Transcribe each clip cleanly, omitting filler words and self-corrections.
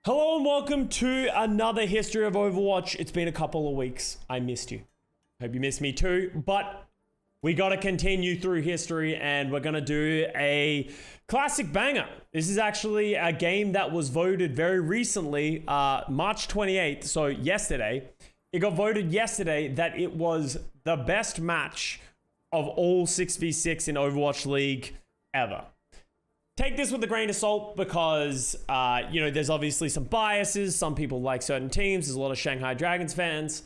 Hello and welcome to another history of Overwatch. It's been a couple of weeks. I missed you. Hope you missed me too, but we got to continue through history and we're going to do a classic banger. This is actually a game that was voted very recently, March 28th, so yesterday. It got voted yesterday that it was the best match of all 6v6 in Overwatch League ever. Take this with a grain of salt because, there's obviously some biases. Some people like certain teams. There's a lot of Shanghai Dragons fans.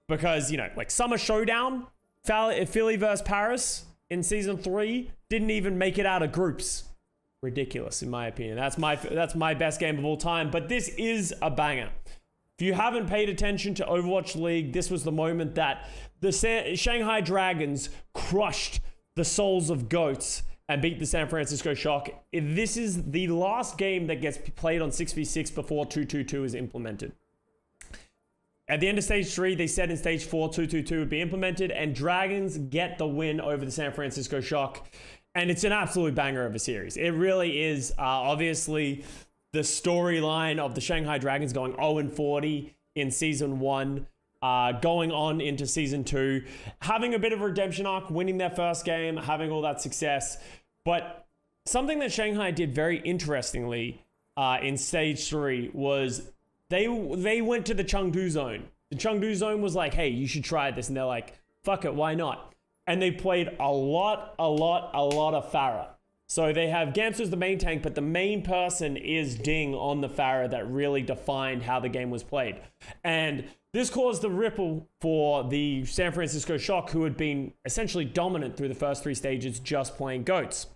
Because, like Summer Showdown, Philly versus Paris in Season 3 didn't even make it out of groups. Ridiculous, in my opinion. That's my best game of all time. But this is a banger. If you haven't paid attention to Overwatch League, this was the moment that the Shanghai Dragons crushed the souls of GOATs and beat the San Francisco Shock. This is the last game that gets played on 6v6 before 222 is implemented. At the end of Stage 3, they said in Stage 4, 222 would be implemented, and Dragons get the win over the San Francisco Shock. And it's an absolute banger of a series. It really is. Obviously, the storyline of the Shanghai Dragons going 0-40 in Season 1, going on into Season 2, having a bit of a redemption arc, winning their first game, having all that success. But something that Shanghai did very interestingly in Stage 3 was they went to the Chengdu zone. The Chengdu zone was like, hey, you should try this. And they're like, fuck it, why not? And they played a lot of Pharah. So they have Gamsu as the main tank, but the main person is Ding on the Pharah that really defined how the game was played. And this caused the ripple for the San Francisco Shock, who had been essentially dominant through the first 3 stages just playing GOATs.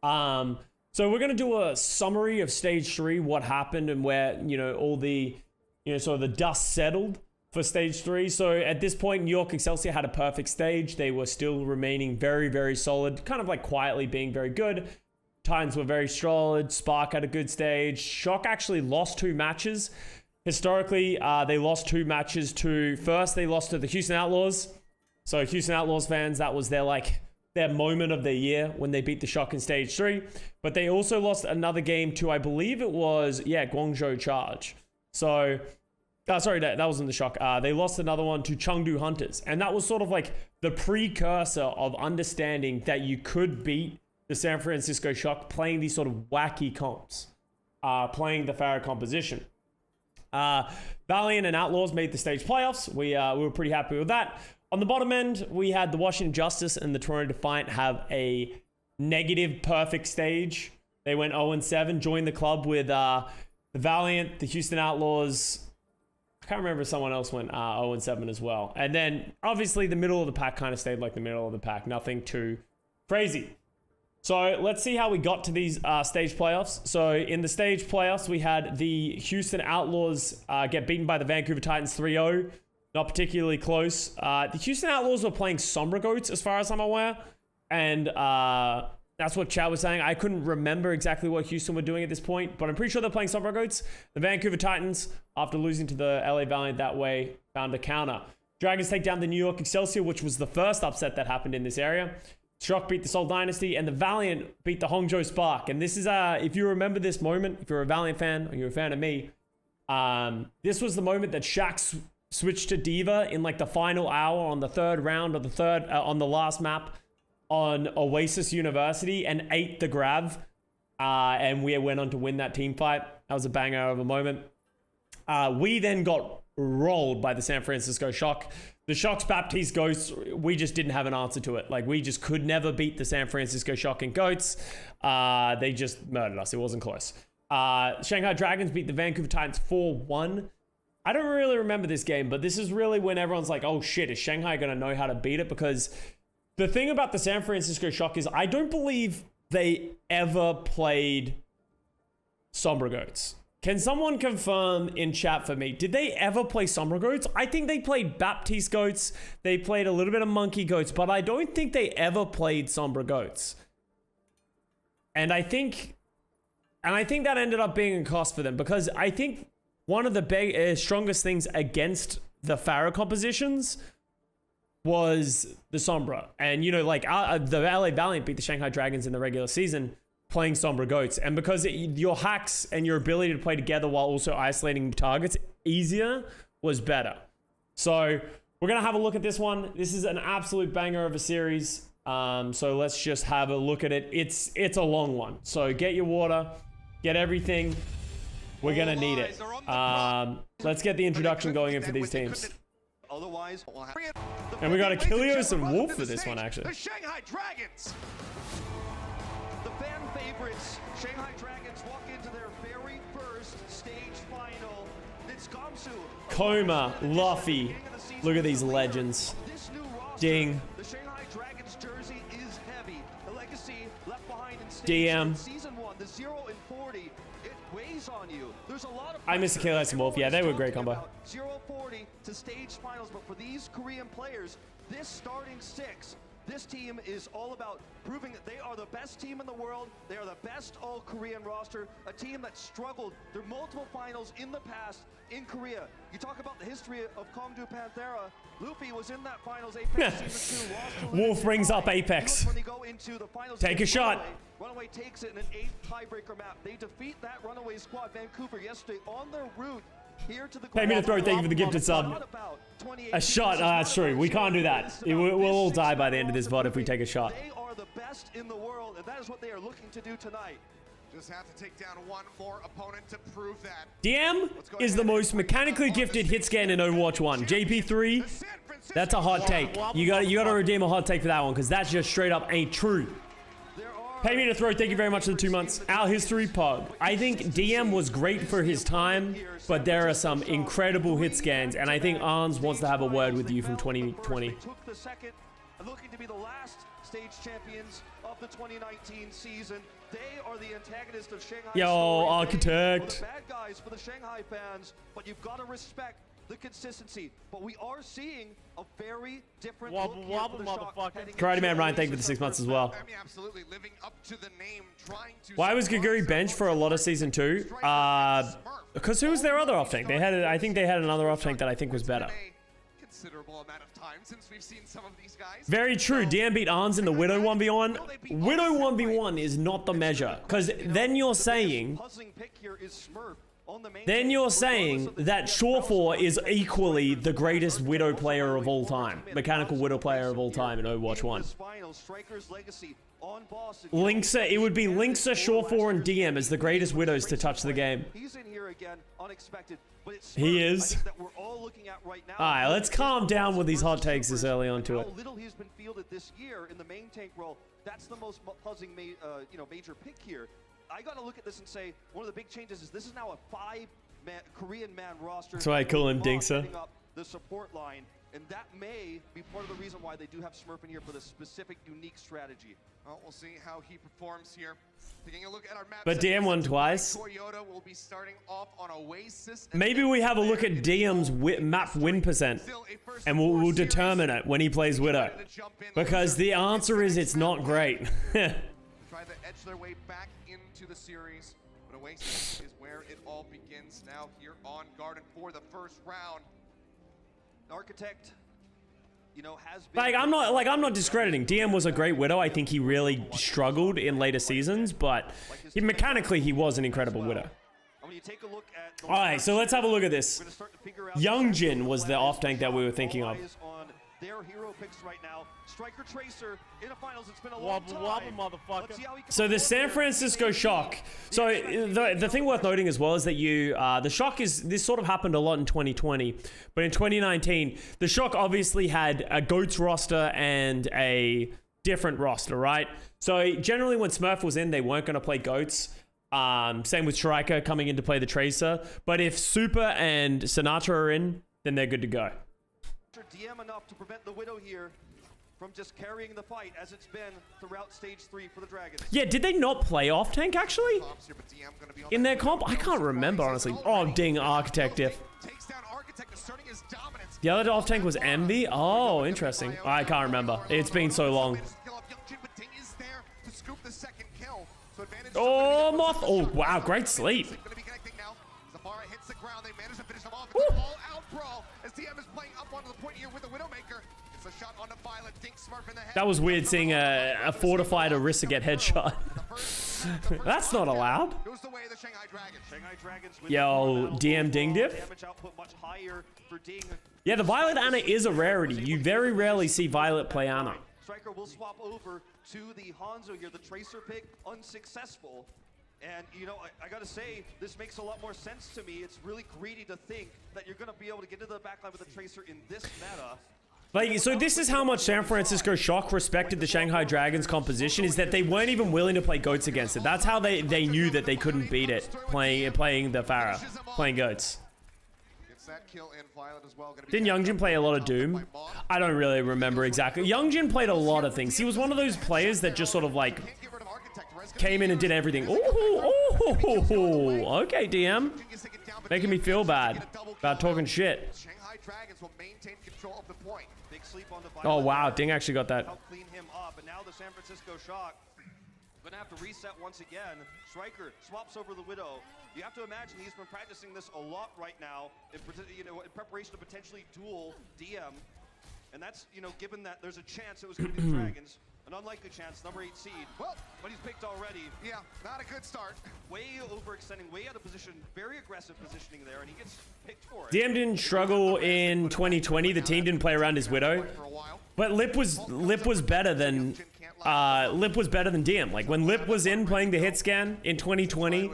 So we're going to do a summary of Stage 3, what happened and where, all the, sort of the dust settled for Stage 3. So at this point, New York Excelsior had a perfect stage. They were still remaining very, very solid, kind of like quietly being very good. Titans were very solid. Spark had a good stage. Shock actually lost 2 matches. Historically, they lost 2 matches to, first they lost to the Houston Outlaws. So Houston Outlaws fans, that was their moment of the year when they beat the Shock in Stage 3. But they also lost another game to, I believe it was, Guangzhou Charge. So, that wasn't the Shock. They lost another one to Chengdu Hunters. And that was sort of like the precursor of understanding that you could beat the San Francisco Shock playing these sort of wacky comps, playing the Pharah composition. Valiant and Outlaws made the stage playoffs. We were pretty happy with that. On the bottom end, we had the Washington Justice and the Toronto Defiant have a negative perfect stage. They went 0-7, joined the club with the Valiant, the Houston Outlaws. I can't remember if someone else went 0-7 as well. And then, obviously, the middle of the pack kind of stayed like the middle of the pack. Nothing too crazy. So let's see how we got to these stage playoffs. So in the stage playoffs, we had the Houston Outlaws get beaten by the Vancouver Titans 3-0. Not particularly close. The Houston Outlaws were playing Sombra Goats, as far as I'm aware. And that's what Chad was saying. I couldn't remember exactly what Houston were doing at this point, but I'm pretty sure they're playing Sombra Goats. The Vancouver Titans, after losing to the LA Valiant that way, found a counter. Dragons take down the New York Excelsior, which was the first upset that happened in this area. Shock beat the Seoul Dynasty, and the Valiant beat the Hangzhou Spark. And this is, if you remember this moment, if you're a Valiant fan, or you're a fan of me, this was the moment that Shaq switched to Diva in like the final hour on the third round of the on the last map on Oasis University and ate the grab. And we went on to win that team fight. That was a banger of a moment. We then got rolled by the San Francisco Shock. The Shock's Baptiste Ghosts, we just didn't have an answer to it. Like, we just could never beat the San Francisco Shock in Goats. They just murdered us. It wasn't close. Shanghai Dragons beat the Vancouver Titans 4-1. I don't really remember this game, but this is really when everyone's like, oh shit, is Shanghai going to know how to beat it? Because the thing about the San Francisco Shock is I don't believe they ever played Sombra Goats. Can someone confirm in chat for me? Did they ever play Sombra Goats? I think they played Baptiste Goats. They played a little bit of Monkey Goats, but I don't think they ever played Sombra Goats. And I think that ended up being a cost for them because I think one of the strongest things against the Pharah compositions was the Sombra. And, the LA Valiant beat the Shanghai Dragons in the regular season. playing Sombra Goats. And because your hacks and your ability to play together while also isolating targets easier was better. So we're going to have a look at this one. This is an absolute banger of a series. So let's just have a look at it. It's a long one. So get your water, get everything. We're going to need it. Let's get the introduction going in for these teams. And we got Achilles and Wolf for this one, actually. The Shanghai Dragons. The fan favorites, Shanghai Dragons, walk into their very first stage final. It's Gamsu. Koma, Luffy. Look at these legends. Ding. The Shanghai Dragons jersey is heavy. The legacy left behind in DM. season 1, the 0 and 40. It weighs on you. There's a lot of I miss Achilles and Wolf. Yeah, they were a great combo. 0-40 to stage finals, but for these Korean players, this starting 6, this team is all about proving that they are the best team in the world. They are the best all-Korean roster, a team that struggled through multiple finals in the past in Korea. You talk about the history of Kongdu Panthera. Luffy was in that finals Apex season 2. Wolf brings up Apex. When they go into the finals, take a shot. Runaway takes it in an 8th tiebreaker map. They defeat that Runaway squad, Vancouver, yesterday on their route here to the Pay me to throw. Thank you for the gifted sub. A shot. That's true. We can't do that. We'll all die by the end of this VOD if we take a shot. They are the best in the world, and that is what they are looking to do tonight. Just have to take down one more opponent to prove that. DM is the most mechanically gifted hit scan in Overwatch 1. JP3, that's a hot take. You gotta redeem a hot take for that one, because that's just straight up ain't true. Pay me to throw. Thank you very much for the 2 months. Our history pug. I think DM was great for his time, but there are some incredible hit scans, and I think Arns wants to have a word with you from 2020. Took the second, looking to be the last stage champions of the 2019 season. They are the antagonist of Shanghai. Yo, Architect. The bad guys for the Shanghai fans, but you've got to respect the consistency. But we are seeing a very different look here for the Shock. Karate Man Ryan, thank you for the 6 months as well. I mean, absolutely living up to the name, trying to. Why was Gaguri benched for a lot of season 2? Because who was their other off tank? I think they had another off tank that I think was better. Considerable amount of time since we've seen some of these guys. Very true. DM beat Arns in the Widow 1v1. Widow 1v1 is not the measure, because then you're saying that Shore4 is equally the greatest Widow player of all time, mechanical Widow player of all time in Overwatch 1. Linksa, it would be Linksa, Shore4, and DM as the greatest Widows to touch the game. He's in here again, unexpected, but it's he is. that we're all looking at right now. Alright, let's calm down with these hot takes this early on to it. How little he's been fielded this year in the main tank role, that's the most puzzling major pick here. I gotta look at this and say, one of the big changes is this is now a 5-man Korean man roster. That's why I call him Dinksa. The support line, and that may be part of the reason why they do have Smurf in here for the specific, unique strategy. Well, we'll see how he performs here. Taking a look at our map. But DM won twice. Toyota will be starting off on Oasis. Maybe we have a look at DM's map win percent, and we'll determine it when he plays Widow. Because the answer is it's not great. Try to edge their way back into the series, but Oasis is where it all begins now here on Garden for the first round. Architect, you know, has been I'm not discrediting. DM was a great Widow. I think he really struggled in later seasons, but mechanically he was an incredible Widow. All right, so let's have a look at this. Youngjin was the off tank that we were thinking of. Their hero picks right now. Striker Tracer in the finals. It's been a long time. Motherfucker. So the San Francisco Shock. So the thing worth noting as well is that the Shock this sort of happened a lot in 2020, but in 2019 the Shock obviously had a GOATS roster and a different roster, right? So generally when Smurf was in, they weren't going to play GOATS. Same with Striker coming in to play the Tracer. But if Super and Sinatra are in, then they're good to go. DM enough to prevent the Widow here from just carrying the fight as it's been throughout stage 3 for the Dragons. Yeah, did they not play off tank actually? In their comp? I can't remember honestly. Oh, ding, Architect diff. The other off tank was Envy? Oh, interesting. I can't remember. It's been so long. Oh, Moth. Oh, wow, great sleep. a shot onto Violet. Dink Smurf in the head. That was weird seeing a fortified Orisa get headshot. That's not allowed. Goes the way of the Shanghai Dragons. Shanghai Dragons with Yo, the DM Ding Diff. damage output much higher for Ding. Yeah, the Violet Ana is a rarity. You very rarely see Violet play Ana. Striker will swap over to the Hanzo here, the Tracer pick, unsuccessful. And, you know, I gotta say, this makes a lot more sense to me. It's really greedy to think that you're gonna be able to get into the backline with a Tracer in this meta. Like, so this is how much San Francisco Shock respected the Shanghai Dragons composition, is that they weren't even willing to play Goats against it. That's how they knew that they couldn't beat it, playing the Pharah, playing Goats. Gets that kill in. Violet as well. Didn't Youngjin play a lot of Doom? I don't really remember exactly. Youngjin played a lot of things. He was one of those players that just sort of like came in and did everything. Oh, okay, DM. Making me feel bad about talking shit. Shanghai Dragons will maintain control of the point. Big sleep on the Oh, wow. Ding actually got that. help clean him up, and now the San Francisco Shock gonna have to reset once again. Striker swaps over the Widow. You have to imagine he's been practicing this a lot right now in preparation to potentially duel DM, and that's, you know, given that there's a chance it was going to be the Dragons, an unlikely chance, number 8 seed. Well, but he's picked already. Yeah, not a good start. Way overextending, way out of position, very aggressive positioning there, and he gets picked for it. DM didn't struggle in 2020. The team didn't play around his Widow. For a while. But Lip was better than DM. Like when Lip was in playing the hit scan in 2020,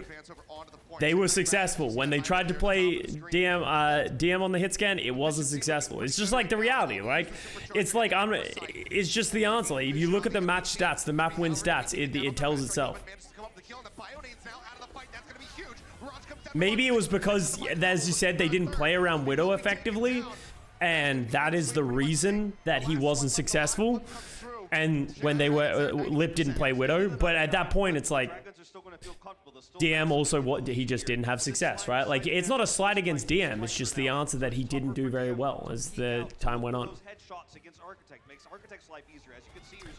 they were successful. When they tried to play DM on the hit scan, it wasn't successful. It's just like the reality. Like it's like it's just the answer. Like, if you look at the match stats, the map win stats, it tells itself. Maybe it was because, as you said, they didn't play around Widow effectively, and that is the reason that he wasn't successful. And when they were, Lip didn't play Widow, but at that point, it's like, DM also, he just didn't have success, right? Like, it's not a slight against DM, it's just the answer that he didn't do very well as the time went on.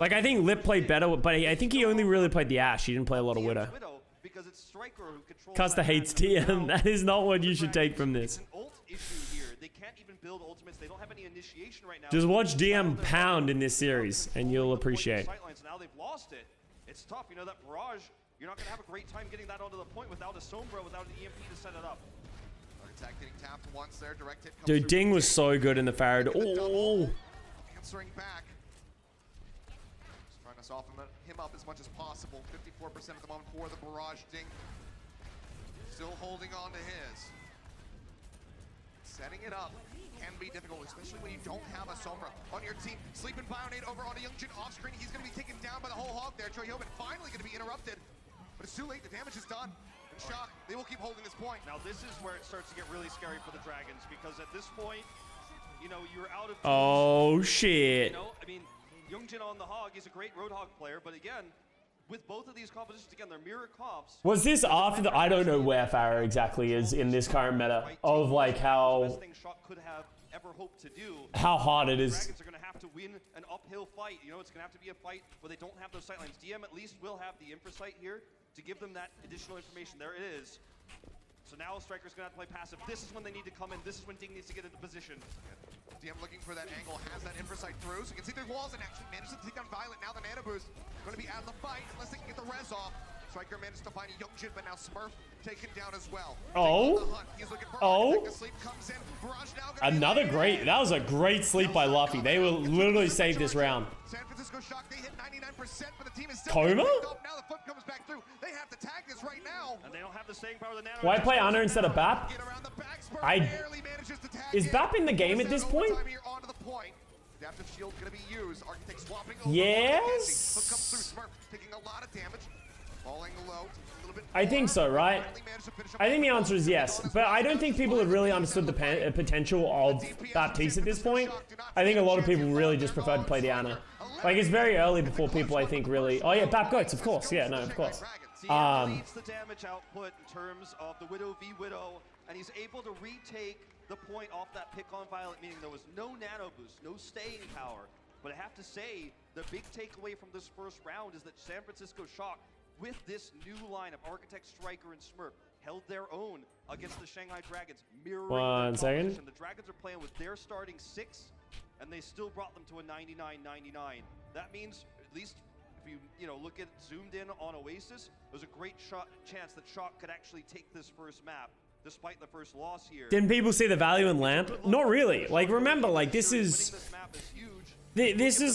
Like, I think Lip played better, but I think he only really played the Ashe. He didn't play a lot of Widow. Custa hates DM. That is not what you should take from this. Just watch DM pound in this series, and you'll appreciate. Now they've lost it. It's tough. You know, that barrage, you're not going to have a great time getting that onto the point without a Sombra, without an EMP to set it up. Attack getting tapped once there. Direct hit comes Dude, through. Ding was so good in the Farad. Oh. Answering back. Just trying to soften him up as much as possible. 54% at the moment for the barrage. Ding still holding on to his. Setting it up can be difficult, especially when you don't have a Sombra on your team. Sleeping Bionade over onto Youngjin off screen. He's going to be taken down by the whole hog there. Troy Hoban finally going to be interrupted, but it's too late. The damage is done. In Shock, they will keep holding this point. Now this is where it starts to get really scary for the Dragons, because at this point, you know, you're out of. Oh shit. You know, I mean, Youngjin on the hog is a great Roadhog player, but again, with both of these compositions, again, they're mirror comps. Was this after the? I don't know where Farah exactly is in this current meta of like how Could have ever hoped to do. how hard it is. Dragons are going to have to win an uphill fight. You know, it's going to have to be a fight where they don't have those sightlines. DM at least will have the infrasight here to give them that additional information. There it is. So now Striker's going to have to play passive. This is when they need to come in. This is when Ding needs to get into position. DM looking for that angle, has that infrasight through, so you can see there's walls in action. Manages to take down Violet. Now the nano boost going to be out of the fight unless they can get the res off. Striker managed to find a Youngjin, but now Smurf taken down as well. Sleep comes in. Another great. That was a great sleep by Luffy. They will literally save this round. San Francisco Shock, they hit 99%, but the team is still Coma? Now the foot comes back through. They have to tag this right now. And they don't have the staying power of the nano. Why play Ana instead of Bap? Get around the back. Smurf barely manages to tag Is Bap in the game at this point? Onto the point. Adaptive shield going to be used. Architect swapping over. Yes. Hook comes through. Smurf taking a lot of damage. Falling low. A little bit I think so, right? I think the answer is yes, but I don't think people have really understood the potential of Baptiste at this point. I think a lot of people really just prefer to play the Ana. Like, it's very early before people, I think, really... Oh, yeah, Bap Goats, of course. Yeah, no, of course. Leads the damage output in terms of the Widow v Widow, and he's able to retake the point off that pick on Violet, meaning there was no nano boost, no staying power. But I have to say, the big takeaway from this first round is that San Francisco Shock, with this new line of Architect, Striker, and Smurf, held their own against the Shanghai Dragons, mirroring One second. The Dragons are playing with their starting 6, and they still brought them to a 99-99. That means, at least if you look at zoomed in on Oasis, there's a great chance that Shock could actually take this first map, despite the first loss here. Didn't people see the value in Lamp? Not really. Like, remember, like, this is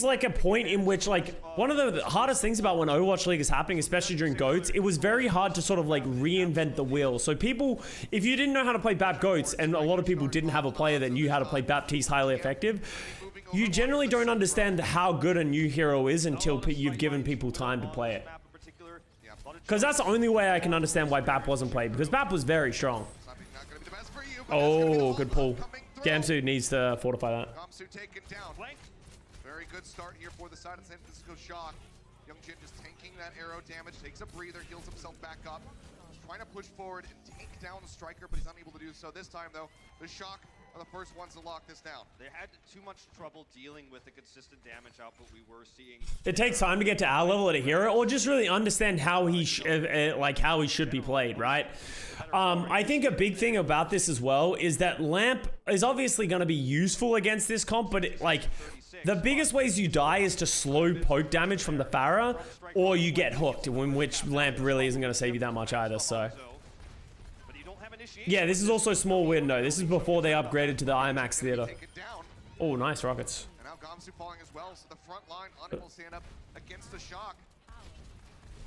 like a point in which, like, one of the hardest things about when Overwatch League is happening, especially during GOATs, it was very hard to sort of like reinvent the wheel. So people, if you didn't know how to play BAP GOATs, and a lot of people didn't have a player that knew how to play Baptiste highly effective, you generally don't understand how good a new hero is until you've given people time to play it. Because that's the only way I can understand why BAP wasn't played, because BAP was very strong. Oh, good pull. Gamsu needs to fortify that. Gamsu taken down. Very good start here for the side of San Francisco Shock. Youngjin just tanking that arrow damage, takes a breather, heals himself back up. Trying to push forward and take down the striker, but he's unable to do so. This time, though, the Shock are the first ones to lock this down. They had too much trouble dealing with the consistent damage output we were seeing. It takes time to get to our level at a hero, or just really understand how he how he should be played, right? I think a big thing about this as well is that Lamp is obviously going to be useful against this comp, but the biggest ways you die is to slow poke damage from the Pharah, or you get hooked, in which Lamp really isn't going to save you that much either, so. Yeah, this is also small window. This is before they upgraded to the IMAX theater. Oh, nice rockets. And now Gamsu falling as well, so the front line unable to stand up against the Shock.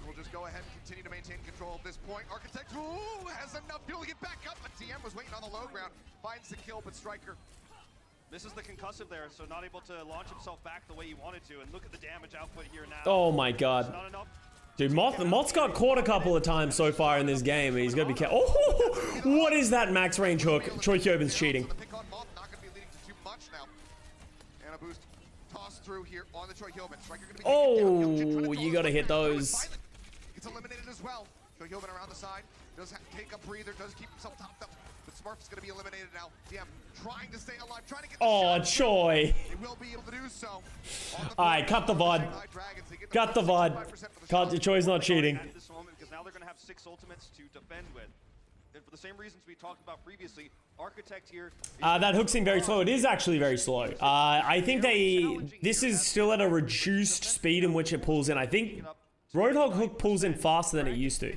We'll just go ahead and continue to maintain control at this point. Architect has enough fuel to get back up, but TM was waiting on the low ground. Finds the kill, but Striker. This is the concussive there, so not able to launch himself back the way he wanted to. And look at the damage output here now. Oh my god. Dude, Moth's got caught a couple of times so far in this game, and he's gonna be careful. Oh, what is that max range hook? Troy Kyoben's cheating. The pick on Moth not gonna be leading to too much now. And a boost tossed through here on the Troy Kyoben. Striker gonna be oh, you gotta hit those. Gets eliminated as well. Troy Kyoben around the side. Does take a breather, does keep himself topped up. But Smurf's gonna be eliminated now. DM trying to stay alive, trying to get the shot. Choi. He will be able to do so. Alright, cut the VOD. Cut the VOD. Choi's not cheating. At this moment, because now they're gonna have 6 ultimates to defend with. And for the same reasons we talked about previously, Architect here. That hook seemed very slow. It is actually very slow. I think this is still at a reduced speed in which it pulls in. I think Roadhog hook pulls in faster than it used to.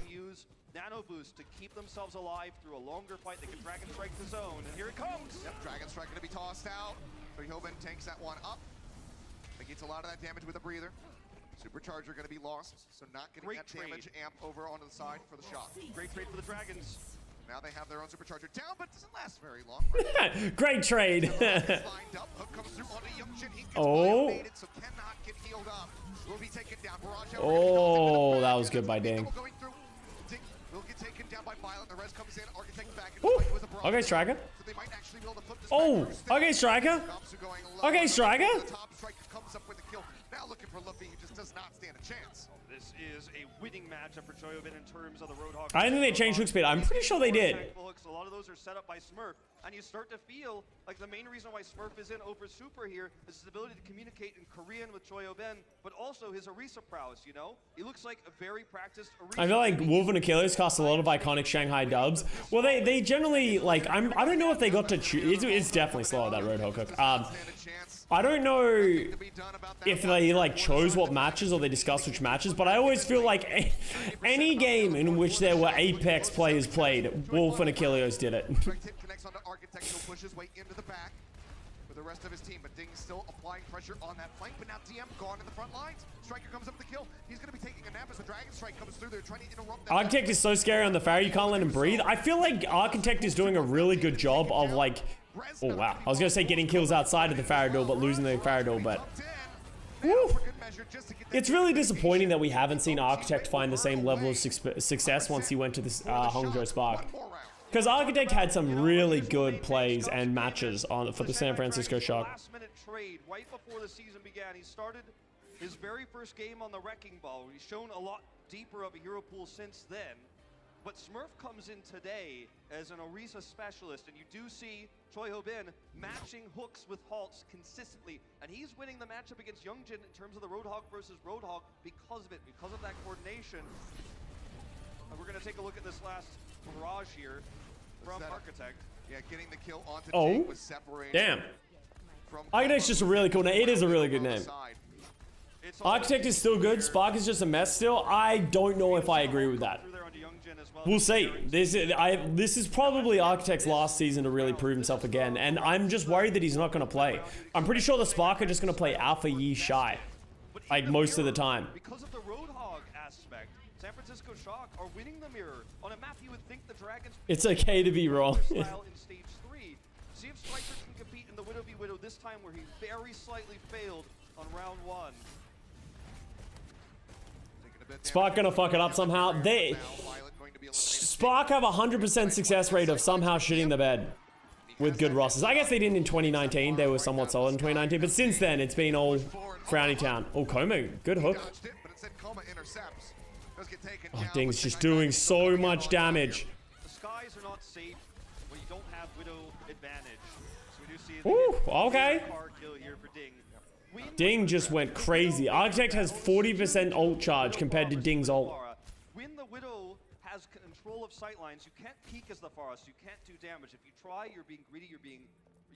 Nano boost to keep themselves alive through a longer fight. They can Dragon Strike the zone, and here it comes. Yep, Dragon Strike gonna be tossed out. Kyoben takes that one up. Negates a lot of that damage with a breather. Supercharger gonna be lost, so not getting Great that damage amp over onto the side for the Shock. Great trade for the Dragons. Now they have their own Supercharger down, but doesn't last very long. Right? Great trade. Lined up. Hook comes through onto Youngjin. He gets eliminated, so cannot get healed up. Will be taken down. Oh, that was good by Ding. Will get taken down by Violet. The rest comes in. Architect back. Okay, Striker. So they might actually be able to flip this oh, back. okay, Striker. Okay, Striker. The top Striker comes up with the kill. Now looking for Luffy, who just does not stand a chance. This is a winning matchup for Choyobin in terms of the Roadhog. I think they changed hook speed. I'm pretty sure they did. A lot of those are set up by Smurf, and you start to feel like the main reason why Smurf is in over Super here is his ability to communicate in Korean with Choyobin, but also his Orisa prowess, you know? He looks like a very practiced Orisa. I feel like Wolf and Achilles cast a lot of iconic Shanghai dubs. Well, they generally, like, I don't know if they got to choose. It's definitely slower, that Roadhog hook. I don't know if they like chose what matches or they discussed which matches, but I always feel like any game in which there were Apex players played, Wolf and Achilles did it. Connects onto Architect, he'll push his way into the back with the rest of his team, but Ding's still applying pressure on that flank, but now DM gone in the front lines. Striker comes up with the kill. He's going to be taking a nap as the Dragon Strike comes through. They're trying to interrupt that. Architect is so scary on the Pharah, you can't let him breathe. I feel like Architect is doing a really good job of like, oh wow, I was going to say getting kills outside of the Pharah duel, but losing the Pharah duel, but woo. It's really disappointing that we haven't seen Architect find the same level of success once he went to this Hangzhou Spark. Because Architect had some really good plays and matches for the San Francisco Shock. Last-minute trade right before the season began. He started his very first game on the Wrecking Ball. He's shown a lot deeper of a hero pool since then. But Smurf comes in today as an Orisa specialist, and you do see Choi Ho-bin matching hooks with halts consistently, and he's winning the matchup against Youngjin in terms of the Roadhog versus Roadhog because of it, because of that coordination. And we're going to take a look at this last barrage here from Architect. Yeah, getting the kill onto Ding was separated. Damn. Architect's just a really cool name. It is a really good name. It's all Architect is still good. Spark is just a mess still. I don't know if I agree with that. through there onto Youngjin as well. We'll see. This is probably Architect's last season to really prove himself again, and I'm just worried that he's not going to play. I'm pretty sure the Spark are just going to play Alpha Yi Shy, like most of the time. Because of the Roadhog aspect, San Francisco Shock are winning the mirror on a map you would think the Dragons It's okay to be wrong. style in stage 3. See if Striker can compete in the Widow v Widow this time, where he very slightly failed on round 1. Spark gonna fuck it up somehow. Spark have a 100% success rate of somehow shitting the bed with good rosters. I guess they didn't in 2019. They were somewhat solid in 2019, but since then it's been all Frowny Town. Oh, Como, good hook. Oh, Ding's just doing so much damage. The skies are not safe when you don't have Widow advantage. So we do see Ooh, okay. car kill here for Ding. Ding just went crazy. Architect has 40% ult charge compared to Ding's ult. When the Widow has control of sightlines, you can't peek as the Forest. You can't do damage. If you try, you're being greedy. You're being,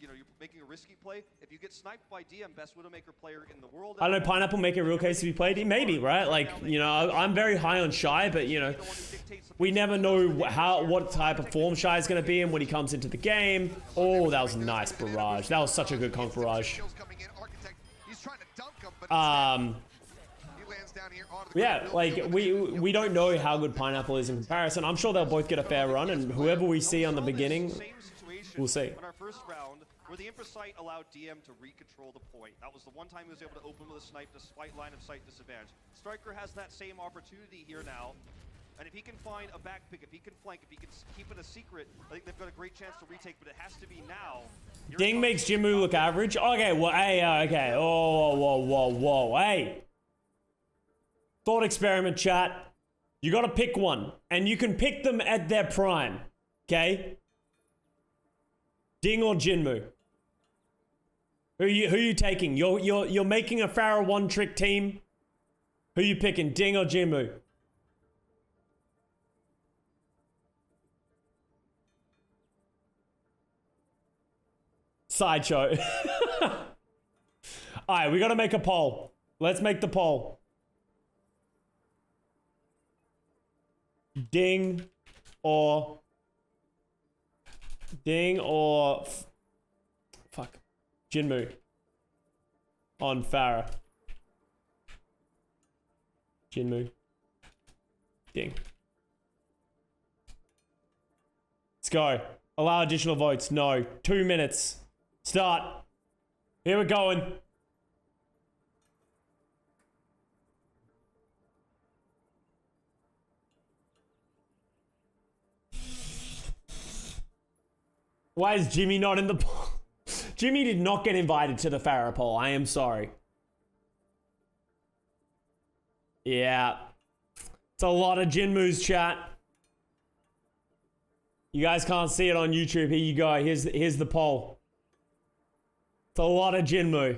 you're making a risky play. If you get sniped by DM, best Widowmaker player in the world. I don't know, Pineapple making a real case to be played. Maybe, right? Like, you know, I'm very high on Shy, but you know, we never know what type of form Shy is going to be in when he comes into the game. Oh, that was a nice barrage. That was such a good conk barrage. Yeah, like we don't know how good Pineapple is in comparison. I'm sure they'll both get a fair run, and whoever we see on the beginning, we'll see. In our first round, where the Impresight allowed DM to recontrol the point. That was the one time he was able to open with a snipe despite line of sight disadvantage. Striker has that same opportunity here now. And if he can find a back pick, if he can flank, if he can keep it a secret, I think they've got a great chance to retake, but it has to be now. Ding makes Jinmu look average. Okay, well, hey, okay. Oh, whoa, hey. Thought experiment, chat. You gotta pick one, and you can pick them at their prime, okay? Ding or Jinmu? Who you taking? You're making a Pharah one-trick team. Who you picking, Ding or Jinmu? Sideshow. Alright, we gotta make a poll. Let's make the poll. Ding or fuck Jinmu on Pharah. Jinmu. Ding. Let's go. Allow additional votes. No. 2 minutes. Start. Here we're going. Why is Jimmy not in the poll? Jimmy did not get invited to the Pharah poll. I am sorry. Yeah. It's a lot of Jinmu's, chat. You guys can't see it on YouTube. Here you go. Here's the poll. It's a lot of Jinmu.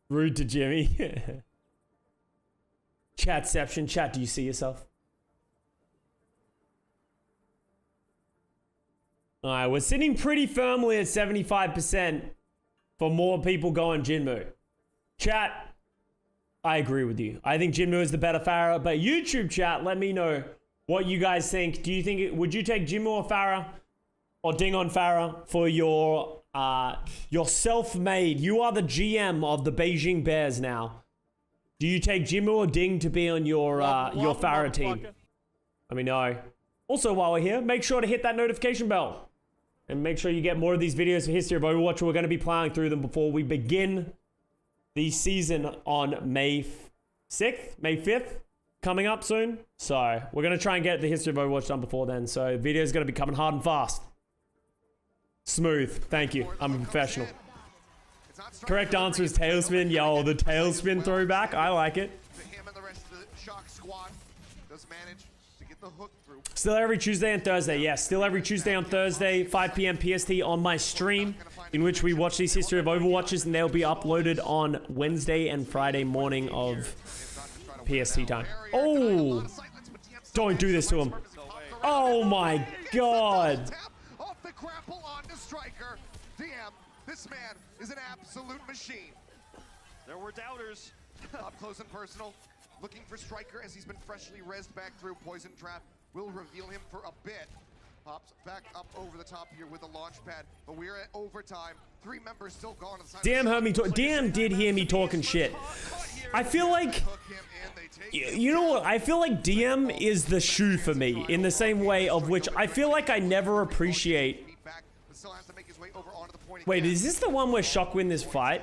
Rude to Jimmy. Chatception. Chat, do you see yourself? Alright, we're sitting pretty firmly at 75% for more people going Jinmu. Chat, I agree with you. I think Jinmu is the better Pharah, but YouTube chat, let me know what you guys think. Do you think, would you take Jinmu or Pharah? Or Ding on Pharah for your self-made, you are the GM of the Beijing Bears now. Do you take Jinmu or Ding to be on your Pharah team? Let me know. Also, while we're here, make sure to hit that notification bell. And make sure you get more of these videos for History of Overwatch. We're going to be plowing through them before we begin the season on May 6th, May 5th, coming up soon. So, we're going to try and get the History of Overwatch done before then. So, video's going to be coming hard and fast. Smooth. Thank you. I'm a professional. Correct answer is Tailspin. Yo, the Tailspin throwback. I like it. Still every Tuesday and Thursday. Yes, still every Tuesday and Thursday, 5 p.m. PST on my stream, in which we watch these History of Overwatches, and they'll be uploaded on Wednesday and Friday morning of PST time. Oh! Don't do this to him. Oh my god! This man is an absolute machine. There were doubters. Up close and personal, looking for Striker as he's been freshly rezzed back through. Poison Trap will reveal him for a bit. Pops back up over the top here with the launch pad, but we're at overtime. 3 members still gone on the side. DM heard me talk. DM did hear me talking shit. I feel like, you know what? I feel like DM is the shoe for me in the same way of which I feel like I never appreciate. Wait, is this the one where Shock win this fight?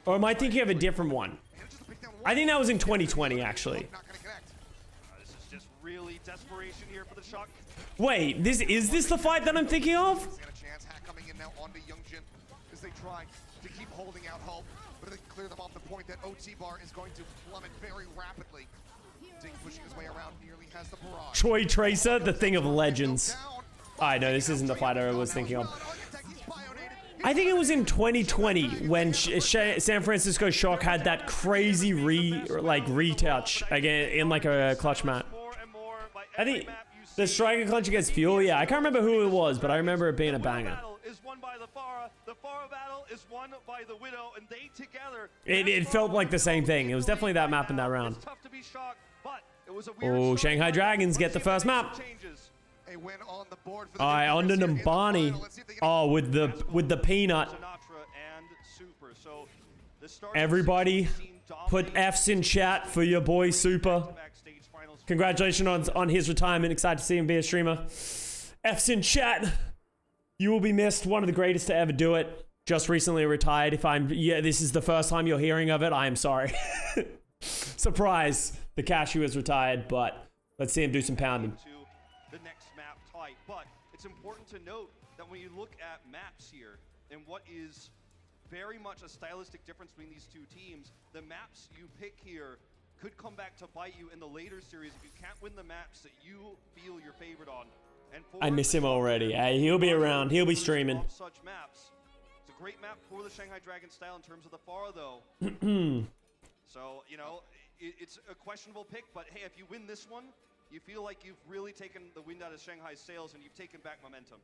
Or am I thinking of a different one? I think that was in 2020, actually. This is just really desperation here for the Shock. Wait, is this the fight that I'm thinking of? Coming in now onto Youngjin as they try to keep holding out hope, but they clear them off the point that OT bar is going to plummet very rapidly. Ding pushing his way around, nearly has the barrage. Troy Tracer, the thing of legends. I know this isn't the fight I was thinking of. I think it was in 2020 when San Francisco Shock had that crazy retouch again in like a clutch map. I think the striker clutch against Fuel. Yeah, I can't remember who it was, but I remember it being a banger. Is won by the Farah battle is won by the Widow, and they together. It felt like the same thing. It was definitely that map in that round. It's tough to be shocked, but it was a weird Oh, start. Shanghai Dragons get the first map. A win on the board for the Alright, on to Numbani. Oh, with the peanut. Sinatra and Super. So the start Everybody, put F's in chat for your boy Super. backstage finals. Congratulations on his retirement. Excited to see him be a streamer. F's in chat. You will be missed. One of the greatest to ever do it. Just recently retired. Yeah, this is the first time you're hearing of it. I am sorry. Surprise. The cashew is retired, but let's see him do some pounding. The next map type, but it's important to note that when you look at maps here and what is very much a stylistic difference between these two teams, the maps you pick here could come back to bite you in the later series if you can't win the maps that you feel you're favored on. And I miss him already. Hey, he'll be around. He'll be streaming. Such maps. It's a great map for the Shanghai Dragon style in terms of the Farah, though. So, you know, it's a questionable pick, but hey, if you win this one, you feel like you've really taken the wind out of Shanghai's sails and you've taken back momentum.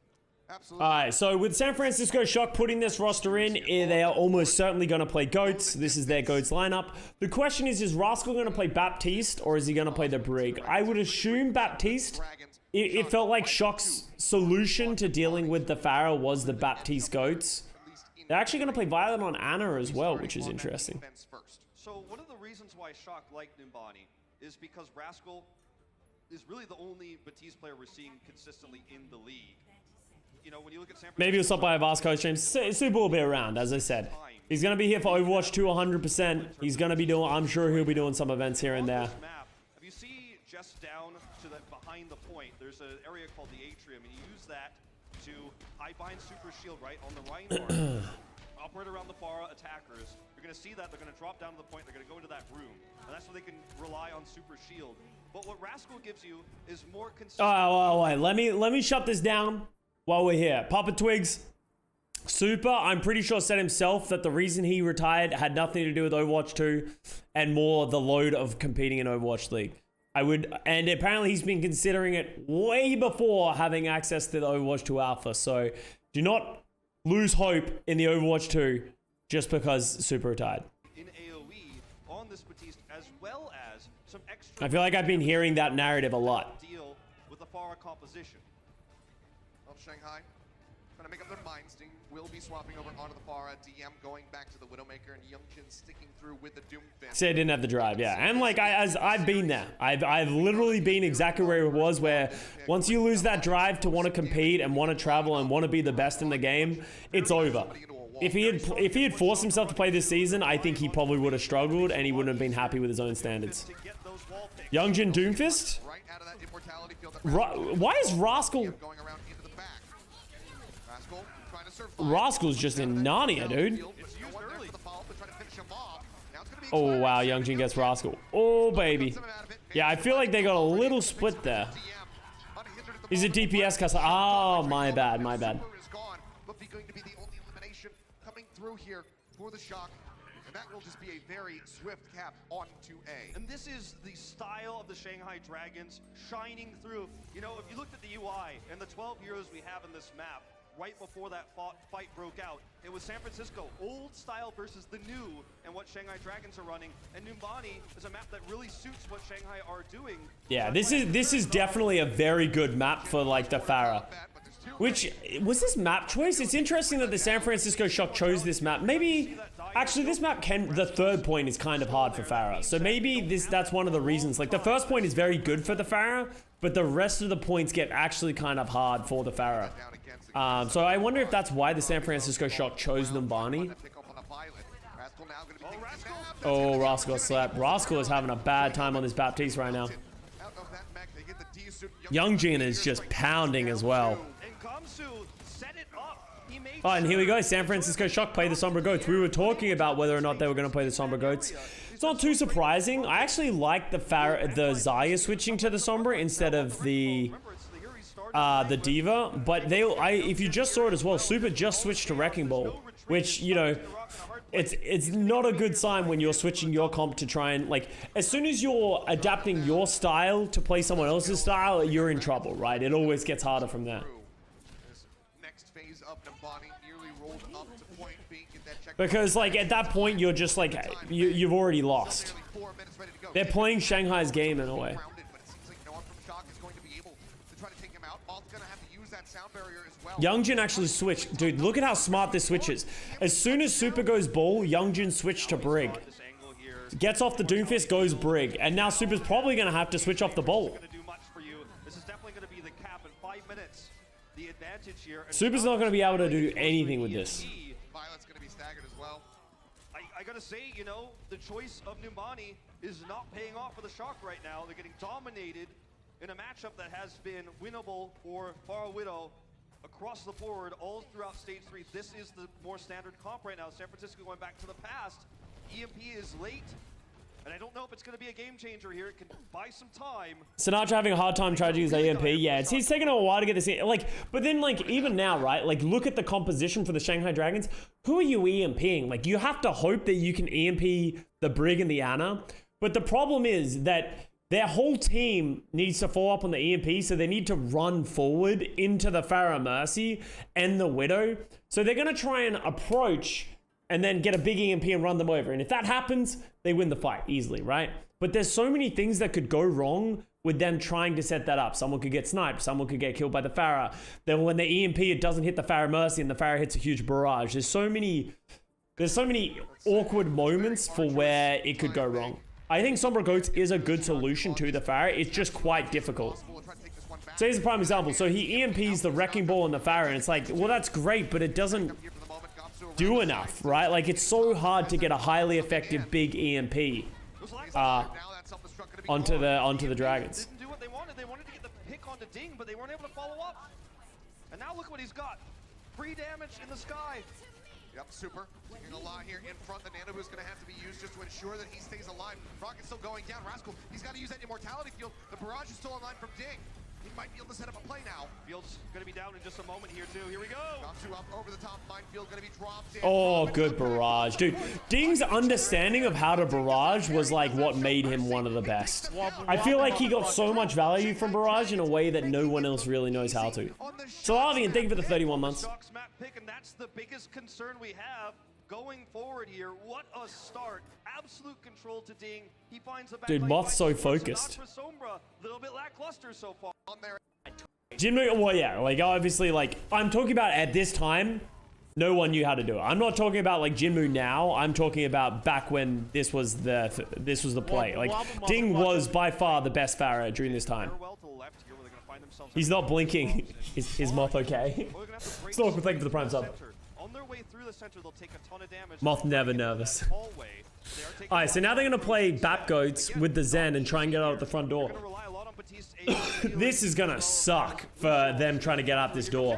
Absolutely. Alright, so with San Francisco Shock putting this roster in, they are almost certainly going to play Goats. This is their Goats lineup. The question is Rascal going to play Baptiste or is he going to play the Brig? I would assume Baptiste. It felt like Shock's solution to dealing with the Farah was the Baptiste Goats. They're actually going to play Violet on Anna as well, which is interesting. So one of the reasons why Shock liked Nimbani is because Rascal is really the only Batiste player we're seeing consistently in the league. You know, when you look at San Francisco, Maybe he'll stop by a Vasco stream. Super will be around, as I said. He's going to be here for Overwatch 2 100%. He's going to be doing, I'm sure he'll be doing some events here and there. Map, if you see just down to the behind the point, there's an area called the Atrium, and you use that to hide behind Super Shield right on the Reinhardt. Operate around the Farah attackers. You're going to see that they're going to drop down to the point, they're going to go into that room, and that's where they can rely on Super Shield. But what Rascal gives you is more consistent. Oh, wait. Let me shut this down while we're here. Papa Twigs. Super, I'm pretty sure said himself that the reason he retired had nothing to do with Overwatch 2 and more the load of competing in Overwatch League. And apparently he's been considering it way before having access to the Overwatch 2 Alpha. So do not lose hope in the Overwatch 2 just because Super retired. In AoE on this Batiste, as well as some extra. I feel like I've been hearing that narrative a lot. Deal with the Farah composition. Well, Shanghai trying to make up their minds. Ding will be swapping over onto the Farah. DM going back to the Widowmaker, and Youngjin sticking through with the Doomfist. Say I didn't have the drive, yeah. And like I've been there. I've literally been exactly where it was, where once you lose that drive to want to compete and want to travel and want to be the best in the game, it's over. If he had forced himself to play this season, I think he probably would have struggled and he wouldn't have been happy with his own standards. Youngjin Doomfist? Why is Rascal? Rascal's just in Narnia, dude. Oh wow, Youngjin gets Rascal. Oh baby. Yeah, I feel like they got a little split there. He's a DPS Custa. Oh, my bad. Through here for the Shock, and that will just be a very swift cap onto A. And this is the style of the Shanghai Dragons shining through. You know, if you looked at the UI and the 12 heroes we have in this map, right before that fight broke out. It was San Francisco, old style versus the new, and what Shanghai Dragons are running. And Numbani is a map that really suits what Shanghai are doing. Yeah, this is definitely a very good map for like the Pharah. Which was this map choice? It's interesting that the San Francisco Shock chose this map. Maybe actually this map the third point is kind of hard for Pharah. So maybe that's one of the reasons. Like the first point is very good for the Pharah, but the rest of the points get actually kind of hard for the Pharah. So I wonder if that's why the San Francisco Shock chose Numbani. Oh, Rascal slapped. Rascal is having a bad time on this Baptiste right now. Youngjin is just pounding as well. Oh, and here we go. San Francisco Shock play the Sombra Goats. We were talking about whether or not they were going to play the Sombra Goats. It's not too surprising. I actually like the Xayah switching to the Sombra instead of the Diva. But if you just saw it as well, Super just switched to Wrecking Ball, which, you know, it's not a good sign when you're switching your comp to try and, like, as soon as you're adapting your style to play someone else's style, you're in trouble, right? It always gets harder from there. Because, like, at that point, you're just, like, you've already lost. They're playing Shanghai's game in a way. Youngjin actually switched. Dude, look at how smart this switch is. As soon as Super goes Ball, Youngjin switched to Brig. Gets off the Doomfist, goes Brig. And now Super's probably going to have to switch off the Ball. Super's not going to be able to do anything with this. I gotta say, you know, the choice of Numbani is not paying off for the Shock right now. They're getting dominated in a matchup that has been winnable for Pharah Widow across the board all throughout Stage 3. This is the more standard comp right now. San Francisco going back to the past. EMP is late, and I don't know if it's going to be a game changer here. It can buy some time. Sinatra having a hard time trying to use EMP. Yeah, he's taking a while to get this in. Like, but then, like, even now, right? Like, look at the composition for the Shanghai Dragons. Who are you EMPing? Like, you have to hope that you can EMP the Brig and the Ana. But the problem is that their whole team needs to follow up on the EMP, so they need to run forward into the Pharah Mercy and the Widow. So they're going to try and approach and then get a big EMP and run them over. And if that happens, they win the fight easily, right? But there's so many things that could go wrong with them trying to set that up. Someone could get sniped. Someone could get killed by the Pharah. Then when the EMP, it doesn't hit the Pharah Mercy and the Pharah hits a huge barrage. There's so many awkward moments for where it could go wrong. I think Sombra Goats is a good solution to the Pharah. It's just quite difficult. So here's a prime example. So he EMPs the Wrecking Ball and the Pharah, and it's like, well, that's great, but it doesn't do enough, right? Like, it's so hard to get a highly effective big EMP onto the Dragons. Didn't do what they wanted. They wanted to get the pick onto Ding, but they weren't able to follow up. And now look what he's got. Free damage in the sky. Yep, Super. Taking a lot here in front. The Nano is going to have to be used just to ensure that he stays alive. Rocket's still going down. Rascal, he's got to use that immortality field. The barrage is still online from Ding. He might be able to set up a play now. Field's going to be down in just a moment here, too. Here we go. Gamsu up over the top. Minefield going to be dropped in. Oh, good barrage. Dude, Ding's understanding of how to barrage was like what made him one of the best. I feel like he got so much value from barrage in a way that no one else really knows how to. So, Alvian, thank you for the 31 months. Map pick, and that's the biggest concern we have going forward here. What a start. Absolute control to Ding. He finds a Dude, Moth's so focused. Sombra, little bit lackluster so far. Jinmu, well, yeah, like, obviously, like, I'm talking about at this time, no one knew how to do it. I'm not talking about, like, Jinmu now. I'm talking about back when this was the play. Like, Ding was by far the best Pharah during this time. He's not blinking. Is Moth okay? Still, thank you for the prime sub. Moth never nervous. Alright, so now they're going to play Bap Goats with the Zen and try and get out the front door. This is going to suck for them trying to get out this door.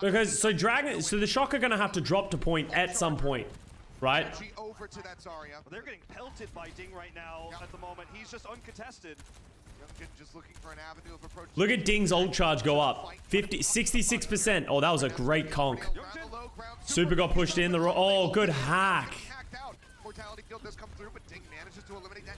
Because, so the Shock are going to have to drop to point at some point, right? They're getting pelted by Ding right now at the moment. He's just uncontested. Just looking for an avenue of approach. Look at Ding's ult charge go up. 66%. Oh, that was a great conk. Super got pushed in. Oh, good hack. Immortality Field does come through, but Ding manages to eliminate that.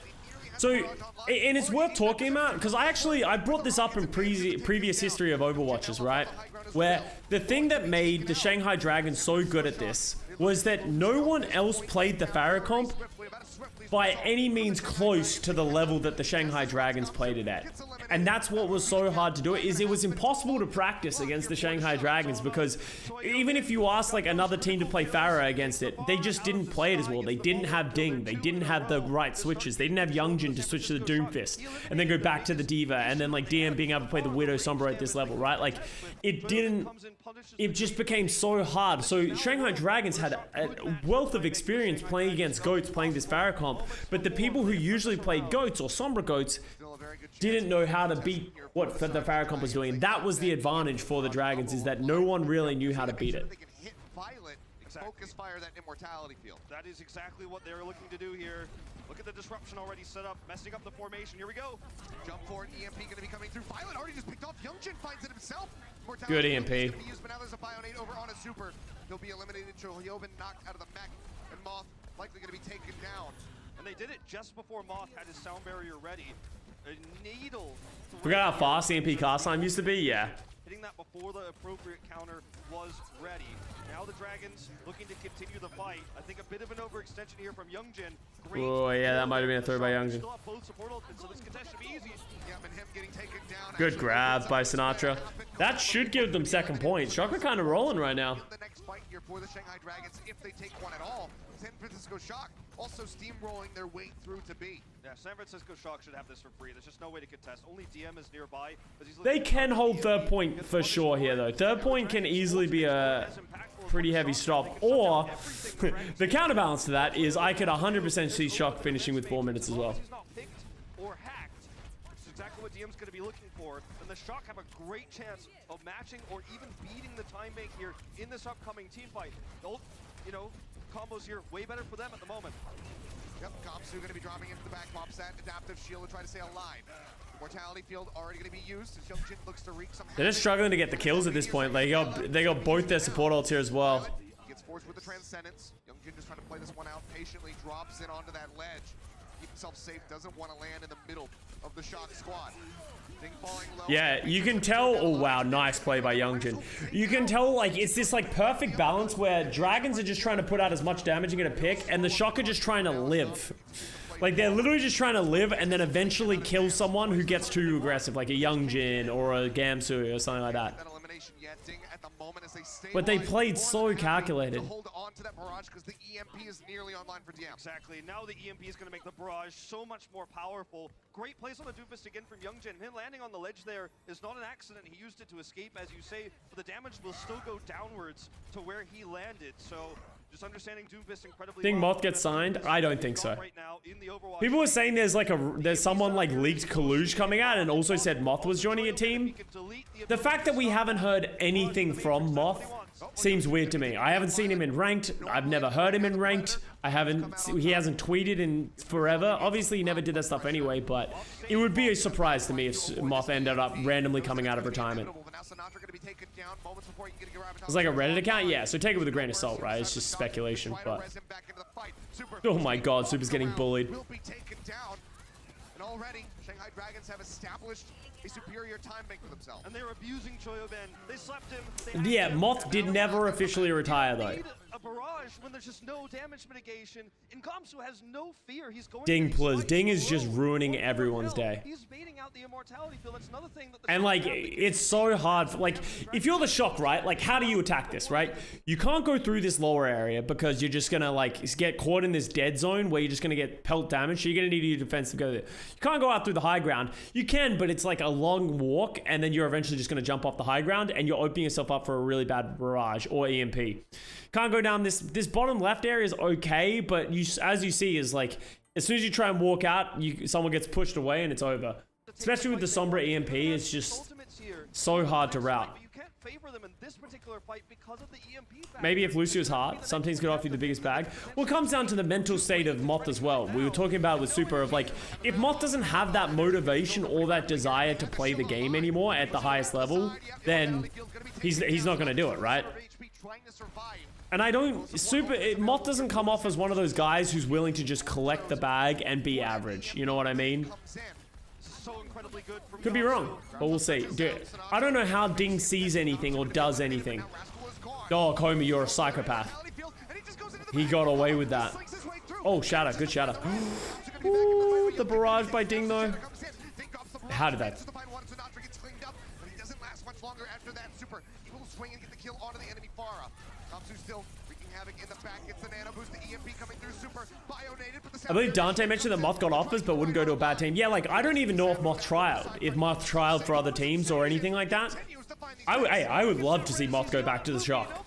So, and it's worth talking about, because I brought this up in previous history of Overwatches, right? Where the thing that made the Shanghai Dragons so good at this was that no one else played the Pharah comp by any means close to the level that the Shanghai Dragons played it at. And that's what was so hard to do, is it was impossible to practice against the Shanghai Dragons, because even if you asked like another team to play Pharah against it, they just didn't play it as well. They didn't have Ding, they didn't have the right switches, they didn't have Youngjin to switch to the Doomfist and then go back to the Diva, and then like DM being able to play the Widow Sombra at this level, right? Like it just became so hard. So Shanghai Dragons had a wealth of experience playing against GOATs, playing this Pharah comp, but the people who usually played GOATs or Sombra GOATs didn't know how to beat what the Pharah comp was doing. And that was the advantage for the Dragons, is that no one really knew how to beat it. They can hit Violet, focus fire that Immortality Field. That is exactly what they're looking to do here. Look at the disruption already set up, messing up the formation. Here we go. Jump forward, EMP going to be coming through. Violet already just picked off. Youngjin finds it himself. Good EMP. Used, but now there's a Bionate over on a super. He'll be eliminated. Choyobin knocked out of the mech, and Moth likely going to be taken down. And they did it just before Moth had his sound barrier ready. A needle. Forgot how fast EMP cast time used to be? Yeah. Hitting that before the appropriate counter was ready. Now the Dragons looking to continue the fight. I think a bit of an overextension here from Youngjin. Oh yeah, that might have been a throw by Youngjin. Still have both support ultimates, so this contest should be easy. Yep, and him getting taken down. Good grab by Sinatra. That should give them second point. Shock are kind of rolling right now. The next fight here for the Shanghai Dragons, if they take one at all. San Francisco Shock also steamrolling their way through to B. Yeah, San Francisco Shock should have this for free. There's just no way to contest. Only DM is nearby. They can hold third point for sure here, though. Third point can easily be a pretty heavy stop. Or the counterbalance to that is I could 100% see Shock finishing with 4 minutes as well. He's not picked or hacked. It's exactly what DM's going to be looking for. And the Shock have a great chance of matching or even beating the time bank here in this upcoming team fight. They'll, you know, combos here way better for them at the moment. Yep, Kamsu going to be dropping into the back. Pops that adaptive shield to try to stay alive. Mortality field already going to be used. As Youngjin looks to wreak some. They're just struggling to get the kills at this point. They got both their support ults here as well. He gets forced with the Transcendence. Youngjin just trying to play this one out patiently. Drops in onto that ledge. Keep himself safe. Doesn't want to land in the middle of the Shock squad. Yeah, you can tell. Oh wow, nice play by Youngjin. You can tell like it's this like perfect balance where Dragons are just trying to put out as much damage and get a pick, and the Shock are just trying to live. Like they're literally just trying to live and then eventually kill someone who gets too aggressive, like a Youngjin or a Gamsu or something like that. But they played so calculated. Hold on to that barrage because the EMP is nearly online for DM. Exactly. Now the EMP is going to make the barrage so much more powerful. Great plays on the Doomfist again from Youngjin. Him landing on the ledge there is not an accident. He used it to escape, as you say, but the damage will still go downwards to where he landed. So just understanding Doomfist incredibly. Think Moth gets signed? I don't think so. People were saying there's someone like leaked Kaluj coming out and also said Moth was joining a team. The fact that we haven't heard anything from Moth seems weird to me. I haven't seen him in ranked. I've never heard him in ranked. He hasn't tweeted in forever. Obviously, he never did that stuff anyway, but it would be a surprise to me if Moth ended up randomly coming out of retirement. It's like a Reddit account? Yeah, so take it with a grain of salt, right? It's just speculation, but... Oh my god, Super's getting bullied. And already, Shanghai Dragons have established a superior time bank for themselves. And they're abusing Choyobin. They slept him. Yeah, Moth did never officially retire, though. A barrage when there's just no damage mitigation. And Kamsu has no fear. He's going Ding plus. Ding is just ruining everyone's day. He's baiting out the immortality field. That's another thing that and like, it's so hard. Like, if you're the Shock, right? Like, how do you attack this, right? You can't go through this lower area because you're just gonna like get caught in this dead zone where you're just gonna get pelt damage. So you're gonna need your defense to go there. You can't go out through the high ground. You can, but it's like a long walk, and then you're eventually just gonna jump off the high ground, and you're opening yourself up for a really bad barrage or EMP. Can't go down this bottom left area is okay, but as you see is like as soon as you try and walk out, someone gets pushed away and it's over. Especially with the Sombra EMP, it's just so hard to route. Maybe if Lucio's hard, some teams could offer you the biggest bag. Well, it comes down to the mental state of Moth as well. We were talking about with Super of like, if Moth doesn't have that motivation or that desire to play the game anymore at the highest level, then he's not going to do it, right? Trying to survive And I don't Moth doesn't come off as one of those guys who's willing to just collect the bag and be average. You know what I mean? Could be wrong, but we'll see. Dude, I don't know how Ding sees anything or does anything. Oh, Comey, you're a psychopath. He got away with that. Oh, shatter, good shatter. Ooh, the barrage by Ding though. How did that? I believe Dante mentioned that Moth got offers but wouldn't go to a bad team. Yeah, like I don't even know if Moth trialed for other teams or anything like that. I would love to see Moth go back to the Shock.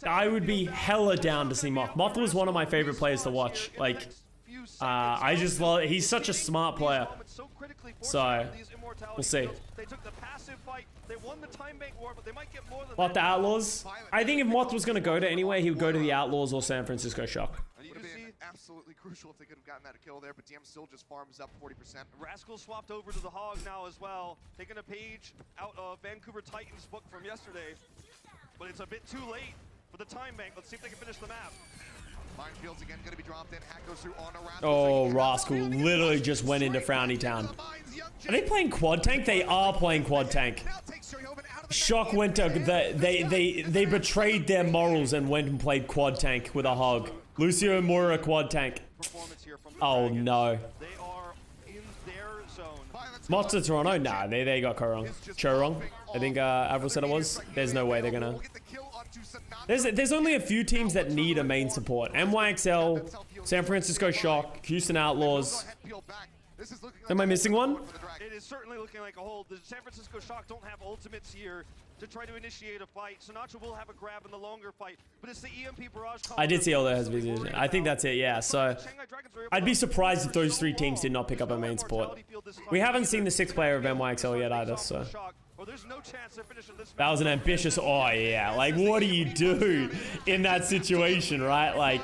I would be hella down to see Moth. Moth was one of my favorite players to watch. Like, I just love. He's such a smart player. So, we'll see. What, the Outlaws? I think if Moth was going to go to anywhere, he would go to the Outlaws or San Francisco Shock. Absolutely crucial if they could have gotten that kill there, but DM still just farms up 40%. Rascal swapped over to the Hog now as well, taking a page out of Vancouver Titans book from yesterday, but it's a bit too late for the time bank. Let's see if they can finish the map. Minefields again going to be dropped in. Hack goes through on a Rascal. Oh, Rascal literally just went into Frowny Town. Are they playing quad tank? They are playing quad tank. Shock went to they betrayed their morals and went and played quad tank with a Hog. Lucio Moura quad tank. Oh no. They are in their zone. Moths to Toronto? Nah, they got Korong. Chorong, I think Avril said it was. There's no way they're gonna. There's only a few teams that need a main support. NYXL, San Francisco Shock, Houston Outlaws. Am I missing one? It is certainly looking like a hold. The San Francisco Shock don't have ultimates here to try to initiate a fight. Sinatra will have a grab in the longer fight, but it's the EMP barrage. I did see all that has vision. I think that's it, yeah. So I'd be surprised if those three teams did not pick up a main support. We haven't seen the 6th player of NYXL yet either, so. That was an ambitious, oh yeah. Like, what do you do in that situation, right? Like,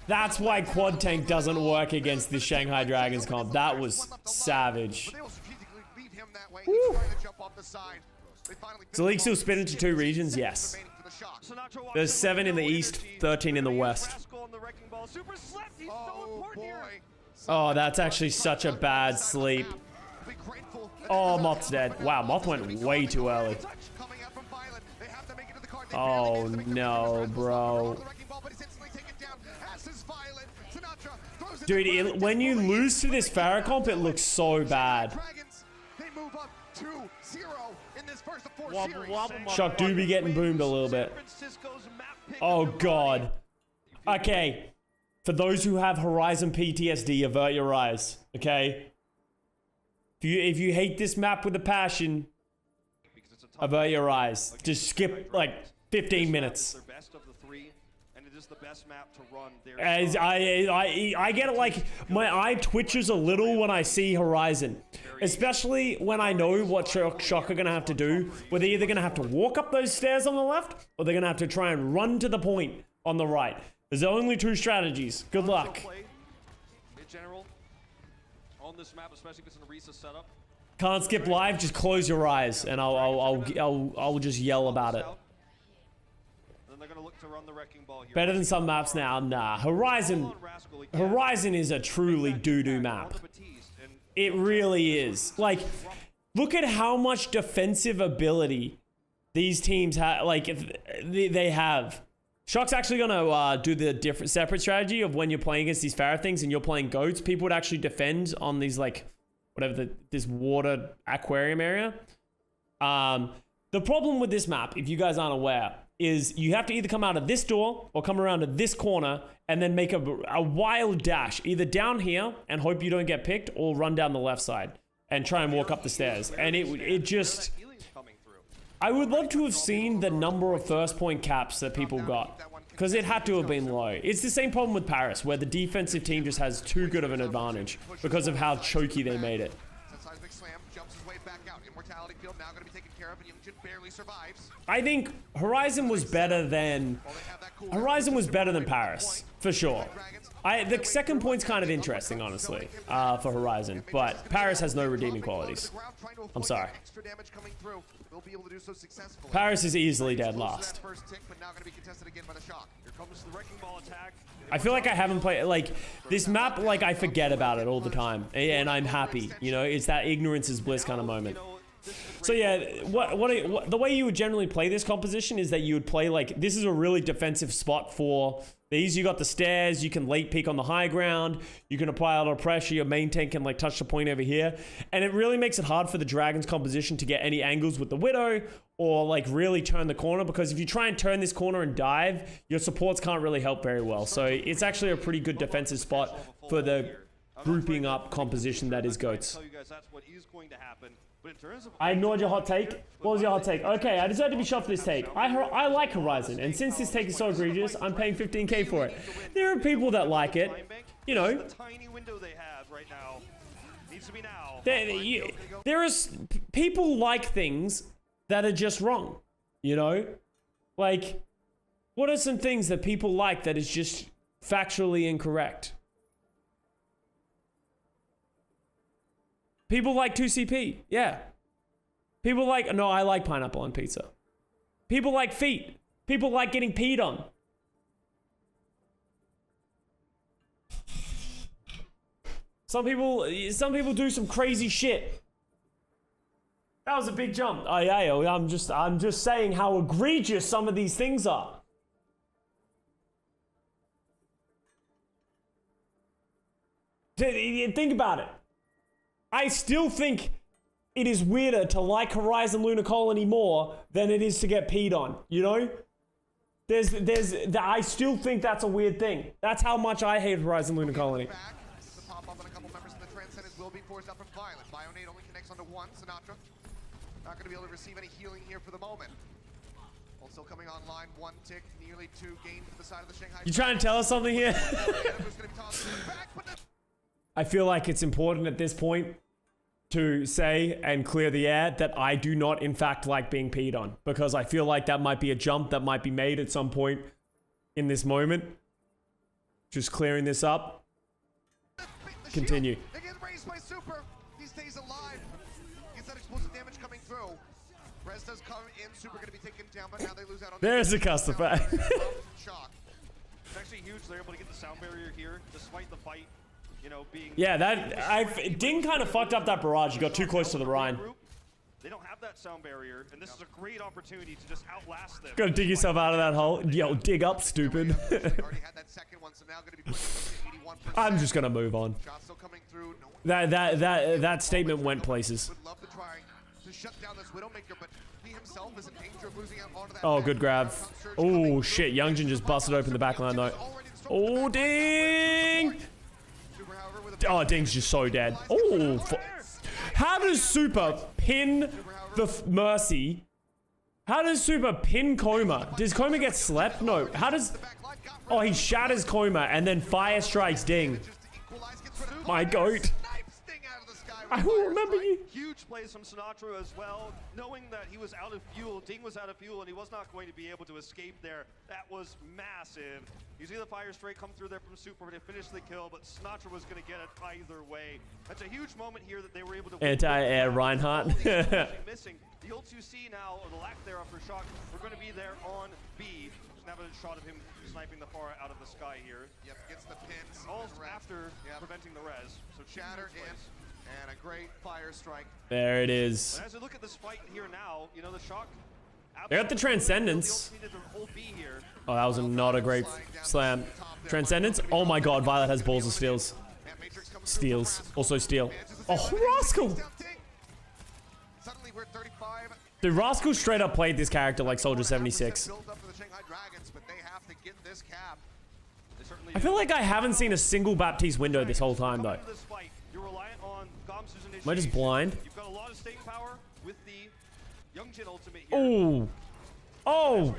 that's why quad tank doesn't work against the Shanghai Dragons comp. That was savage. Woo. Is the league still split into 2 regions? Yes. There's 7 in the east, 13 in the west. Oh, that's actually such a bad sleep. Oh, Moth's dead. Wow, Moth went way too early. Oh no, bro. Dude, when you lose to this Pharah comp, it looks so bad. Shock do be getting boomed a little bit. Oh god. Okay. For those who have Horizon PTSD, avert your eyes. Okay? If you hate this map with a passion, avert your eyes. Just skip like 15 minutes. As I get it, like my eye twitches a little when I see Horizon, especially when I know what Shock are gonna have to do. Where they're either gonna have to walk up those stairs on the left, or they're gonna have to try and run to the point on the right. There's only 2 strategies. Good luck. Can't skip live. Just close your eyes, and I'll just yell about it. Better than some maps now. Nah, Horizon is a truly doo-doo map. It really is. Like, look at how much defensive ability these teams have. Like, they have. Shock's actually gonna do the separate strategy of when you're playing against these Pharah things and you're playing goats. People would actually defend on these, like, whatever this water aquarium area. The problem with this map, if you guys aren't aware, is you have to either come out of this door or come around to this corner and then make a wild dash, either down here and hope you don't get picked, or run down the left side and try and walk up the stairs. And it just, I would love to have seen the number of first point caps that people got, because it had to have been low. It's the same problem with Paris, where the defensive team just has too good of an advantage because of how choky they made it. I think Horizon was better than Paris, for sure. The second point's kind of interesting, honestly, for Horizon, but Paris has no redeeming qualities. I'm sorry. They'll be able to do so successfully. Paris is easily dead Close to last. that first tick, but now gonna be contested again by the Shock. Here comes the wrecking ball attack. I feel like I haven't played, like, this map, like, I forget about it all the time. And I'm happy, you know? It's that ignorance is bliss kind of moment. So yeah, what the way you would generally play this composition is that you would play, like, this is a really defensive spot for these. You got the stairs, you can late peek on the high ground, you can apply a lot of pressure, your main tank can, like, touch the point over here. And it really makes it hard for the Dragon's composition to get any angles with the Widow or, like, really turn the corner, because if you try and turn this corner and dive, your supports can't really help very well. So it's actually a pretty good defensive spot for the grouping up composition that is GOATs. I ignored your hot take. What was your hot take? Okay, I deserve to be shot for this take. I like Horizon, and since this take is so egregious, I'm paying 15k for it. There are people that like it, you know. The tiny window they have right now needs to be now. There is people like things that are just wrong, you know. Like, what are some things that people like that is just factually incorrect? People like 2CP, yeah. People like, no, I like pineapple on pizza. People like feet. People like getting peed on. Some people do some crazy shit. That was a big jump. Oh yeah, I'm just saying how egregious some of these things are. Think about it. I still think it is weirder to like Horizon Lunar Colony more than it is to get peed on, you know? I still think that's a weird thing. That's how much I hate Horizon Lunar Colony. The pop up on a couple members of the Transcendence will be forced out from Violet. Bionade only connects onto one. Sinatra not going to be able to receive any healing here for the moment. Also coming online, one tick, nearly 2 gained to the side of the Shanghai. You trying to tell us something here? I feel like it's important at this point to say and clear the air that I do not, in fact, like being peed on, because I feel like that might be a jump that might be made at some point in this moment. Just clearing this up. Continue. They get raised by Super. He stays alive. Gets that explosive damage coming through. Rez does come in. Super going to be taken down, but now they lose out on. There's the Custa fact. Shock. It's actually huge. They're able to get the sound barrier here, despite the fight. You know, being Ding kind of fucked up that barrage. He got too close to the Rhine. They don't have that sound barrier, and this is a great opportunity to just outlast them. Gotta dig yourself out of that hole. Yo, dig up, stupid. I'm just gonna move on. That statement went places. Oh, good grab. Oh shit, Youngjin just busted open the backline though. Oh, Ding! Oh, Ding's just so dead. Oh, how does Super pin the Mercy? How does Super pin Koma? Does Koma get slept? No. How does... Oh, he shatters Koma and then fire strikes Ding. My goat. I will remember you. Huge plays from Sinatra as well. Knowing that he was out of fuel, Ding was out of fuel, and he was not going to be able to escape there. That was massive. You see the fire straight come through there from Super to finish the kill, but Sinatra was going to get it either way. That's a huge moment here that they were able to... Anti-air Reinhardt. Missing. The ult you see now, or the lack thereof for Shock, we're going to be there on B. Just have a shot of him sniping the far out of the sky here. Yep, gets the pins. All after preventing the res. So shatter in. And a great fire strike. There it is. But as we look at this fight here now, you know, the Shock... They got the Transcendence. Oh, that was not a great slam. Transcendence? Oh my god, Violet has balls of steals. Steals. Also steal. Oh, Rascal! Dude, Rascal straight up played this character like Soldier 76. I feel like I haven't seen a single Baptiste window this whole time though. Am I just blind? You've got a lot of staying power with the Youngjin ultimate here. Oh! Oh!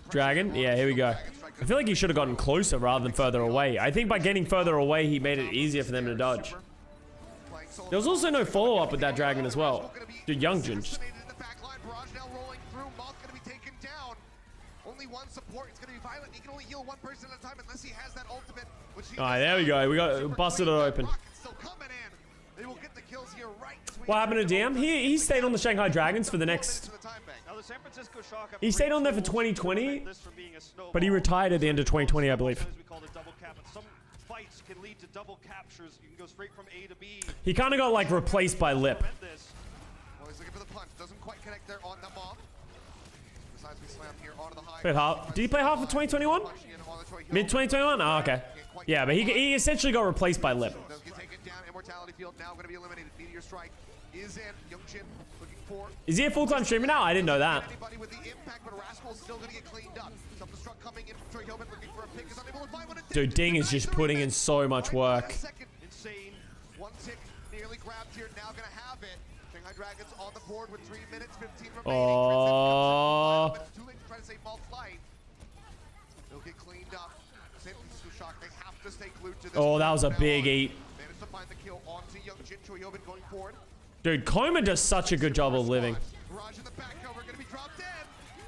Dragon? Yeah, here we go. I feel like he should have gotten closer rather than further away. I think by getting further away, he made it easier for them to dodge. There was also no follow-up with that Dragon as well. Dude, Youngjin just... Alright, there we go. We got busted it open. They will get the kills here right as we What happened to DM? He stayed on the Shanghai Dragons for the next... Now the San Francisco Shock have He stayed on there for great tools to 2020, prevent this from being a snowball. but he retired at the end of 2020, I believe. Sometimes we call it double cap, but some fights can lead to double captures. You can go straight from A to B. He kind of got like replaced by Lip. Prevent this. Well, he's looking for the punch. Doesn't quite connect there on the bomb. Besides, we slam here onto the high. Played half. Did he play half of 2021? Mid 2021? Oh, okay. Yeah, but he essentially got replaced by Lip. Does get taken down. Immortality field now going to be eliminated. Meteor strike is in. Youngjin looking for. Is he a full-time streamer now? I didn't know that. Anybody with the impact, but Rascal's still going to get cleaned up. Self-destruct coming in from Troy Hobin looking for a pick. Is unable to find one. Dude, Ding is just putting in so much work. Insane. One tick nearly grabbed here. Now going to have it. Shanghai Dragons on the board with 3 minutes 15 remaining. Oh. But it's too late to try to save Malt Flight. They'll get cleaned up. San Francisco Shock, they have to stay glued to this. Oh, that was a big eat. Managed to find the kill onto Youngjin. Troy Hobin going forward. Dude, Koma does such a good job of living. Barrage in the back cover, going to be dropped in.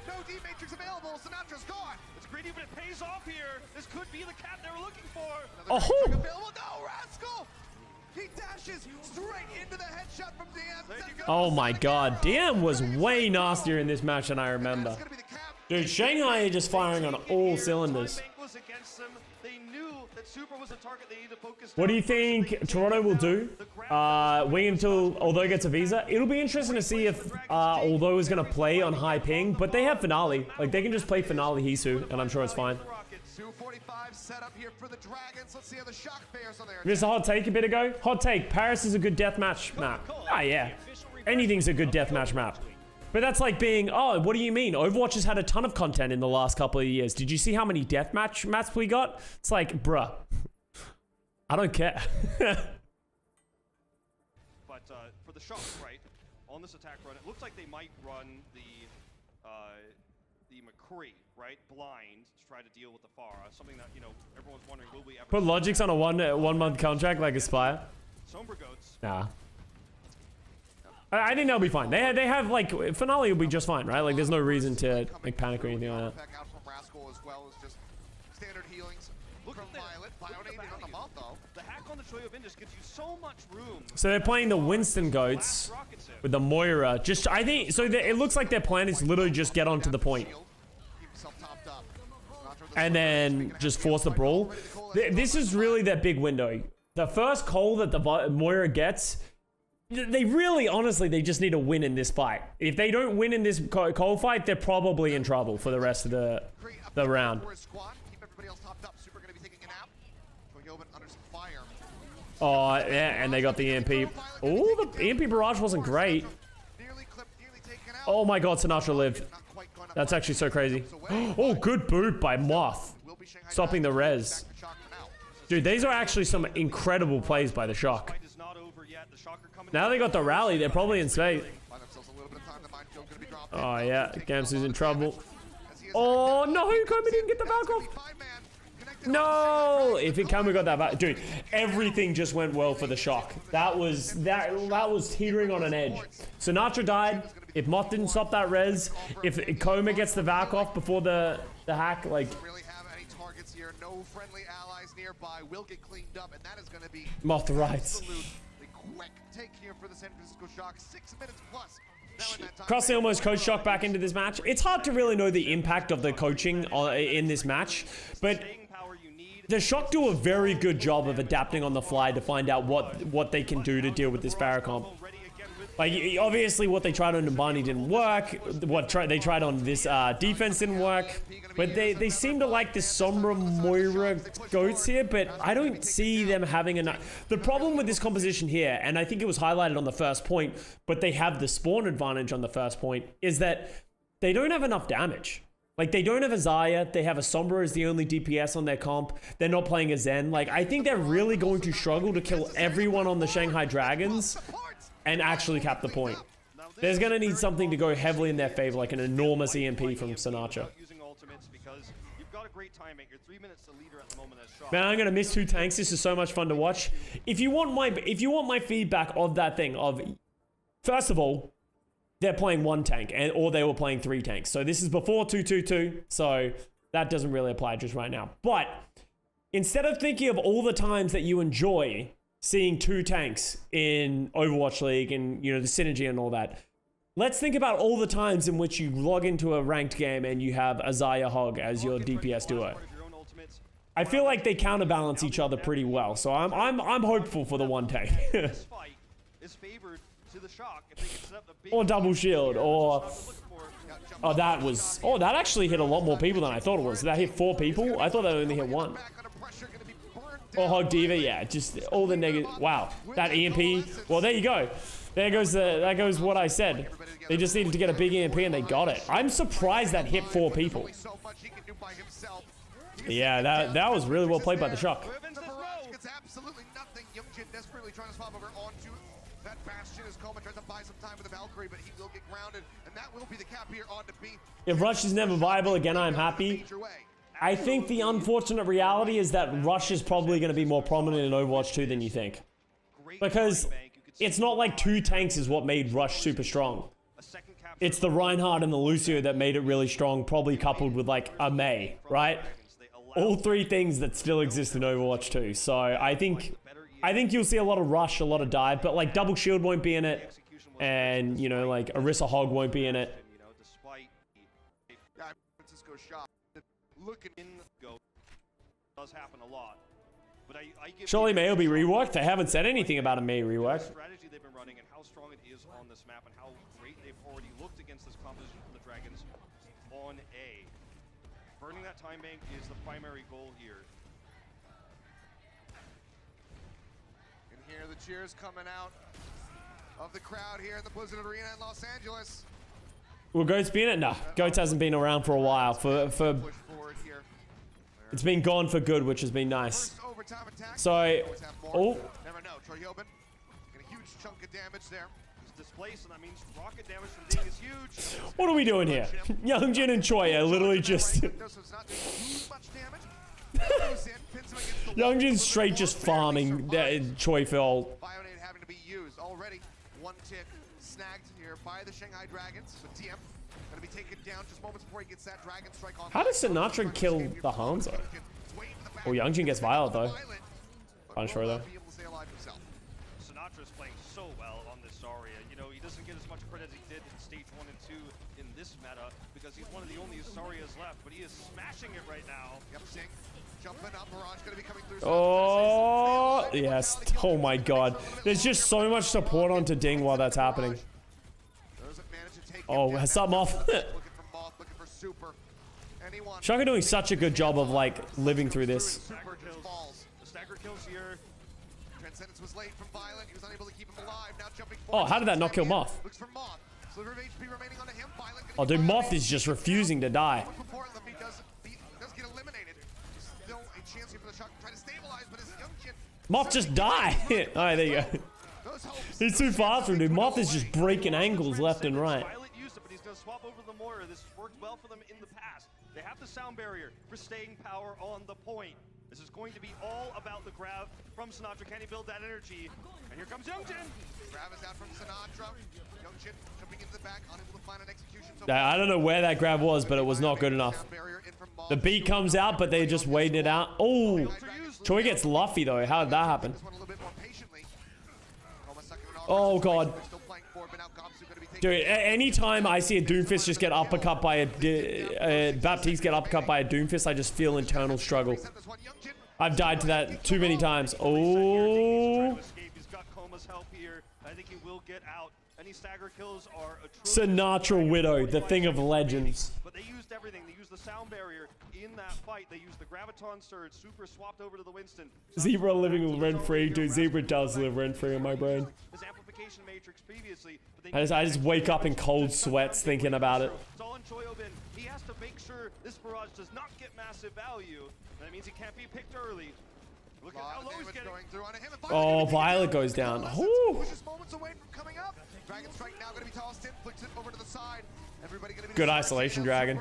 No D-Matrix available. Sinatra's gone. It's greedy, but it pays off here. This could be the cap they were looking for. Another Oh. Matrix available. No, Rascal. He dashes straight into the headshot from DM. Oh my god, DM was way nastier in this match than I remember. That's gonna be the cap. Dude, Shanghai are just firing on all cylinders. Time bank was against them. They knew that Super was a target they needed to focus What do you down. think Toronto will do? Wing until although gets a visa. It'll be interesting to see if although is gonna play on high ping, but they have finale. Like they can just play finale Hisu, and I'm sure it's fine. 2:45 set up here for the Dragons. Let's see how the Shock fares on there. Here's a hot take a bit ago. Hot take: Paris is a good deathmatch map. Ah, yeah. Anything's a good deathmatch map. But that's like being, oh, what do you mean? Overwatch has had a ton of content in the last couple of years. Did you see how many deathmatch maps we got? It's like, bruh. I don't care. But for the Shock, right, on this attack run, it looks like they might run the McCree, right, blind to try to deal with the Pharah. Something that, you know, everyone's wondering, will we ever Put see Logic's on a one month contract like Aspire. Sombra Goats? Nah. I think they'll be fine. They have like finale will be just fine, right? Like there's no reason to like panic or anything like that. Back out from Rascal as well as just standard healings Look from at this. Violet. Look at the Bionating on the value. mount though. The hack on the Troy of Indus gives you so much room. So they're playing the Winston Goats Rockets in. with the Moira. Just I think so. It looks like their plan is literally just get onto the point Shield. Keep himself topped up. Sinatra with the and then just force the brawl. This is really their big window. The first call that the Moira gets. They really, honestly, they just need to win in this fight. If they don't win in this cold fight, they're probably in trouble for the rest of the round. For his squad. Keep everybody else topped up. Super gonna be taking a nap. Troy Hobin under some fire. Oh, yeah, and they got the EMP. Oh, the EMP barrage wasn't great. Nearly clipped, nearly taken out. Oh my god, Sinatra lived. Not quite gonna That's find actually so crazy. away. Oh, good boot by Moth. Will be Shanghai Stopping the Dragons. res. Back to Shock for now. Dude, these are actually some incredible plays by the Shock. Fight is not over yet. The Shocker coming Now they got the rally, they're probably in space. Find themselves a little bit of time. The minefield gonna be dropped. Oh yeah, Gamsu's in trouble. Oh no, Koma didn't get the back off. No, if it Koma got that back, dude, everything just went well for the Shock. That was teetering on an edge. Sinatra died. If Moth didn't stop that res, if Koma gets the back off before the hack, like Really have any targets here. No friendly allies nearby. Will get cleaned up, and that is gonna be Moth rights. absolute quick take here for the San Francisco Shock. 6 minutes plus. Now in that time Custa almost coach Shock back into this match. It's hard to really know the impact of the coaching in this match, but staying power you need. the Shock do a very good job of adapting on the fly to find out what they can do to deal with this Pharah comp. Ready again with Like, obviously what they tried on Numbani didn't work. They tried on this defense didn't work. But they seem to like this Sombra Moira Goats here, but I don't see them having enough. The problem with this composition here, and I think it was highlighted on the first point, but they have the spawn advantage on the first point, is that they don't have enough damage. Like, they don't have a Zarya. They have a Sombra as the only DPS on their comp. They're not playing a Zen. Like, I think they're really going to struggle to kill everyone on the Shanghai Dragons and actually cap the point. There's going to need something to go heavily in their favor, like an enormous EMP from Sinatra. using ultimates because you've got a great timing. You're 3 minutes the leader at the moment as Shock. Man, I'm gonna miss 2 tanks. This is so much fun to watch. If you want my feedback of that thing, of first of all, they're playing 1 tank, or they were playing 3 tanks. So this is before 2-2-2. So that doesn't really apply just right now. But instead of thinking of all the times that you enjoy seeing 2 tanks in Overwatch League and, you know, the synergy and all that. Let's think about all the times in which you log into a ranked game and you have Azaya Hog as your DPS duo. I feel like they counterbalance each other pretty well, so I'm hopeful for the 1 tank. Or double shield, or that actually hit a lot more people than I thought it was. Did that hit 4 people? I thought that only hit 1. Or Hog Diva, yeah, just all the negative. Wow, that EMP. Well, there you go. There goes that goes what I said. They just needed to get a big EMP and they got it. I'm surprised that hit 4 people. Yeah, that was really well played by the Shock. Absolutely nothing. Youngjin desperately trying to swap over onto that Bastion as Koma tries to buy some time with the Valkyrie, but he will get grounded, and that will be the cap here on to B. If Rush is never viable again, I'm happy. I think the unfortunate reality is that Rush is probably going to be more prominent in Overwatch 2 than you think. Because it's not like 2 tanks is what made Rush super strong. It's the Reinhardt and the Lucio that made it really strong, probably coupled with like a Mei, right? All 3 things that still exist in Overwatch 2. So I think you'll see a lot of Rush, a lot of dive, but like Double Shield won't be in it. And, you know, like Orisa Hog won't be in it. Looking in go does happen a lot, but I give Surely Mei will be reworked. They haven't said anything about a Mei rework. strategy they've been running and how strong it is on this map and how great they've already looked against this composition from the Dragons on A. Burning that time bank is the primary goal here. And here the cheers coming out of the crowd here in the Blizzard Arena in Los Angeles. Will Goats be in it? Nah, Goats hasn't been around for a while. It's been gone for good, which has been nice. So, oh. Never know. Troyobin get a huge chunk of damage there. He's displaced, and that means rocket damage from Ding is huge. What are we doing here? Youngjin and Choi are literally just... Youngjin's straight just farming Choi Phil. Bionade having to be used already. 1 tick snagged here by the Shanghai Dragons. So TM gonna be taken down just moments before he gets that dragon strike on. How does Sinatra kill the Hanzo? Oh, Youngjin gets Violet though. Unsure though. Sinatra's playing so well on this Zarya. You know, he doesn't get as much credit as he did in stage 1 and 2 in this meta because he's one of the only Zaryas left, but he is smashing it right now. Yep, Sing jumping up. Mirage gonna be coming through. Oh, yes. Oh my god. There's just so much support onto Ding while that's happening. Oh, has something off. Shaka doing such a good job of like living through this. The stagger kills here. Transcendence was late from Violent. He was unable to keep him alive. Now jumping Oh, how did that not kill Moth? Looks for Moth. Sliver of HP remaining on him. Violent Oh, dude, Moth is just refusing to die. He does get eliminated. Still a chance here for the Shock to try to stabilize, but his Youngjin. Moth just die. Alright, there you go. He's too far from dude. Moth is just breaking angles left and right. Violet used it, but he's gonna swap over the Moira. This has worked well for them in the past. They have the sound barrier for staying power on the point. This is going to be all about the grab from Sinatra. Can he build that energy? And here comes Youngjin. Grab is out from Sinatra. Youngjin jumping into the back, unable to find an execution. I don't know where that grab was, but it was not good enough. The beat comes out, but they're just waiting it out. Oh, Choi gets Luffy though. How did that happen? Oh god. Dude, anytime I see a Doomfist just get uppercut by a Baptiste get uppercut by a Doomfist, I just feel internal struggle. I've died to that too many times. Oh. He's got Coma's help here. I think he will get out. Any stagger kills are Sinatra Widow, the thing of legends. But they used everything. They used the sound barrier in that fight. They used the Graviton Surge. Super swapped over to the Winston. Zebra living rent-free. Dude, Zebra does live rent-free in my brain. His amplification matrix previously. I just wake up in cold sweats thinking about it. It's all on Choyobin. He has to make sure this barrage does not get massive value. That means he can't be picked early. Look at how low he's getting. Oh, Violet goes down. Ooh. Good isolation dragon.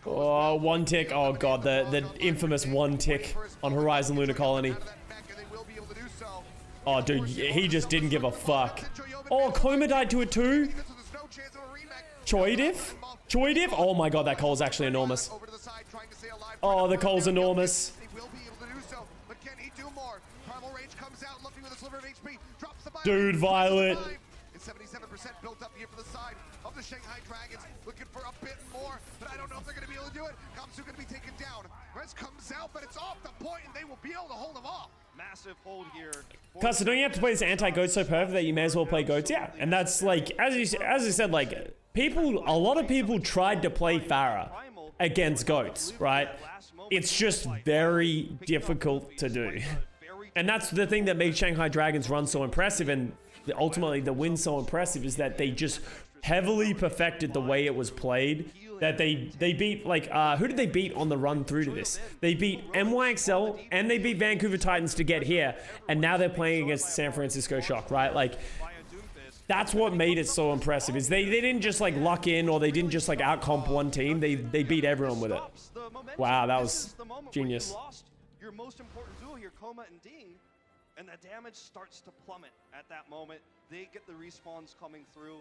Oh, 1 tick. Oh god, the infamous 1 tick on Horizon Lunar Colony. Oh dude, he just didn't give a fuck. Oh, Koma died to it too? Choi diff? Choi diff? Oh my god, that coal's actually enormous. Oh, the coal's enormous. HP. Drops the Dude, Violet. It's 77% built up here for the side of the Shanghai Dragons. Looking for a bit more, but I don't know if they're going to be able to do it. Kamsu going to be taken down. Res comes out, but it's off the point, and they will be able to hold him off. Massive hold here. Custa, don't you have to play this anti-goat so perfect that you may as well play goats? Yeah, and that's like, as you said, like, a lot of people tried to play Pharah against goats, right? It's just very difficult to do. And that's the thing that made Shanghai Dragons run so impressive, and ultimately the win so impressive, is that they just heavily perfected the way it was played. That they beat, like, who did they beat on the run through to this? They beat NYXL and they beat Vancouver Titans to get here, and now they're playing against the San Francisco Shock, right? Like, that's what made it so impressive, is they didn't just like luck in, or they didn't just like out-comp one team, they beat everyone with it. Wow, that was genius. Your most important duo here, Coma and Ding, and the damage starts to plummet at that moment. They get the respawns coming through,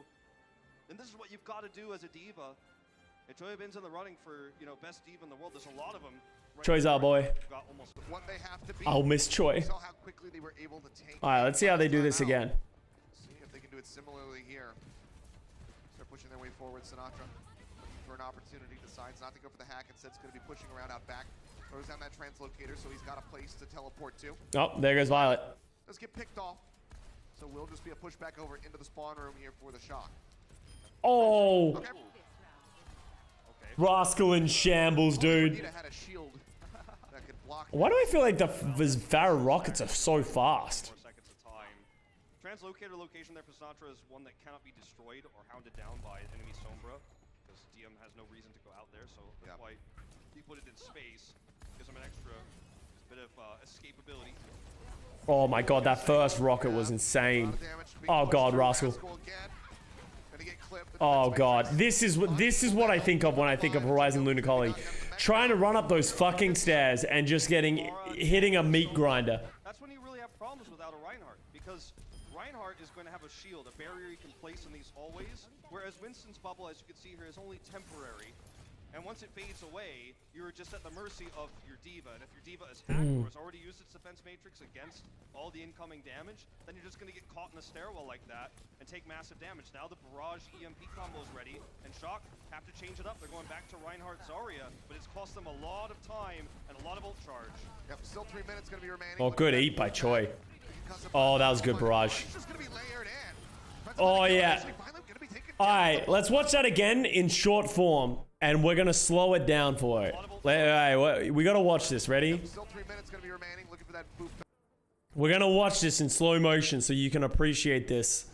and this is what you've got to do as a diva. And Choi Bin's in the running for, you know, best diva in the world. There's a lot of them. Right, Choi's our boy. What they have to be. I'll miss Choi. Saw how quickly they were able to take. All right, let's see how they do this again. See if they can do it similarly here. Start pushing their way forward. Sinatra looking for an opportunity. Decides not to go for the hack. Instead, it's going to be pushing around out back. Throws down that translocator, so he's got a place to teleport to. Oh, there goes Violet. Let's get picked off. So we'll just be a pushback over into the spawn room here for the Shock. Oh. Okay. Rascal in shambles, dude. Had a shield that could block. Why do I feel like the Pharah rockets are so fast? 4 seconds of time. Translocator location there for Sinatra is one that cannot be destroyed or hounded down by enemy Sombra, because DM has no reason to go out there, so that's why he put it in space. Gives him an extra bit of escapability. Oh my god, that first rocket was insane. Oh god, Rascal. Oh god, this is what I think of when I think of Horizon Lunacolli. Trying to run up those fucking stairs and just hitting a meat grinder. That's when you really have problems without a Reinhardt, because Reinhardt is going to have a shield, a barrier you can place in these hallways, whereas Winston's bubble, as you can see here, is only temporary. And once it fades away, you're just at the mercy of your diva. And if your diva is hacked or has already used its defense matrix against all the incoming damage, then you're just going to get caught in a stairwell like that and take massive damage. Now the barrage EMP combo is ready, and Shock have to change it up. They're going back to Reinhardt Zarya, but it's cost them a lot of time and a lot of ult charge. Yep, still 3 minutes going to be remaining. Oh, good eat by Choi. Oh, that was good barrage. Oh, yeah. Alright, let's watch that again in short form, and we're gonna slow it down for it. Alright, we gotta watch this. Ready? Still 3 minutes going to be remaining. Looking for that boop. We're gonna watch this in slow motion so you can appreciate this.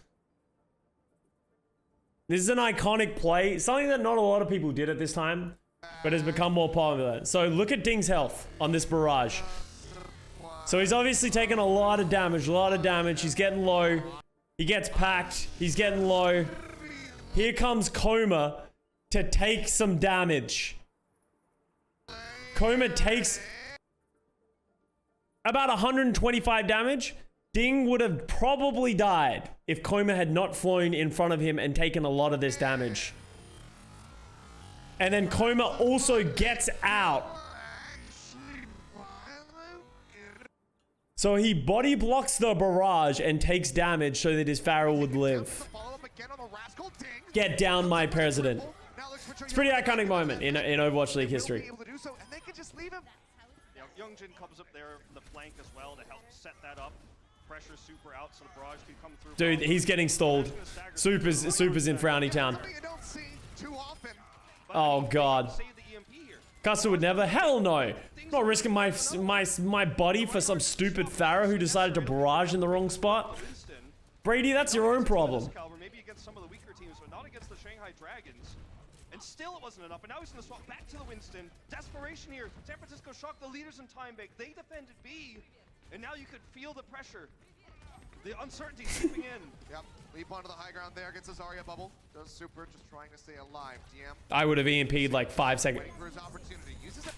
This is an iconic play, something that not a lot of people did at this time, but has become more popular. So look at Ding's health on this barrage. So he's obviously taking a lot of damage, He's getting low. He gets packed. He's getting low. Here comes Coma to take some damage. Coma takes about 125 damage. Ding would have probably died if Coma had not flown in front of him and taken a lot of this damage. And then Coma also gets out. So he body blocks the barrage and takes damage so that his Pharah would live. Get down, my president. It's a pretty iconic moment in Overwatch League history. Youngjin comes up there from the flank as well to help set that up. Pressure super out so the barrage can come through. Dude, he's getting stalled. Super's in Frowny Town. Oh god. Custa would never. Hell no. I'm not risking my body for some stupid Pharah who decided to barrage in the wrong spot. Brady, that's your own problem. Maybe against some of the weaker teams, but not against the Shanghai Dragons. And still it wasn't enough. And now he's going to swap back to the Winston. Desperation here. San Francisco Shock, the leaders in time bank. They defended B. And now you could feel the pressure. The uncertainty creeping in. Yep, leap onto the high ground there against the Zarya bubble. Does super, just trying to stay alive. DM. I would have EMP'd like 5 seconds. Waiting for his opportunity. Uses it.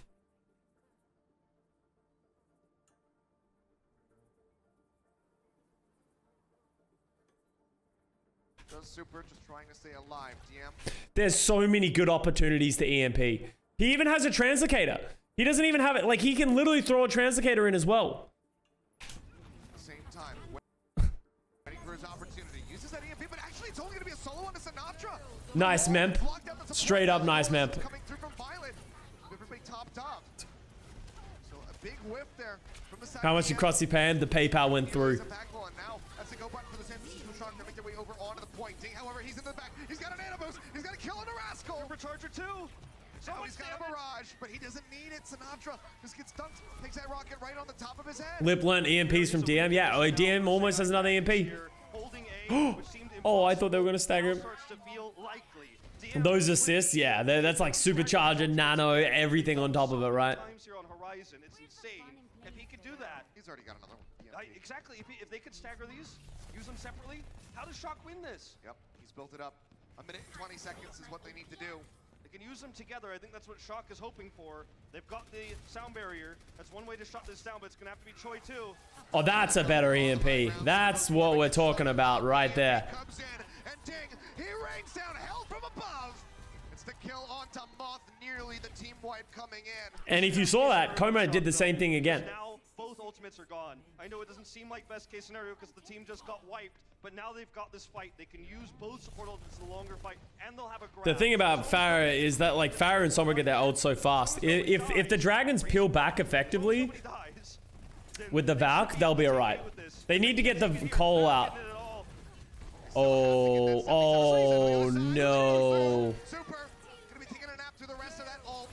Does super, just trying to stay alive. DM. There's so many good opportunities to EMP. He even has a translocator. He doesn't even have it. Like, he can literally throw a translocator in as well. Same time. only going to be a solo on to Sinatra. Nice memp. Blocked out the support. Straight up nice memp. Coming through from Violet. Everybody topped up. So a big whiff there from the side. How much did Krusty pay him? The PayPal went through. Now that's a go button for the San Francisco Shark to make their way over onto the point. Ding, however, he's in the back. He's got an nano boost. He's got a kill on the Rascal. Supercharger 2. So Now much he's got a damage. barrage, but he doesn't need it. Sinatra just gets dunked. Takes that rocket right on the top of his head. Lip learned EMPs from DM. Yeah, oh, DM almost has another EMP. Here, holding A, which seemed Oh, I thought they were impossible, gonna stagger him. now starts to feel likely. DM Those with assists, the yeah, that's like supercharger, nano, everything on top of it, right? times here on Horizon, it's insane. If he could do that, He's already got another one. exactly. If they could stagger these, use them separately, how does Shock win this? Yep, he's built it up. A minute and 20 seconds is what they need to do. They can use them together. I think that's what Shock is hoping for. They've got the sound barrier. That's one way to shut this down, but it's gonna have to be Choi too. Oh, that's a better EMP. That's what we're talking about right there. Comes in and ding, he rains down hell from above. It's the kill onto Moth, nearly the team wipe coming in. And if you saw that, Coma did the same thing again. Now both ultimates are gone. I know it doesn't seem like best case scenario because the team just got wiped, but now they've got this fight. They can use both support ultimates in the longer fight, and they'll have a grab. The thing about Pharah is that like Pharah and Sombra get their ult so fast. If the dragons peel back effectively Somebody dies, then with the Valk, they'll be alright. They need to get the Cole out. Oh no. Super gonna be taking a nap through the rest of that ult.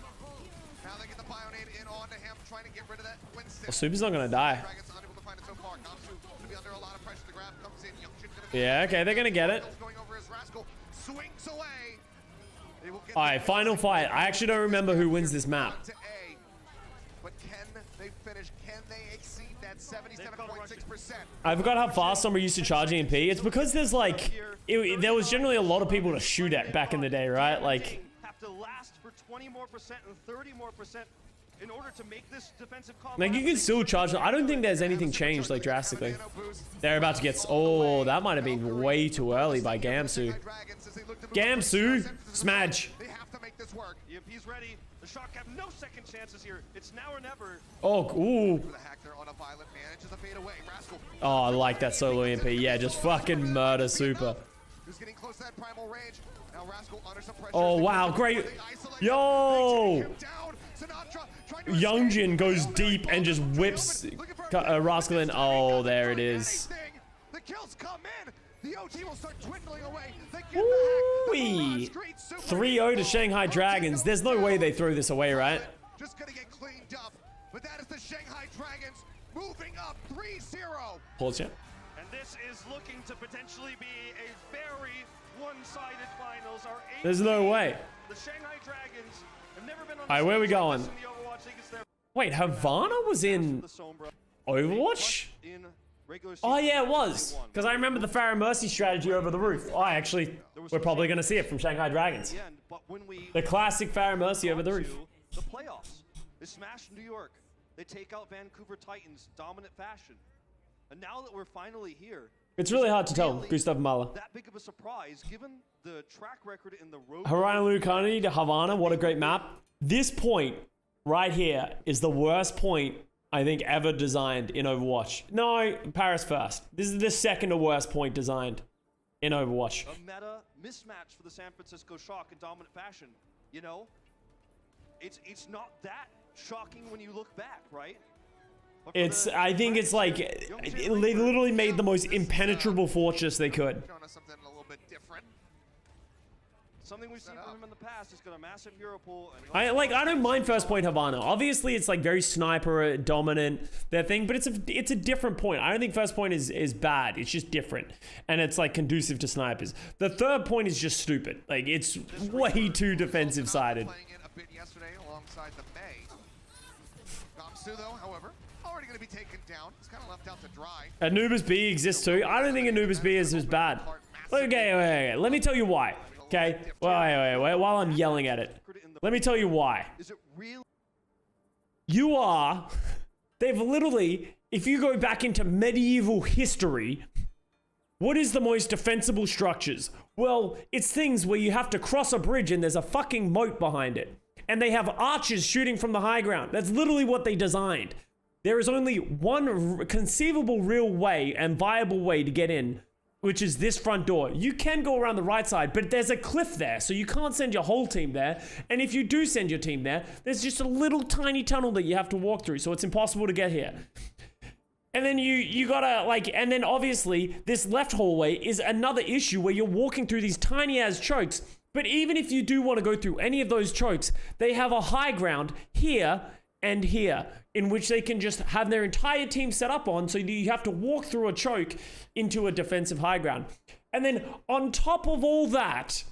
Now they get the Bionade in onto him, trying to get rid of that Winston. Well, Super's not gonna die. Dragons unable to find it so far. Gamsu gonna be under a lot of pressure. The grab comes in. Youngshin's gonna be Yeah, okay, they're gonna get it. going over his Rascal. Swings away. They will get Alright, final fight. I actually don't remember who wins this map. to A. But can they finish? Can they exceed that 77.6%? I forgot how fast Sombra used to charge EMP. It's because there's like, there was generally a lot of people to shoot at back in the day, right? Like, have to last for 20 more percent and 30 more percent in order to make this defensive call. like you can still charge. I don't think there's anything changed like drastically. They're about to get. Oh, that might have been way too early by Gamsu. Gamsu, Smadge. They have to make this work. EMP's ready. The Shock have no second chances here. It's now or never. Oh, ooh. The hack there on a Violet manages to fade away. Rascal. Oh, I like that solo EMP. Yeah, just fucking murder Super. Who's getting close to that primal range. Now Rascal under some pressure. Oh, wow, great. Yo! Youngjin goes deep and just whips Rascal in. Oh, there it is. The kills come in. The OT will start dwindling away. They get Ooh-wee. 3-0 to Shanghai Dragons. There's no way they throw this away, right? Just gonna get cleaned up. But that is the Shanghai Dragons moving up 3-0. Pause, yeah. And this is looking to potentially be a very one-sided finals. There's no way. The Shanghai Dragons have never been on Alright, where are we going? in the Overwatch League. It's their Wait, Havana was in the Sombra. Overwatch? In regular Oh season, yeah, it was. they won. Because I remember the Pharah Mercy strategy over the roof. Oh, actually, we're probably going to see it from Shanghai Dragons. At the end, but when we The classic Pharah Mercy over the roof. to the playoffs, they smash New York. They take out Vancouver Titans, dominant fashion. And now that we're finally here, It's really hard to tell, Gustav Mahler. that big of a surprise, given the track record in the road. Horizon Lucani to Havana, what a great map. This point right here is the worst point I think ever designed in Overwatch. No, Paris first. This is the second to worst point designed in Overwatch. A meta mismatch for the San Francisco Shock in dominant fashion. You know, it's not that shocking when you look back, right? But for It's, the I think it's like, they literally made the most impenetrable fortress they could. Showing us something a little bit different. something we've seen from him in the past. He's got a massive hero pool. And I don't mind first point Havana. Obviously, it's like very sniper dominant, that thing, but it's a different point. I don't think first point is bad. It's just different, and it's like conducive to snipers. The third point is just stupid. Like it's way too defensive sided. Playing it a bit yesterday alongside the May. Gamsu, though, however, already going to be taken down. He's kind of left out to dry. Anubis B exists too. I don't think Anubis B is as bad. Okay, wait. Let me tell you why. Okay, wait. While I'm yelling at it, let me tell you why. Is it real? They've literally, if you go back into medieval history, what is the most defensible structures? Well, it's things where you have to cross a bridge and there's a fucking moat behind it. And they have archers shooting from the high ground. That's literally what they designed. There is only one conceivable real way and viable way to get in which is this front door. You can go around the right side, but there's a cliff there, so you can't send your whole team there. And if you do send your team there, there's just a little tiny tunnel that you have to walk through, so it's impossible to get here. And then you gotta, like, and then obviously this left hallway is another issue where you're walking through these tiny ass chokes. But even if you do want to go through any of those chokes, they have a high ground here and here, in which they can just have their entire team set up on, so you have to walk through a choke into a defensive high ground. And then on top of all that,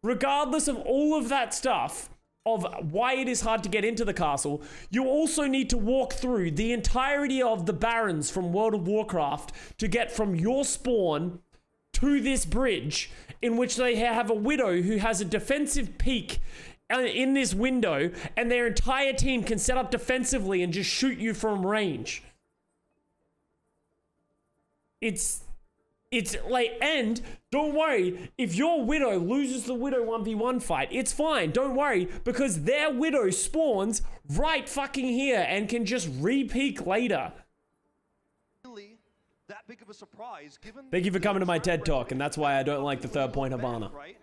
regardless of all of that stuff, of why it is hard to get into the castle, you also need to walk through the entirety of the barons from World of Warcraft to get from your spawn to this bridge, in which they have a widow who has a defensive peak in this window, and their entire team can set up defensively and just shoot you from range. It's like, and don't worry, if your widow loses the widow 1v1 fight, it's fine, don't worry, because their widow spawns right fucking here and can just re-peek later. That big of a surprise, given Thank you for coming to my TED Talk, and that's why I don't like the third point Havana. Right?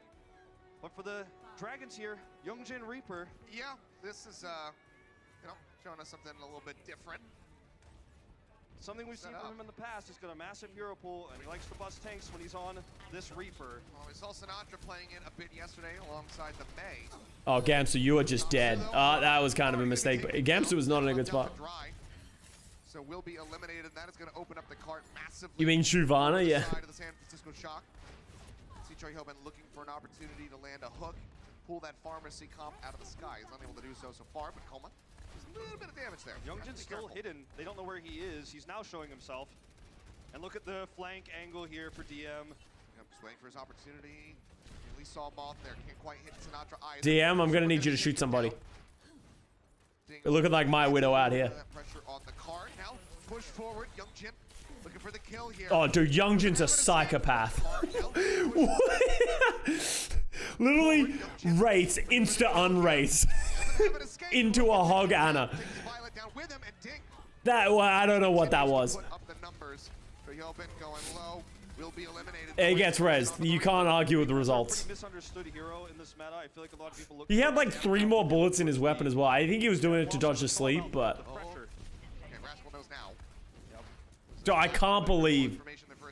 But for the Dragons here, Youngjin Reaper. Yeah, this is, showing us something a little bit different. Something we've seen from him in the past. He's got a massive hero pool, and he likes to bust tanks when he's on this Reaper. Well, we saw Sinatra playing it a bit yesterday alongside the May. Oh, Gamster, you are just dead. That was kind of a mistake, but Gamster was not in a good spot. So will be eliminated. That is going to open up the cart massively. You mean Shuvana? Yeah. Side of the San Francisco Shock. See Troy Hoban looking for an opportunity to land a hook, pull that pharmacy comp out of the sky. He's unable to do so far, but Coma, there's a little bit of damage there. Youngjin's still hidden. They don't know where he is. He's now showing himself. And look at the flank angle here for DM. Yep, just waiting for his opportunity. At least saw Moth there. Can't quite hit Sinatra either. DM, I'm gonna need you to shoot somebody. You're looking like my widow out here. Pressure on the card. Now push forward. Youngjin looking for the kill here. Oh, dude, Youngjin's a psychopath. Literally rates, insta-unrates into a hog Anna. That, well, I don't know what that was. It gets rezzed. You can't argue with the results. He had like 3 more bullets in his weapon as well. I think he was doing it to dodge the sleep, but... Dude, I can't believe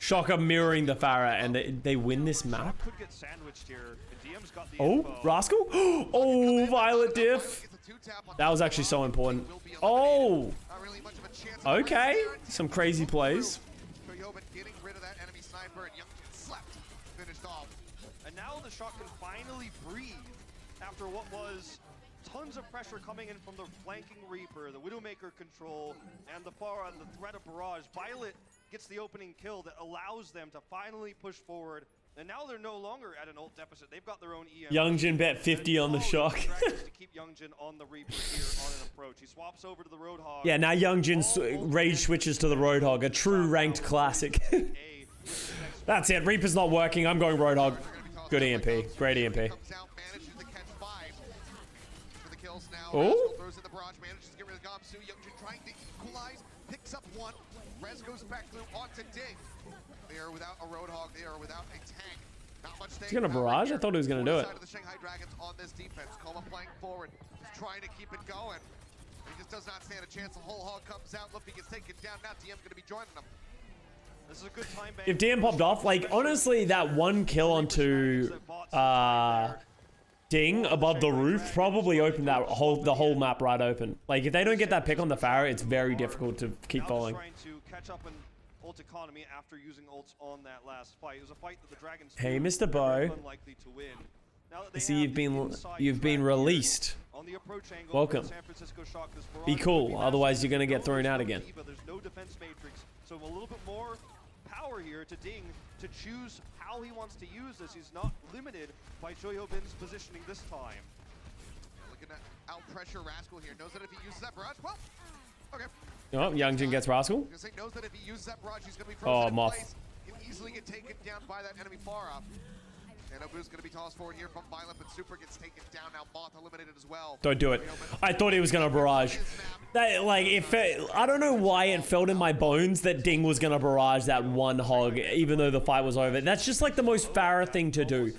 Shocker mirroring the Pharah and they win this map. Oh, Rascal? Oh, Violet Diff. That was actually so important. Oh. Okay. Some crazy plays. And now the Shock can finally breathe after what was tons of pressure coming in from the flanking Reaper, the Widowmaker control, and the Pharah and the threat of barrage. Violet gets the opening kill that allows them to finally push forward. And now they're no longer at an ult deficit. They've got their own EM. Youngjin bet 50 on the Shock. to keep Youngjin on the Reaper here on an approach. He swaps over to the Roadhog. Yeah, now Youngjin rage switches to the Roadhog, a true ranked classic. That's it. Reaper's not working. I'm going Roadhog. Good EMP. Great EMP. Oh. Picks up one. Rez goes back through onto Dig. They are without a Roadhog. They are without a tank. Not much. He's gonna barrage? I thought he was gonna do it. The Shanghai Dragons on this defense. Coma playing forward, just trying to keep it going. He just does not stand a chance. The whole hog comes out. Luffy gets taken down. Now DM's gonna be joining them. This is a good time bank. If DM popped off, like honestly, that one kill onto Ding above the roof probably opened that the whole map right open. Like if they don't get that pick on the Pharah, it's very difficult to keep following. Trying to catch up in ult economy after using ults on that last fight. It was a fight that the Dragons Hey, Mr. Bo. unlikely to win. Now that I see you've been released. On the approach angle, Welcome. San Francisco Shock, this Be cool, otherwise you're gonna get thrown out again. There's no defense matrix, so a little bit more power here to Ding to choose how he wants to use this. He's not limited by Shoyobin's positioning this time. Looking at out pressure Rascal here. Knows that if he uses that barrage, well, okay. Oh, Youngjin gets Rascal. Knows that if he uses that barrage, he's going to be frozen in Moth. place. Can easily get taken down by that enemy Pharah. And Abu's going to be tossed forward here from Violet, but Super gets taken down. Now Moth eliminated as well. Don't do it. I thought he was gonna barrage. That, like, I don't know why it felt in my bones that Ding was gonna barrage that one hog, even though the fight was over. That's just like the most Pharah thing to do.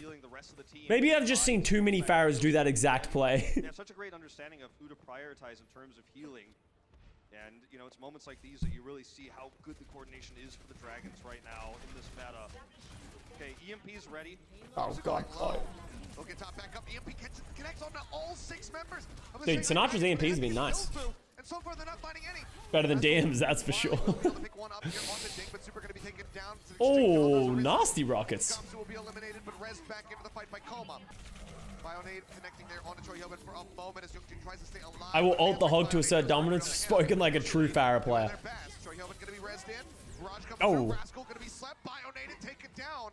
Maybe I've just seen too many Pharahs do that exact play. They have such a great understanding of who to prioritize in terms of healing. And, you know, it's moments like these that you really see how good the coordination is for the Dragons right now in this meta. Okay, EMP's ready. Oh, God. Oh. Look at top back up. EMP connects on to all 6 members. Dude, Sinatra's EMP's been nice. And so far, they're not finding any. Better than DM's, that's for sure. Oh, nasty rockets. Will be eliminated, but Rez back into the fight by Coma. Bionade connecting there on Troy Hilbert for a moment as Youngjin tries to stay alive. I will ult the hog to assert dominance. Spoken like a true Pharah player. Troy Hilbert gonna be rezzed in. Raj comes Oh. through. Rascal gonna be slept. Bionade and taken down.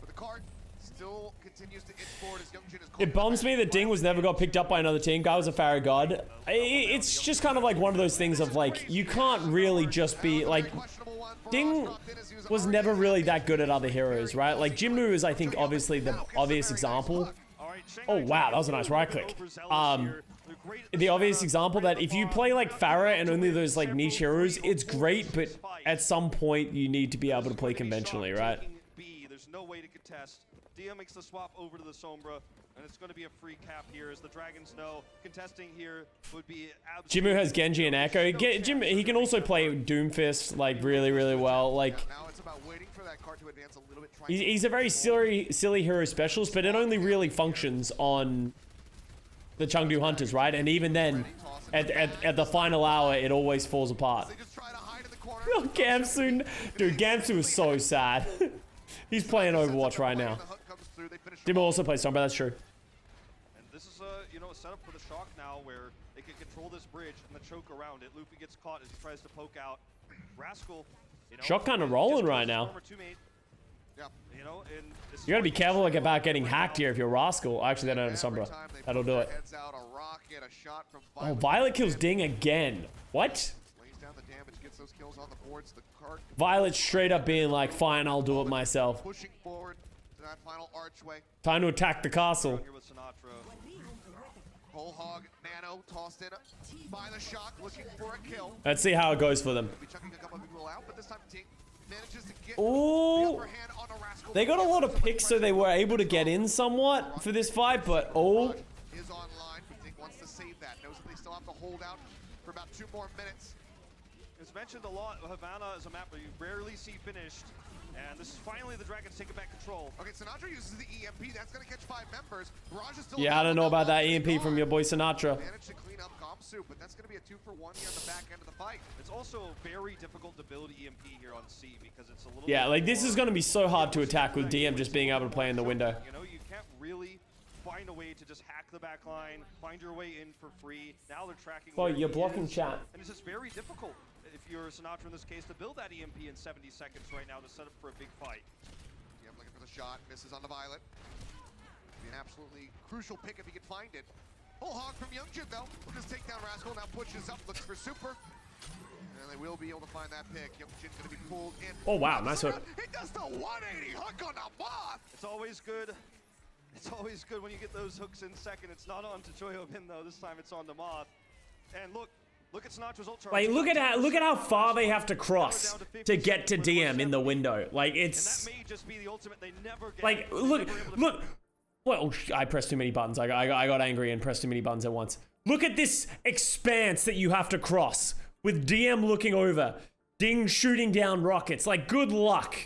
But the cart still continues to inch forward as Youngjin is. It bums me that Ding was never got picked up by another team. Guy was a Pharah god. It's just kind of like one of those things of like, you can't really just be like, Ding was never really that good at other heroes, right? Like Jimmu is, I think, obviously the obvious example. Oh wow, that was a nice right click. The obvious example that if you play like Pharah and only those like niche heroes, it's great, but at some point you need to be able to play conventionally, right? There's no way to contest. DM makes the swap over to the Sombra, and it's going to be a free cap here, as the Dragons know contesting here would be absolutely. Jimmu has Genji and Echo. He can also play Doomfist like really, really well. Like Now it's about waiting for that card to advance a little bit. he's a very silly hero specialist, but it only really functions on the Chengdu Hunters, right? And even then, at the final hour, it always falls apart. They just try to hide in the corner. Oh, Gamsu, dude, Gamsu is so sad. He's playing Overwatch right now. Dimmo also plays Sombra, that's true. And this is a setup for the shock now where they can control this bridge and the choke around it. Luffy gets caught as he tries to poke out. Rascal, Shock kind of rolling right now. Yeah. You gotta be careful about getting hacked here if you're Rascal. Actually, they don't have a Sombra. That'll do it. Oh, Violet kills Ding again. What? Violet straight up being like, fine, I'll do it myself. Pushing forward to that final archway. Time to attack the castle. Here with Sinatra. Whole hog, Nano tossed in by the shock, looking for a kill. Let's see how it goes for them. Be chucking a couple of people out, but this time Tink manages to get Ooh. the upper hand on a Rascal. They got a lot of picks, so they were able to get in somewhat for this fight, but oh. Is online, but Tink wants to save that. Knows that they still have to hold out for about 2 more minutes. It's mentioned a lot. Havana is a map where you rarely see finished. And this is finally the Dragons taking back control. Okay, Sinatra uses the EMP. That's going to catch 5 members. Barrage is still Yeah, I don't know about that EMP from your boy Sinatra. Managed to clean up Gamsu, but that's going to be a 2-for-1 here on the back end of the fight. It's also very difficult to build EMP here on C because it's a little Yeah, like this is going to be so hard to attack with DM just being able to play in the window. You know, you can't really find a way to just hack the back line, find your way in for free. Now they're tracking. Oh, where you're he blocking is, chat. and it's just very difficult if you're Sinatra in this case to build that EMP in 70 seconds right now to set up for a big fight. Yeah, I'm looking for the shot. Misses on the Violet. Be an absolutely crucial pick if he could find it. Whole hog from Youngjin though. Will just take down Rascal. Now pushes up, looks for Super. And they will be able to find that pick. Youngjin gonna be pulled in. Oh wow, nice hook. He does the 180 hook on the moth. It's always good. It's always good when you get those hooks in second. It's not on to Choyobin though. This time it's on to Moth. And look at Sinatra's ult charge. Like look at how far they have to cross to get to DM in the window. Like it's and that may just be the ultimate they never get. like look. Well, I pressed too many buttons. I got angry and pressed too many buttons at once. Look at this expanse that you have to cross with DM looking over, Ding shooting down rockets. Like good luck.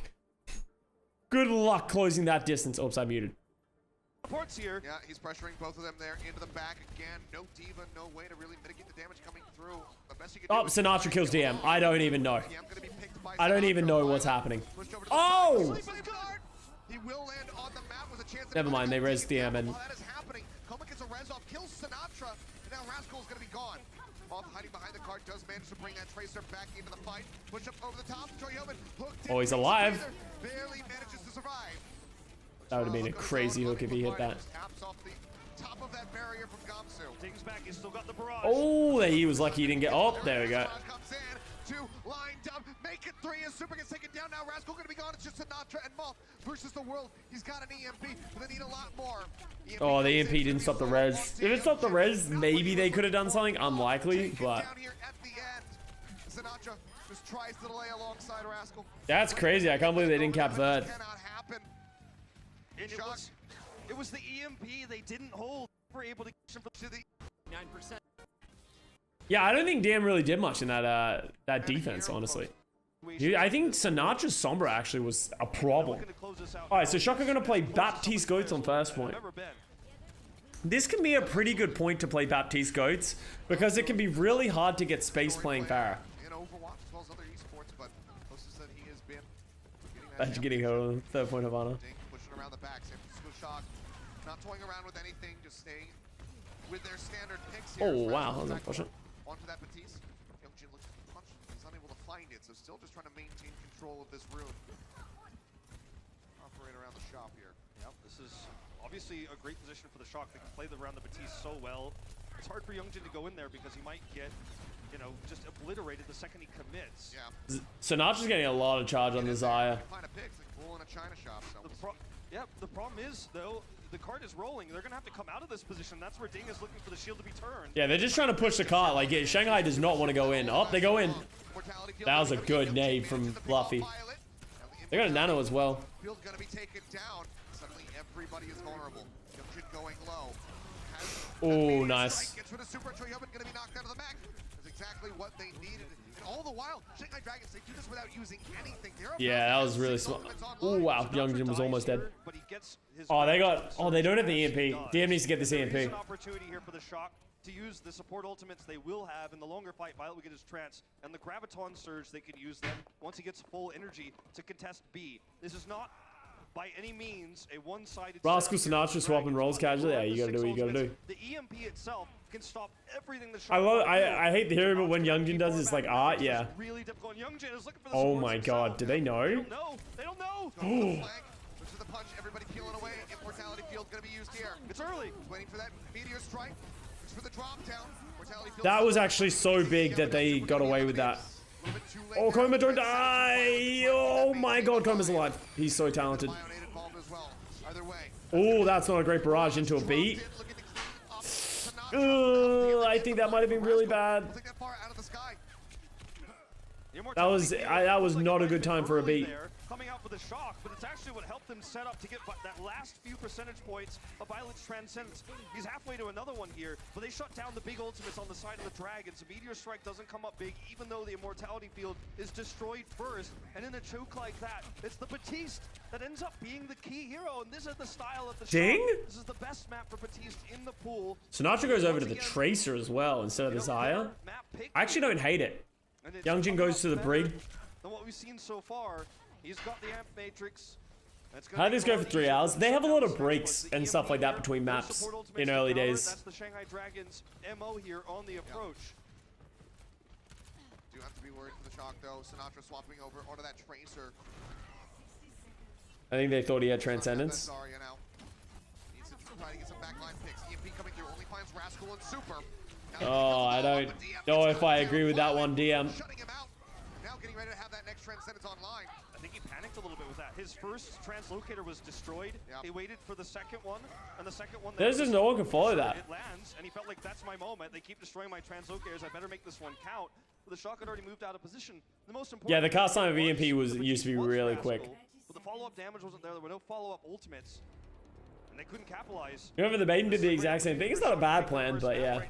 Good luck closing that distance. Oops, I muted. Ports here. Yeah, he's pressuring both of them there into the back again. No diva, no way to really mitigate the damage coming through. The best he can Oh, do Sinatra kills DM. I don't even know. gonna be picked by I don't even know what's happening. Oh! He will land on the map with a chance. Never mind, they res DM and While that is happening, Coma gets a res off, kills Sinatra, and now Rascal's gonna be gone. Moth hiding behind the cart does manage to bring that Tracer back into the fight. Push up over the top. Choyobin hooked in. Oh, he's alive. Barely manages to survive. that would have been a crazy hook if he hit that. Taps off the top of that barrier from Gamsu. Ding's back. He's still got the barrage. Oh, he was lucky he didn't get. Oh, there we go. Comes in, 2 lined up, make second three as Super gets taken down. Now Rascal gonna be gone. It's just Sinatra and Moth versus the world. He's got an EMP, but they need a lot more. Oh, the EMP didn't stop the res. If it stopped the res, maybe they could have done something. Unlikely, but Down here at the end, Sinatra just tries to delay alongside Rascal. that's crazy. I can't believe they didn't cap third. Cannot happen. And it was the EMP they didn't hold. We're able to catch him to the 9%. Yeah, I don't think DM really did much in that that defense, honestly. I think Sinatra's Sombra actually was a problem. Alright, so Shock are going to play Baptiste Goats on first point. This can be a pretty good point to play Baptiste Goats, because it can be really hard to get space playing Pharah. In Overwatch as well as other esports, but closest that he has been That's getting her on third point of honor. pushing around the back. San Francisco Shock not toying around with anything, just staying with their standard picks here. Oh, wow, that was unfortunate. Onto that Batiste. Youngjin looks to punch. He's unable to find it, so still just trying to maintain control of this room. Operate around the shop here. Yep, this is obviously a great position for the Shock. They can play around the Batiste so well. It's hard for Youngjin to go in there because he might get, you know, just obliterated the second he commits. Yeah. Sinatra's getting a lot of charge on the Zaya. Find a pick, it's like bull in a china shop. So The problem is, though, the cart is rolling. They're going to have to come out of this position. That's where Ding is looking for the shield to be turned. Yeah, they're just trying to push the cart. Like, yeah, Shanghai does not want to go in. Oh, they go in. That was a good nade from Fluffy. They got a nano as well. Field's gonna be taken down. Suddenly everybody is vulnerable. Youngjin going low. Oh, nice. Gets rid of Super. Choyobin gonna be knocked out of the mech. That's exactly what they needed. And all the while, Shanghai Dragons, they do this without using anything. Yeah, that was really smart. Oh, wow. Youngjin was almost dead. Oh, they got... Oh, they don't have the EMP. DM needs to get this EMP. There's an opportunity here for the Shock to use the support ultimates they will have in the longer fight. Violet will get his trance, and the Graviton Surge, they can use them once he gets full energy to contest B. This is not by any means a one-sided... Rascal Sinatra swapping roles casually. Yeah, you gotta do what you gotta do. The EMP itself can stop everything the I hate the hero, but when Youngjin does it's like art, yeah. Really difficult. Youngjin is looking for the Oh supports my god, himself. do they know? They don't know. They don't know. Which is the punch, everybody peeling away. Immortality Field gonna be used here. It's early. Waiting for that meteor strike. It's for the drop down. Mortality Field. That was actually so big that they got away with that. Oh, Koma don't die! Oh my god, Koma's alive. He's so talented. Oh, that's not a great barrage into a beat. I think that might have been really bad. That was not a good time for a beat. Coming out with a shock, but it's actually what helped them set up to get that last few percentage points of Violet's Transcendence. He's halfway to another one here, but they shut down the big ultimates on the side of the Dragons. The Meteor Strike doesn't come up big, even though the Immortality Field is destroyed first. And in a choke like that, it's the Batiste that ends up being the key hero. And this is the style of the Ding! Shock. This is the best map for Batiste in the pool. Sinatra goes over to the Tracer as well instead of the Zaya. I actually don't hate it. Youngjin goes to the Brig. Than what we've seen so far. He's got the Amp Matrix. How did this go for 3 hours? They have a lot of breaks and stuff like that between maps in early days. That's the Shanghai Dragons MO here on the approach. Do have to be worried for the Shock though. Sinatra swapping over onto that Tracer. I think they thought he had Transcendence. Sorry, now. Needs to try to get some backline picks. EMP coming through, only finds Rascal and Super. Oh, I don't know if I agree with that one, DM. Shutting him out. Now getting ready to have that next Transcendence online. I think he panicked a little bit with that. His first translocator was destroyed. Yep. He waited for the second one, and the second one... There's just no one can follow that. It lands, and he felt like, that's my moment. They keep destroying my translocators. I better make this one count. But the Shock had already moved out of position. The most important... Yeah, the cast time of EMP used to be really quick. But the follow-up damage wasn't there. There were no follow-up ultimates. And they couldn't capitalize. Remember, the Maiden did the exact same thing. It's not a bad plan, but yeah.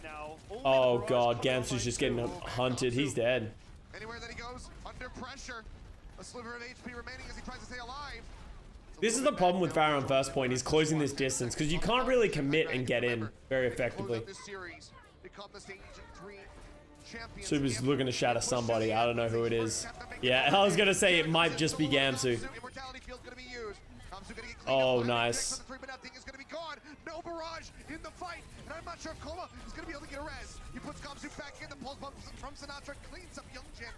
Oh god, Gamsu's just getting hunted. He's dead. Anywhere that he goes, under pressure. A sliver of HP remaining as he tries to stay alive. This is the problem with Pharah on first point. He's closing this distance because you can't really commit and get in very effectively. Super's looking to shatter somebody. I don't know who it is. Yeah, I was gonna say it might just be Gamsu. Oh, nice. No barrage in the fight, and I'm not sure if Koma is going to be able to get a res. He puts Gamsu back in, the pulse bump from Sinatra cleans up Youngjin.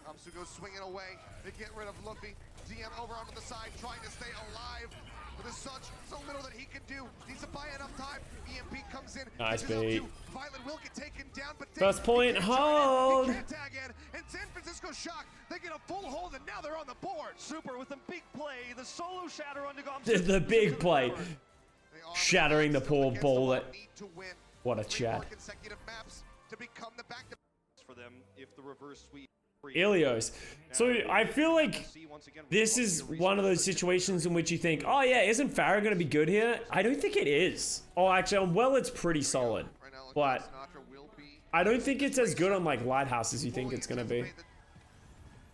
Gamsu goes swinging away to get rid of Luffy. DM over onto the side, trying to stay alive. With a such, so little that he can do. Needs to buy enough time. EMP comes in. Nice bait. Violet will get taken down, but first point, hold. Can't tag in, and San Francisco Shock, they They get a full hold, and now they're on the board. Super with a big play. The solo shatter onto Gomsu. The big play. Shattering the poor bullet. What a chat. For them if the reverse sweep. Ilios. So I feel like this is one of those situations in which you think, oh yeah, isn't Pharah going to be good here? I don't think it is. Oh, actually, well, it's pretty solid. But I don't think it's as good on like Lighthouse as you think it's going to be.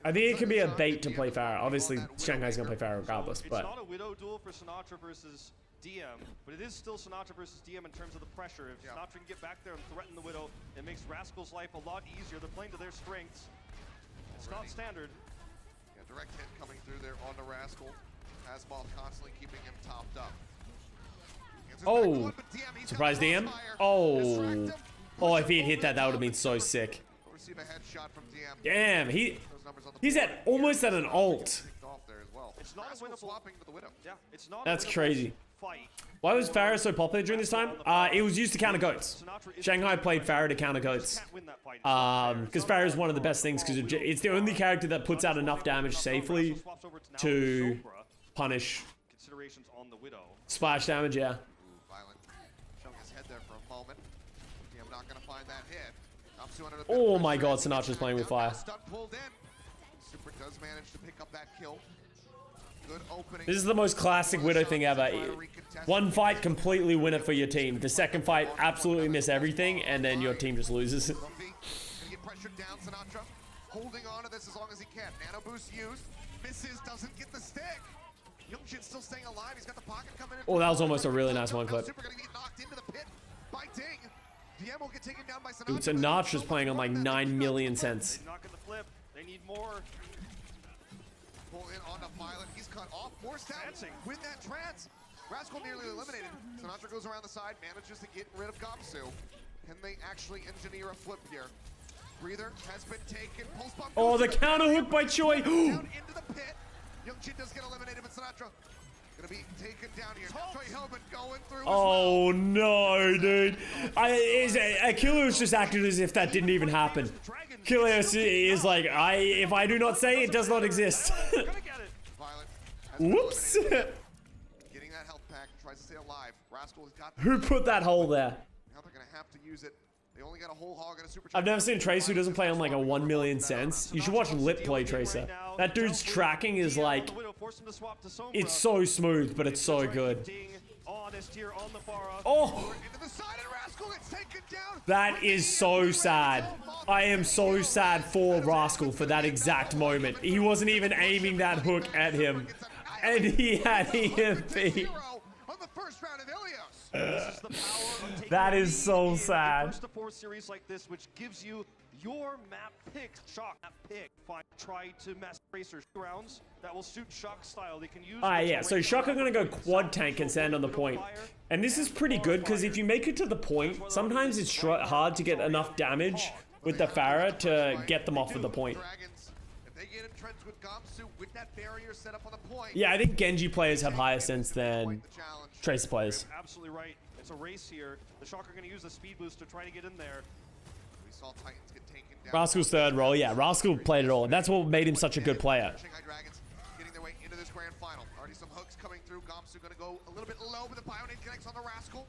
I think it could be a bait to play Pharah. Obviously, Shanghai's going to play Pharah regardless, but... It's not a Widow duel for Sinatra versus DM, but it is still Sinatra versus DM in terms of the pressure. If Sinatra can get back there and threaten the Widow, it makes Rascal's life a lot easier. They're playing to their strengths. It's not standard. Yeah, direct hit coming through there on the Rascal. Asbal constantly keeping him topped up. Oh, surprise DM? Oh. Oh, if he had hit that, that would have been so sick. Receive a headshot from DM. Damn, he's at almost at an ult. It's not a swapping to the Widow. Yeah, it's not. That's crazy. Fight. Why was Pharah so popular during this time? It was used to counter goats. Shanghai played Pharah to counter goats. Because Pharah is one of the best things because it's the only character that puts out enough damage safely to punish Considerations on the Widow. splash damage, yeah. Violent. Showing his head there for a moment. I'm not gonna find that hit. Oh my god, Sinatra's playing with fire. Pulled in. Super does manage to pick up that kill. Good opening. This is the most classic Widow thing ever. One fight, completely win it for your team. The second fight, absolutely miss everything, and then your team just loses. Gonna get pressured down, Sinatra. Holding on to this as long as he can. Nano boost used. Misses, doesn't get the stick. Youngshin's still staying alive. He's got the pocket coming in. Oh, that was almost a really nice one clip. Super gonna get knocked into the pit by Ding. DM will get taken down by Sinatra. Dude, Sinatra's playing on like 9 million cents. They knock in the flip. They need more. Pull in on the Violent. He's cut off. Forced out. Win that trance. Rascal nearly eliminated. Sinatra goes around the side, manages to get rid of Gomsu. Can they actually engineer a flip here? Breather has been taken. Pulse bomb. Oh, the counter hook by Choi. Down into the pit. Youngshin does get eliminated, but Sinatra gonna be taken down here. Choi Hillman going through. Oh no, dude. Achilles just acted as if that didn't even happen. Achilles is like, if I do not say, it does not exist. Whoops. Getting that health pack, tries to stay alive. Rascal has got. Who put that hole there? Now they're gonna have to use it. They only got a whole hog and a super. I've never seen a Tracer who doesn't play on like a 1 million cents. You should watch Lip play Tracer. That dude's tracking is like, it's so smooth, but it's so good. Oh, that is so sad. I am so sad for Rascal for that exact moment. He wasn't even aiming that hook at him, and he had EMP. That is so sad. First to 4 series like this, which gives you your map pick, Shock map pick. Try to mess Tracer rounds that will suit Shock style. They can use. Yeah. So Shock are gonna go quad tank and stand on the point, and this is pretty good because if you make it to the point, sometimes it's hard to get enough damage with the Pharah to get them off of the point. Yeah, I think Genji players have higher sense than Tracer players. Absolutely right. It's a race here. The Shock are going to use the speed boost to try to get in there. We saw Titans get taken down. Rascal's third role, yeah. Rascal played it all, and that's what made him such a good player. Shanghai Dragons getting their way into this grand final. Already some hooks coming through. Gomsu going to go a little bit low, but the Bionade connects on the Rascal.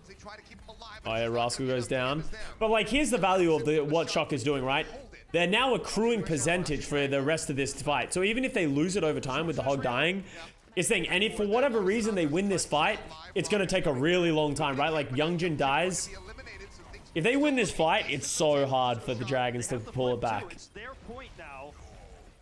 They try to keep him alive. Oh yeah, Rascal goes down. But like, here's the value of what Shock is doing, right? They're now accruing percentage for the rest of this fight. So even if they lose it over time with the hog dying, it's saying, and if for whatever reason they win this fight, it's going to take a really long time, right? Like Youngjin dies. If they win this fight, it's so hard for the Dragons to pull it back.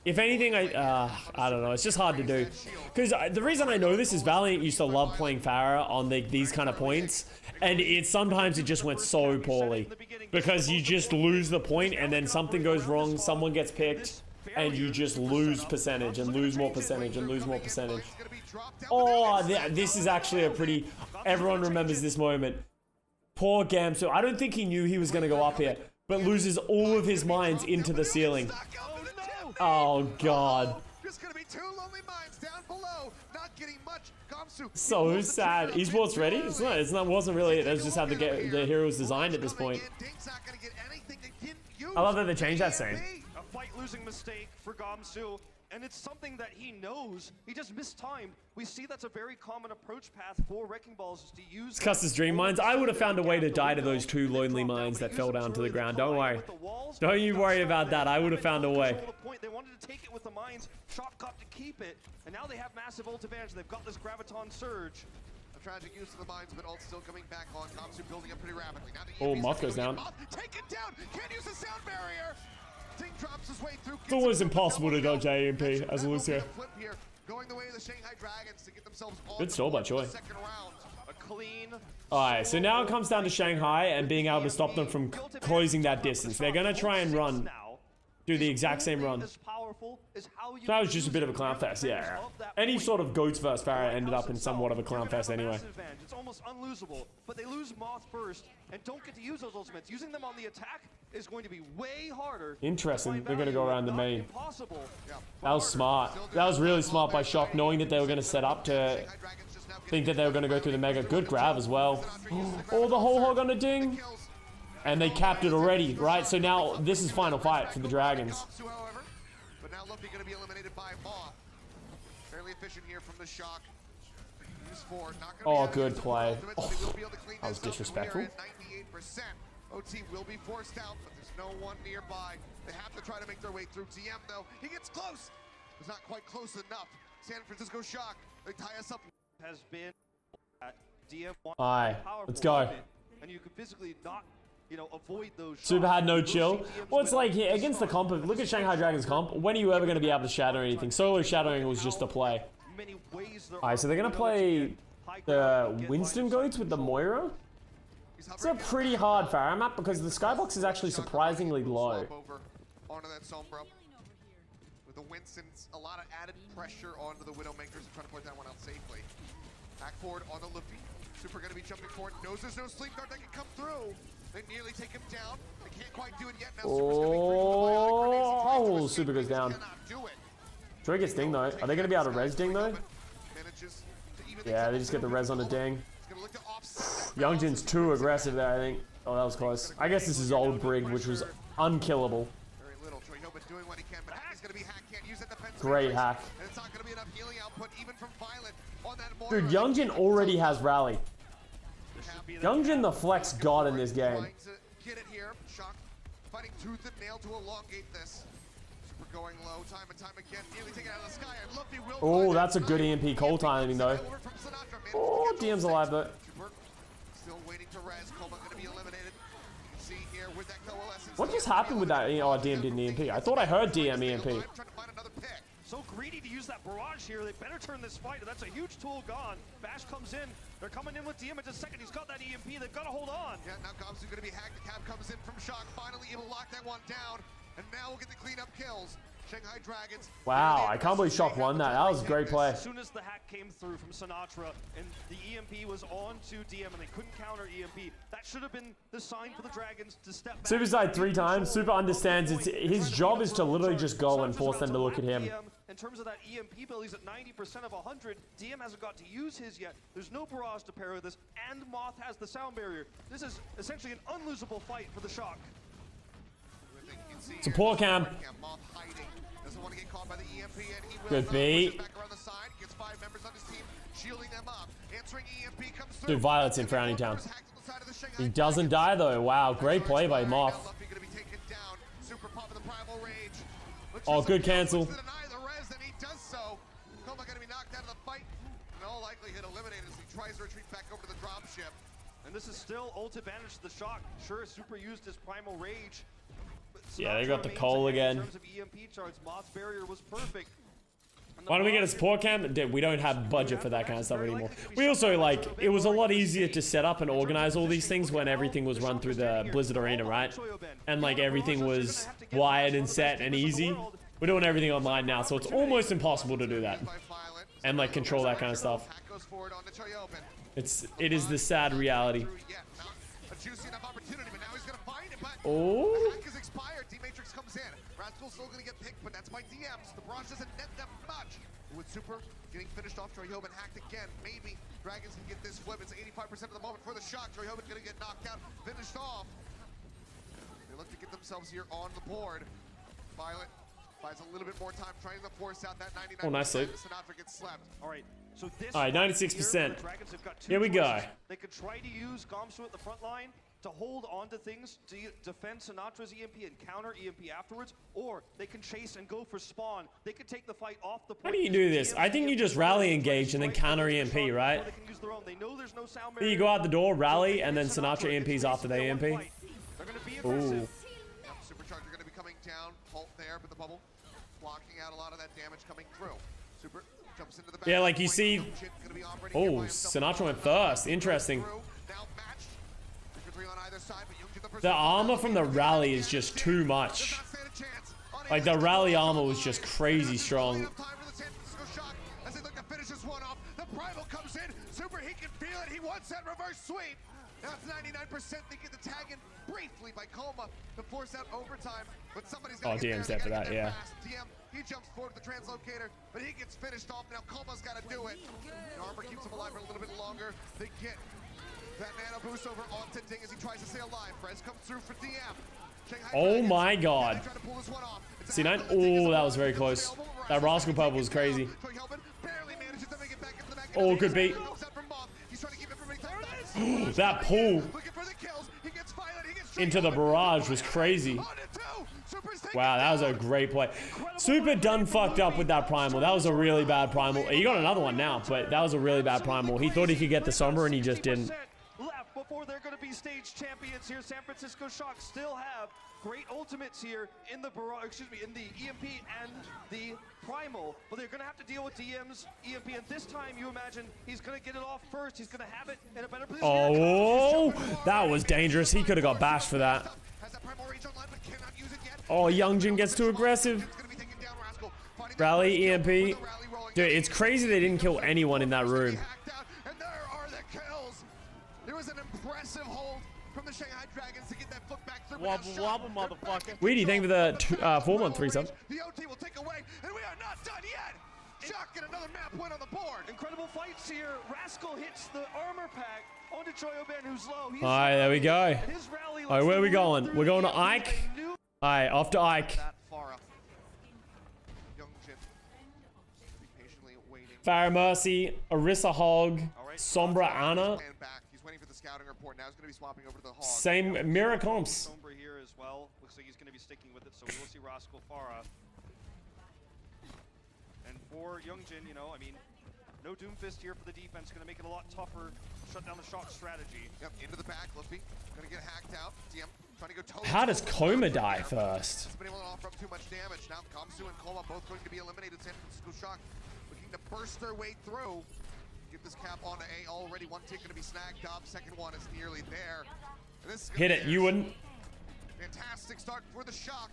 If anything, I don't know. It's just hard to do. Because the reason I know this is Valiant used to love playing Pharah on these kind of points. And sometimes it just went so poorly. Because you just lose the point and then something goes wrong, someone gets picked, and you just lose percentage and lose more percentage and lose more percentage. Oh, this is actually a pretty... Everyone remembers this moment. Poor Gamsu. I don't think he knew he was going to go up here, but loses all of his mines into the ceiling. Oh, God. So sad. Esports ready? It's not. Wasn't really it. That's just how the hero was designed at this point. I love that they changed that scene. fight-losing mistake for Gamsu, and it's something that he knows. He just mistimed. We see that's a very common approach path for Wrecking Balls, is to use... It's Custa's dream mines. I would have found a way to die to those 2 lonely mines that fell down to the ground. Don't worry. Don't you worry about that. I would have found a way. They wanted to take it with the mines. Shock got to keep it, and now they have massive ult advantage. They've got this Graviton Surge. A tragic use of the mines, but ult still coming back on. Gamsu building up pretty rapidly. Now the Oh, EMP's Moth goes gonna down. get Moth. Take it down. Can't use the sound barrier. Ting drops his way through. It's always impossible to dodge AMP as a Lucio. Going the way of the Shanghai Dragons to get themselves on Good stall by Choi. second round. A clean... Alright, so now it comes down to Shanghai and being able to stop them from closing that distance. They're going to try and run, do the exact same run. That was just a bit of a clown fest, yeah. Any sort of goats versus Farah ended up in somewhat of a clown fest anyway. It's almost unlosable, but they lose Moth first and don't get to use those ultimates. Using them on the attack is going to be way harder. Interesting, they're going to go around the main. Impossible. That was smart. That was really smart by Shock, knowing that they were going to set up to think that they were going to go through the mega. Good grab as well. Oh, the whole hog on a ding. And they capped it already, right? So now this is final fight for the Dragons. But now Luffy going to be eliminated by Moth. Fairly efficient here from the Shock. Oh, good play. Oh, that was disrespectful. 98%. OT will be forced out, but there's no one nearby. They have to try to make their way through. DM though, he gets close. It's not quite close enough. San Francisco Shock, they tie us up. Has been at DM. Alright, let's go. And you can physically not, you know, avoid those shots. Super had no chill. Well, it's like here, against the comp, look at Shanghai Dragons comp. When are you ever going to be able to shadow anything? Solo shadowing was just a play. Alright, so they're going to play the Winston Goats with the Moira. It's a pretty hard Farah map because the skybox is actually surprisingly low. Onto that Sombra. With the Winstons, a lot of added pressure onto the Widowmakers and trying to put that one out safely. Back forward on the Luffy. Super gonna be jumping forward. Knows there's no sleep guard that can come through. They nearly take him down. They can't quite do it yet. Now Super's gonna be Oh, Super goes down. Troy gets ding though. Are they gonna be able to res ding though? Yeah, they just get the res on the ding. Youngjin's too aggressive there, I think. Oh, that was close. I guess this is old Brig, which was unkillable. Very little. Troy Hoban doing what he can, but Hack is going to be Hack. Can't use that defense. Great hack. And it's not going to be enough healing output, even from Violet on that Dude, Youngjin already has rally. Youngjin the flex god in this game. Trying to get it here. Shock fighting tooth and nail to elongate this. Super going low time and time again. Nearly taken out of the sky. And Luffy will Oh, that's a good EMP coal timing though. Oh, DM's alive though. Still waiting to res. Coma going to be eliminated. You can see here with that coalescence. What just happened with that? Oh, DM didn't EMP. I thought I heard DM EMP. Trying to find another pick. So greedy to use that barrage here. They better turn this fight. That's a huge tool gone. Bash comes in. They're coming in with DM in just a second. He's got that EMP. They've got to hold on. Yeah, now Gamsu's going to be hacked. The cap comes in from Shock. Finally able to lock that one down. And now we'll get the cleanup kills. Shanghai Dragons. Wow, I can't believe Shock won that. That was a great play. As soon as the hack came through from Sinatra and the EMP was on to DM and they couldn't counter EMP, that should have been the sign for the Dragons to step back. Super's died 3 times. Super understands his job is to literally just go and force them to look at him. In terms of that EMP build, he's at 90% of 100. DM hasn't got to use his yet. There's no barrage to pair with this, and Moth has the sound barrier. This is essentially an unlosable fight for the Shock. Support cam. Moth hiding. Doesn't want to get caught by the EMP, and he will. Good beat. Back around the side. Gets 5 members on his team, shielding them up. Answering EMP comes through. Dude, Violet's in Frowning Town. He doesn't die though. Wow, great play by Moth. Oh, good cancel. And this is still ult advantage to the Shock. Sure, Super used his primal rage. Yeah, they got the coal again. In terms of EMP charts, Moth's barrier was perfect. Why don't we get a support cam? Dude, we don't have budget for that kind of stuff anymore. We also, like, it was a lot easier to set up and organize all these things when everything was run through the Blizzard Arena, right? And, like, everything was wired and set and easy. We're doing everything online now, so it's almost impossible to do that. And, like, control that kind of stuff. It is the sad reality. Oh. D-Matrix comes in. Rascal's still gonna get picked, but that's by DMs. The bronze doesn't net them much. With Super getting finished off, Troy Hoban hacked again. Maybe Dragons can get this flip. It's 85% of the moment for the Shock. Troy Hoban gonna get knocked out, finished off. They look to get themselves here on the board. Violet buys a little bit more time trying to force out that 99%. Oh, nice sleep. Sinatra gets slept. All right, so this. All right, 96%. The Dragons have got two Here we go. choices. They could try to use Gomsu at the front line to hold on to things, to defend Sinatra's EMP and counter EMP afterwards, or they can chase and go for spawn. They could take the fight off the point. How do you do this? I think you just rally engage and then counter EMP, right? They can use their own. They know there's no sound Then you go out the door, rally, and then Sinatra EMPs after the EMP. They're gonna be aggressive. Ooh. Supercharger going to be coming down. Halt there, but the bubble blocking out a lot of that damage coming through. Super jumps into the back. Yeah, like you see. Gonna be operating Oh, here by himself. Sinatra went first. Interesting. Now matched. 3 on either side, but Youngin the first The one. armor from the rally is just too much. Does not stand a chance. Like the rally armor was just crazy strong. Enough time for the San Francisco Shock as they look to finish this one off. The Primal comes in. Super, he can feel it. He wants that reverse sweep. Now it's 99%. They get the tag in briefly by Coma to force out overtime. But somebody's got to get DM's there. there for that, yeah. Fast. DM, he jumps forward to the translocator, but he gets finished off. Now Coma's got to do it. The armor keeps him alive for a little bit longer. They get that nano boost over onto Ding as he tries to stay alive. Prez comes through for DM. Shanghai Oh Dragons, my god. they try to pull this one off. It's See, an nine? absolute Ding is Oh, that alive. was very close. That Rascal Purple was crazy. Troy Helman barely manages to make it back into the back. Oh, good beat. He's trying to keep everybody tied. That pull Looking for the kills. He gets Violet. He gets into the barrage was crazy. Wow, that was a great play. Super done fucked up with that primal. That was a really bad primal. He got another one now, but that was a really bad primal. He thought he could get the Sombra and he just didn't. Left before they're going to be stage champions here. San Francisco Shock still have great ultimates here in the in the EMP and the primal, but they're going to have to deal with DM's EMP, and this time you imagine he's going to get it off first. He's going to have it in a better position. Oh, that was dangerous. He could have got bashed for that. Oh, Youngjin gets too aggressive. Rally EMP. Dude, it's crazy they didn't kill anyone in that room. And there are the kills. There was an impressive hold from the Shanghai Dragons to get that foot back through. Wobble, wobble, motherfucker. Weedy, thank you for the 4-1-3 sub. The OT will take away, and we are not done yet. Shock and another map win on the board. Incredible fights here. Rascal hits the armor pack onto Choyoben, who's low. He's All right, there we go. and his rally All right, where are we going? through We're going to the Ike. They knew All right, off to Ike. That far up. Youngjin patiently waiting. Farrah Mercy, Orisa Hog, Sombra Ana. Stand back. He's waiting for the scouting report. Now he's going to be swapping over to the Hog. Same mirror comps. Sombra here as well. Looks like he's going to be sticking with it, so we will see Rascal Farah. And for Youngjin, you know, I mean, no Doomfist here for the defense. Going to make it a lot tougher. Shut down the Shock strategy. Yep, into the back. Lippy going to get hacked out. DM trying to go toe. How does Coma die first? Hasn't been able to offer up too much damage. Now Kamsu and Coma both going to be eliminated. San Francisco Shock looking to burst their way through. Get this cap onto A already. One tick going to be snagged up. Second one is nearly there. And this is Hit it, you wouldn't. Fantastic start for the Shock.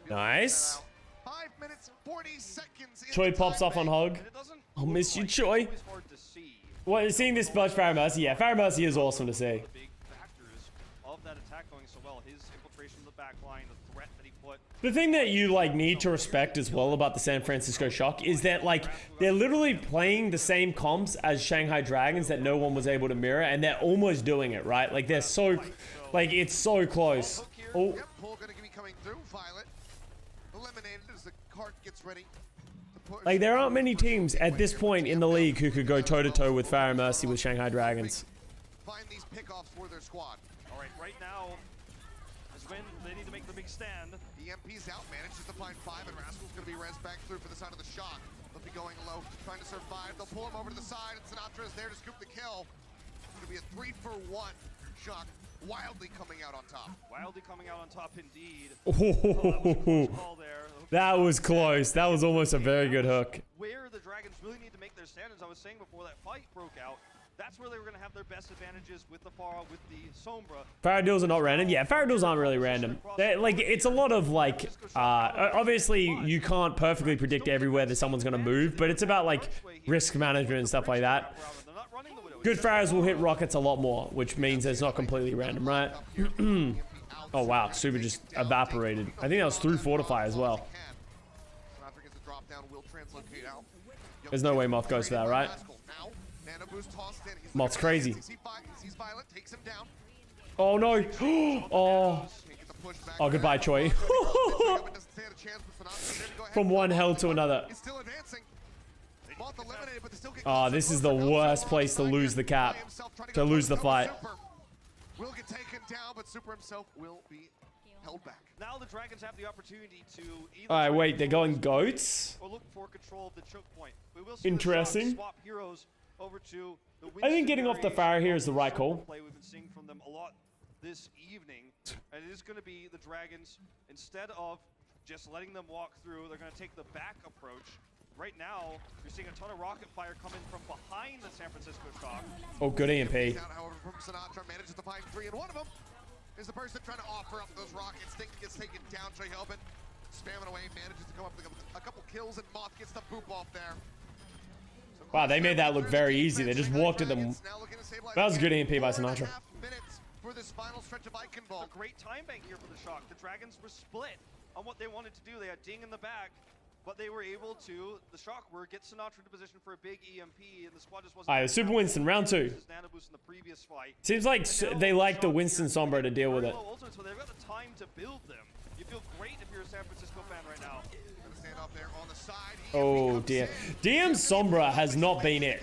Nice. 5 minutes, 40 seconds. in Choi the pops time off on bank. Hog. And it doesn't I'll look miss you, like Choi. it's always hard to see. Well, seeing this much Farrah Mercy, yeah, Farrah Mercy is awesome to see. The big factors of that attack going so well. His infiltration of the back line, the threat that he put. The thing that you like need to respect as well about the San Francisco Shock is that like they're literally playing the same comps as Shanghai Dragons that no one was able to mirror, and they're almost doing it, right? Like they're so, like it's so close. Oh, Yep, Pull going to be coming through. Violet eliminated as the cart gets ready to push. like there aren't many teams at this point in the league who could go toe to toe with Farrah Mercy with Shanghai Dragons. Find these pickoffs for their squad. All right now is when they need to make the big stand. EMP's out, manages to find 5, and Rascal's going to be res back through for the side of the Shock. They'll be going low, trying to survive. They'll pull him over to the side, and Sinatra is there to scoop the kill. It's going to be a 3-for-1 Shock, wildly coming out on top. Wildly coming out on top indeed. Oh, Call there. that was close. That was almost a very good hook. Where the Dragons really need to make their stand, as I was saying before that fight broke out, that's where they were going to have their best advantages with the Farah, with the Sombra. Faradiddles are not random. Yeah, Faradiddles aren't really random. They're, like, it's a lot of, like, obviously you can't perfectly predict everywhere that someone's going to move, but it's about, like, risk management and stuff like that. They're not running the Widow. Good Farahs will hit rockets a lot more, which means it's not completely random, right? Oh, wow. Super just evaporated. I think that was through Fortify as well. Sinatra gets a drop down, will translocate out. There's no way Moth goes for that, right? Now, Nano Boost tossed in. He's Moth's crazy. He sees Violet, takes him down. Oh, no. Oh. Can't get the pushed back. Oh, goodbye, Choi. From one hell to another. He's still advancing. Moth eliminated, but they still get Oh, this is the worst place to lose the cap. To lose the fight. Will get taken down, but Super himself will be held back. Now the Dragons have the opportunity to either Alright, wait, they're going goats? or look for control of the choke point. We will see Interesting. the swap heroes over to the I think getting off the Winston Pharah here is the right circle call. play we've been seeing from them a lot this evening, and it is going to be the Dragons, instead of just letting them walk through, they're going to take the back approach. Right now, you're seeing a ton of rocket fire coming from behind the San Francisco Shock. Oh, good EMP. Down, however, from Sinatra manages to find 3, and one of them is the person trying to offer up those rockets. Thinking gets taken down. Trey Helbin spamming away, manages to come up with a couple kills, and Moth gets the boop off there. So Wow, they made that look very easy. They just walked at them. That was a good EMP by Sinatra. For this final stretch of Eichenwald. A great time bank here for the Shock. The Dragons were split on what they wanted to do. They had Ding in the back, but they were able to, the Shock were, get Sinatra into position for a big EMP, and the squad just wasn't... Alright, Super Winston, round 2. This is Nana Boost in the previous fight. Seems like they like the Winston Sombra to deal with it. So they've got the time to build them. You feel great if you're a San Francisco fan right now. Gonna stand off there on the side. Oh dear. DM Sombra has not been it.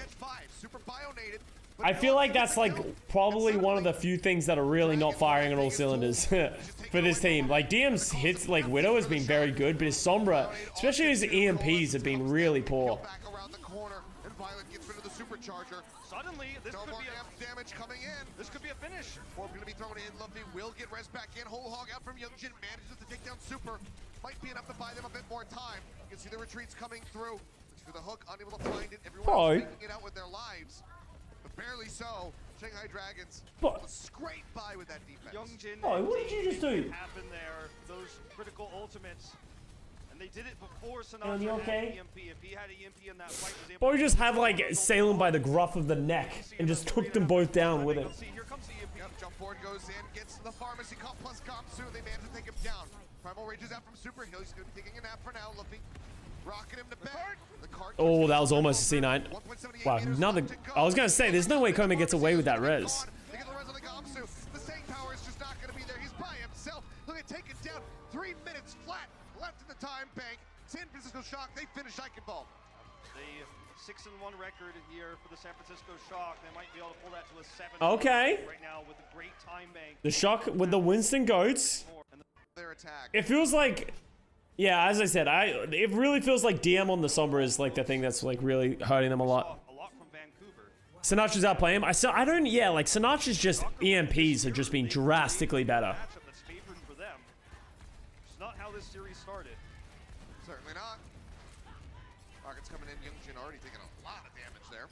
Super bionated. I feel like that's like probably one of the few things that are really not firing on all cylinders for this team. Like DM's hits, like Widow has been very good, but his Sombra, especially his EMPs, have been really poor. Back around the corner, and Violet gets rid of the supercharger. Suddenly, this could be a damage coming in. This could be a finish. Orb gonna be thrown in. Luffy will get res back in. Whole hog out from Youngjin, manages to take down Super. Might be enough to buy them a bit more time. You can see the retreats coming through. Through the hook, unable to find it. Everyone else making it out with their lives. But barely so. Shanghai Dragons scrape by with that defense. Youngjin. Oh, what did you just do? Happen there. Those critical ultimates. And they did it before Are Sinatra you had okay? EMP. If he had EMP in that fight, was able Or we just had like Salem by the gruff of the neck and just took them both down with it. See, here comes the EMP. Yep, jump forward goes in, gets to the pharmacy cop plus Gamsu. They manage to take him down. Primal rages out from Super Hill. He's going to be taking a nap for now. Luffy rocking him to bed. The card Oh, that was almost a C9. 1.78 Wow, meters another. left to go. I was gonna say, there's no way Koma gets away with that res. They get the res on the Gamsu. The staying power is just not going to be there. He's by himself. Look at taking down 3 minutes flat left in the time bank. San Francisco Shock, they finish Eichenwald. The 6-1 record here for the San Francisco Shock. They might be able to pull that to a 7. Okay. Right now with a great time bank. The Shock with the Winston Goats. Their attack. It feels like, yeah, as I said, it really feels like DM on the Sombra is like the thing that's like really hurting them a lot. A lot from Vancouver. Sinatra's outplaying him. I don't, yeah, like Sinatra's just EMPs have just been drastically better. Matchup that's favored for them. It's not how this series started. Certainly not. Rockets coming in. Youngjin already taking a lot of damage there.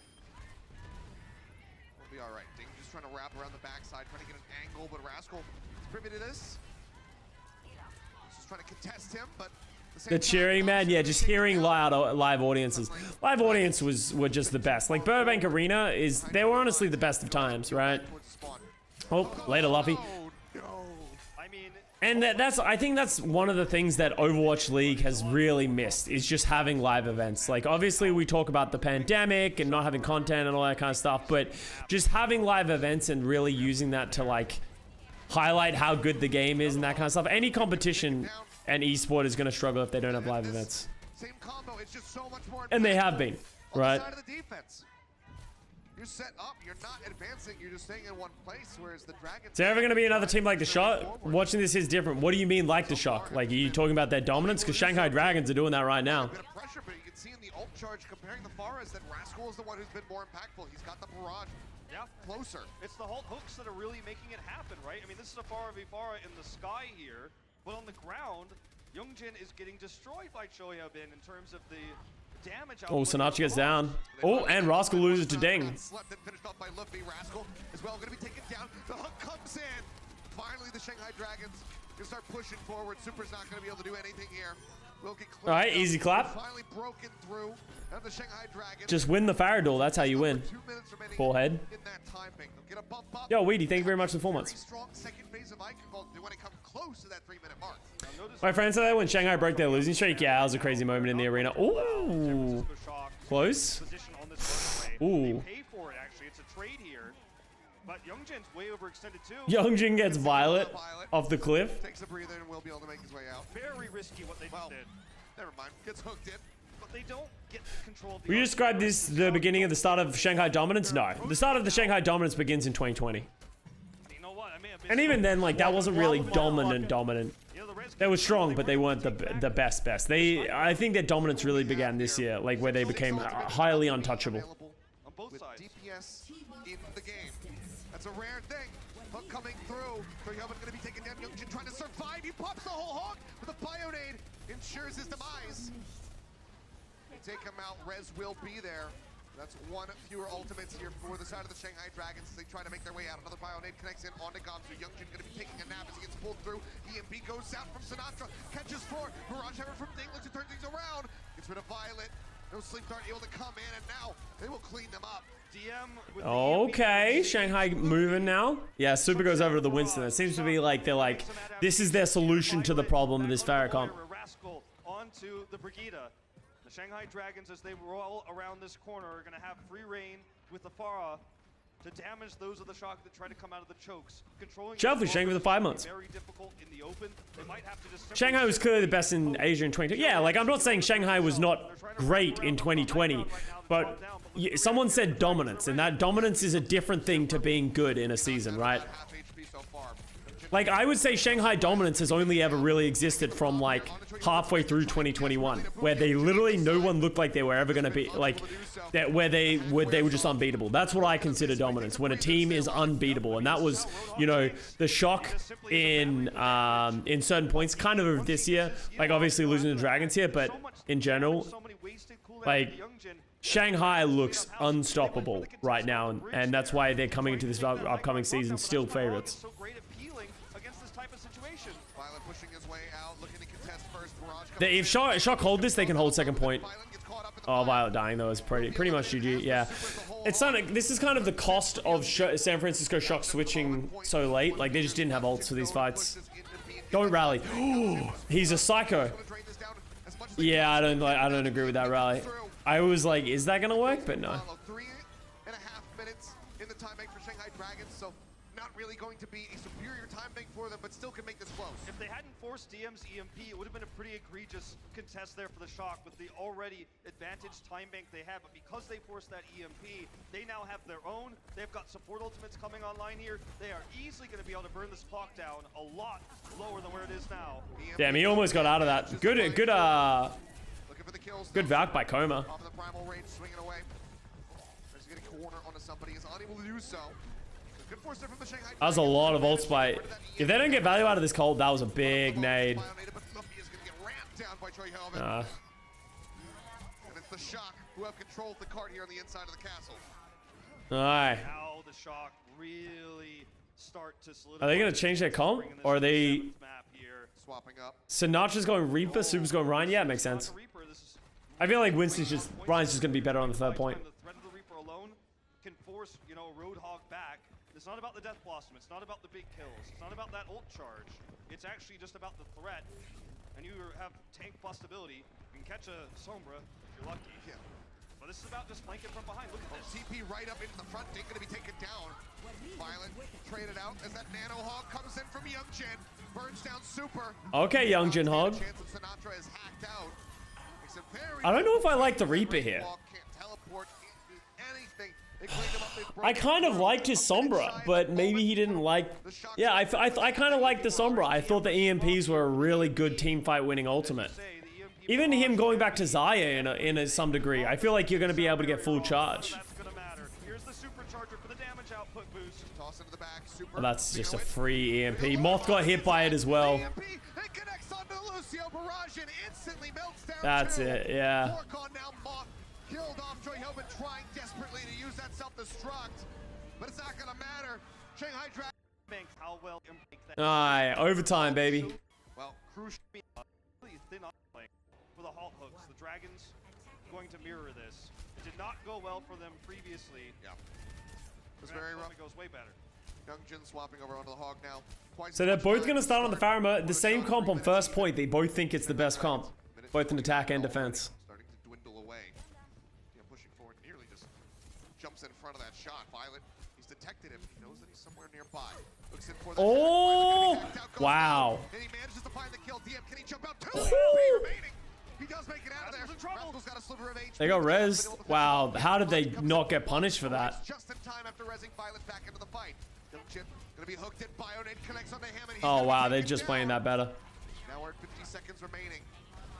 We'll be all right. Ding just trying to wrap around the backside, trying to get an angle, but Rascal is privy to this. Just trying to contest him, but The cheering, man, yeah, just hearing live audiences. Live audience were just the best. Like Burbank Arena they were honestly the best of times, right? Oh, later, Luffy. I mean, And I think that's one of the things that Overwatch League has really missed, is just having live events. Like, obviously we talk about the pandemic and not having content and all that kind of stuff, but just having live events and really using that to like highlight how good the game is and that kind of stuff. Any competition and esport is going to struggle if they don't have live events. Same combo, it's just so much more. And they have been, right? On the side of the defense. You're set up, you're not advancing, you're just staying in one place, whereas the Dragons... Is there ever going to be another team like the Shock? Watching this is different. What do you mean like the Shock? Like, are you talking about their dominance? Because Shanghai Dragons are doing that right now. A bit of pressure, but you can see in the ult charge comparing the Faras that Rascal is the one who's been more impactful. He's got the barrage closer. it's the hooks that are really making it happen, right? I mean, this is a Farah v Farah in the sky here, but on the ground, Youngjin is getting destroyed by Choi Hyobin in terms of the damage. Oh, Sinatra gets down. Oh, and Rascal loses to Ding. Slept and finished off by Luffy. Rascal as well, going to be taken down. The hook comes in. Finally, the Shanghai Dragons can start pushing forward. Super's not going to be able to do anything here. Will get close. All right, easy clap. Finally broken through. And the Shanghai Dragons. Just win the Faradol. That's how you win. 2 minutes remaining Forehead. in that time bank. They'll get a bump up. Yo, Weedy, thank you very much for the 4 months. Very strong second phase of Eichenwald. They want to come close to that 3-minute mark. My friends said that when Shanghai broke their losing streak. Yeah, that was a crazy moment in the arena. Ooh. Close. Position on this runway. Ooh. They pay for it, actually. It's a trade here. But Youngjin's way overextended too. Youngjin gets Violet off the cliff. Takes a breather and will be able to make his way out. Very risky what they did. Never mind. Gets hooked in. But they don't get control of the Will you describe this the beginning of the start of Shanghai dominance? No. The start of the Shanghai dominance begins in 2020. You know what? I may have been And even then, like, that wasn't really dominant. You know, the Reds They were strong, but they weren't the best. I think their dominance really began this year, like where they became highly untouchable. on both With sides. DPS in the game. That's a rare thing. Hook coming through. Troyhoven going to be taken down. Youngjin trying to survive. He pops the whole hog with a Bionade. Ensures his demise. They take him out. Rez will be there. That's one fewer ultimates here for the side of the Shanghai Dragons as they try to make their way out. Another Bionade connects in onto Gamsu. Youngjin going to be taking a nap as he gets pulled through. EMP goes out from Sinatra. Catches 4. Mirage Hammer from Dinklage who turns things around. Gets rid of Violet. No Sleep Dart able to come in, and now they will clean them up. DM with Okay, Shanghai moving now. Yeah, Super goes over to the Winston. It seems to be like they're like, this is their solution to the problem of this Farrakhan. Rascal onto the Brigida. The Shanghai Dragons, as they roll around this corner, are going to have free reign with the Farah to damage those of the shock that try to come out of the chokes. Controlling Shelby, Shanghai with the 5 months. very difficult in the open. They might have to just Shanghai was clearly the best in Asia in 2020. Yeah, like I'm not saying Shanghai was not great in 2020, but someone said dominance, and that dominance is a different thing to being good in a season, right? Half HP so far. Like I would say Shanghai dominance has only ever really existed from like halfway through 2021, where they literally no one looked like they were ever going to be like that, where they were just unbeatable. That's what I consider dominance, when a team is unbeatable, and that was, you know, the shock in certain points kind of this year, like obviously losing the Dragons here, but in general, like Shanghai looks unstoppable right now, and that's why they're coming into this upcoming season still favorites. So great at peeling against this type of situation. Violet pushing his way out, looking to contest first. Mirage If Shock hold this, they can hold second point. Violet gets caught up in the Oh, Violet dying though is pretty much GG. Yeah, it's not. This is kind of the cost of San Francisco Shock switching so late. Like they just didn't have ults for these fights. Don't rally. He's a psycho. Yeah, I don't agree with that rally. I was like, is that gonna work? But no. 3.5 minutes in the time bank for Shanghai Dragons, so not really going to be a superior time bank for them, but still can make this close. If they hadn't forced DM's EMP, it would have been a pretty egregious contest there for the Shock with the already advantaged time bank they have. But because they forced that EMP, they now have their own. They've got support ultimates coming online here. They are easily going to be able to burn this clock down a lot lower than where it is now. Damn, he almost got out of that. Good Looking for the kills. good Valk by Coma. Off the primal range, swinging away. He's getting corner onto somebody. Is unable to do so. Good force there from the Shanghai. That was a lot of ults by. If they don't get value out of this cold, that was a big nade. But Luffy is going to get rammed down by Troyhoven. And it's the Shock who have control of the cart here on the inside of the castle. Alright. How the Shock really start to solidify. Are they gonna change their comp, or are they? Map here. Swapping up. Sinatra's going Reaper, Super's going Ryan. Yeah, it makes sense. Reaper, this is I feel like Winston's just Ryan's just gonna be better on the third point. The threat of the Reaper alone can force, you know, Roadhog back. It's not about the Death Blossom. It's not about the big kills. It's not about that ult charge. It's actually just about the threat. And you have tank bustability. You can catch a Sombra if you're lucky. Yeah. But this is about just flanking from behind. Look at this. TP right up into the front. Dink going to be taken down. Violet traded out as that Nano Hog comes in from Youngjin. Burns down Super. Okay, Youngjin Hog. Chance of Sinatra is hacked out. Makes it very I don't know if I like the Reaper here. Can't teleport anything. They cleaned him up. They broke I kind of liked his Sombra, but maybe he didn't like. Yeah, I kind of liked the Sombra. I thought the EMPs were a really good team fight winning ultimate. Even him going back to Zaya in some degree, I feel like you're going to be able to get full charge. That's gonna matter. Here's the supercharger for the damage output boost. Toss into the back. Super. Well, that's just a free EMP. Moth got hit by it as well. EMP, it connects onto Lucio Barrage and instantly melts down. That's too. it, yeah. Forkon now Moth killed off Troyhoven, trying desperately to use that self-destruct, but it's not gonna matter. Shanghai Dragon. How well Alright, overtime, baby. Well, crucial. really thin offlane for the halt hooks. The Dragons going to mirror this. It did not go well for them previously. Yeah. It was very rough. It goes way better. Youngjin swapping over onto the Hog now. Quite So they're both going to start on the Faramir. The same comp on first point. They both think it's the best comp. Both in attack and defense. Starting to dwindle away. Yeah, pushing forward, nearly just jumps in front of that shot. Violet needs to detected him. He knows that he's somewhere nearby. Looks in for the Oh, shot. Finally gonna be hacked out, goes wow. down, and he manages to find the kill. DM, can he jump out? 2 HP remaining. He does make it out of there. Rascal's got a sliver of HP. They got res. Wow, how did they not get punished for that? Just in time after rezzing Violet back into the fight. Youngchin gonna be hooked at Bionade, connects onto him, and he's Oh gonna wow, be they're taken just playing down. that better. Now we're at 50 seconds remaining.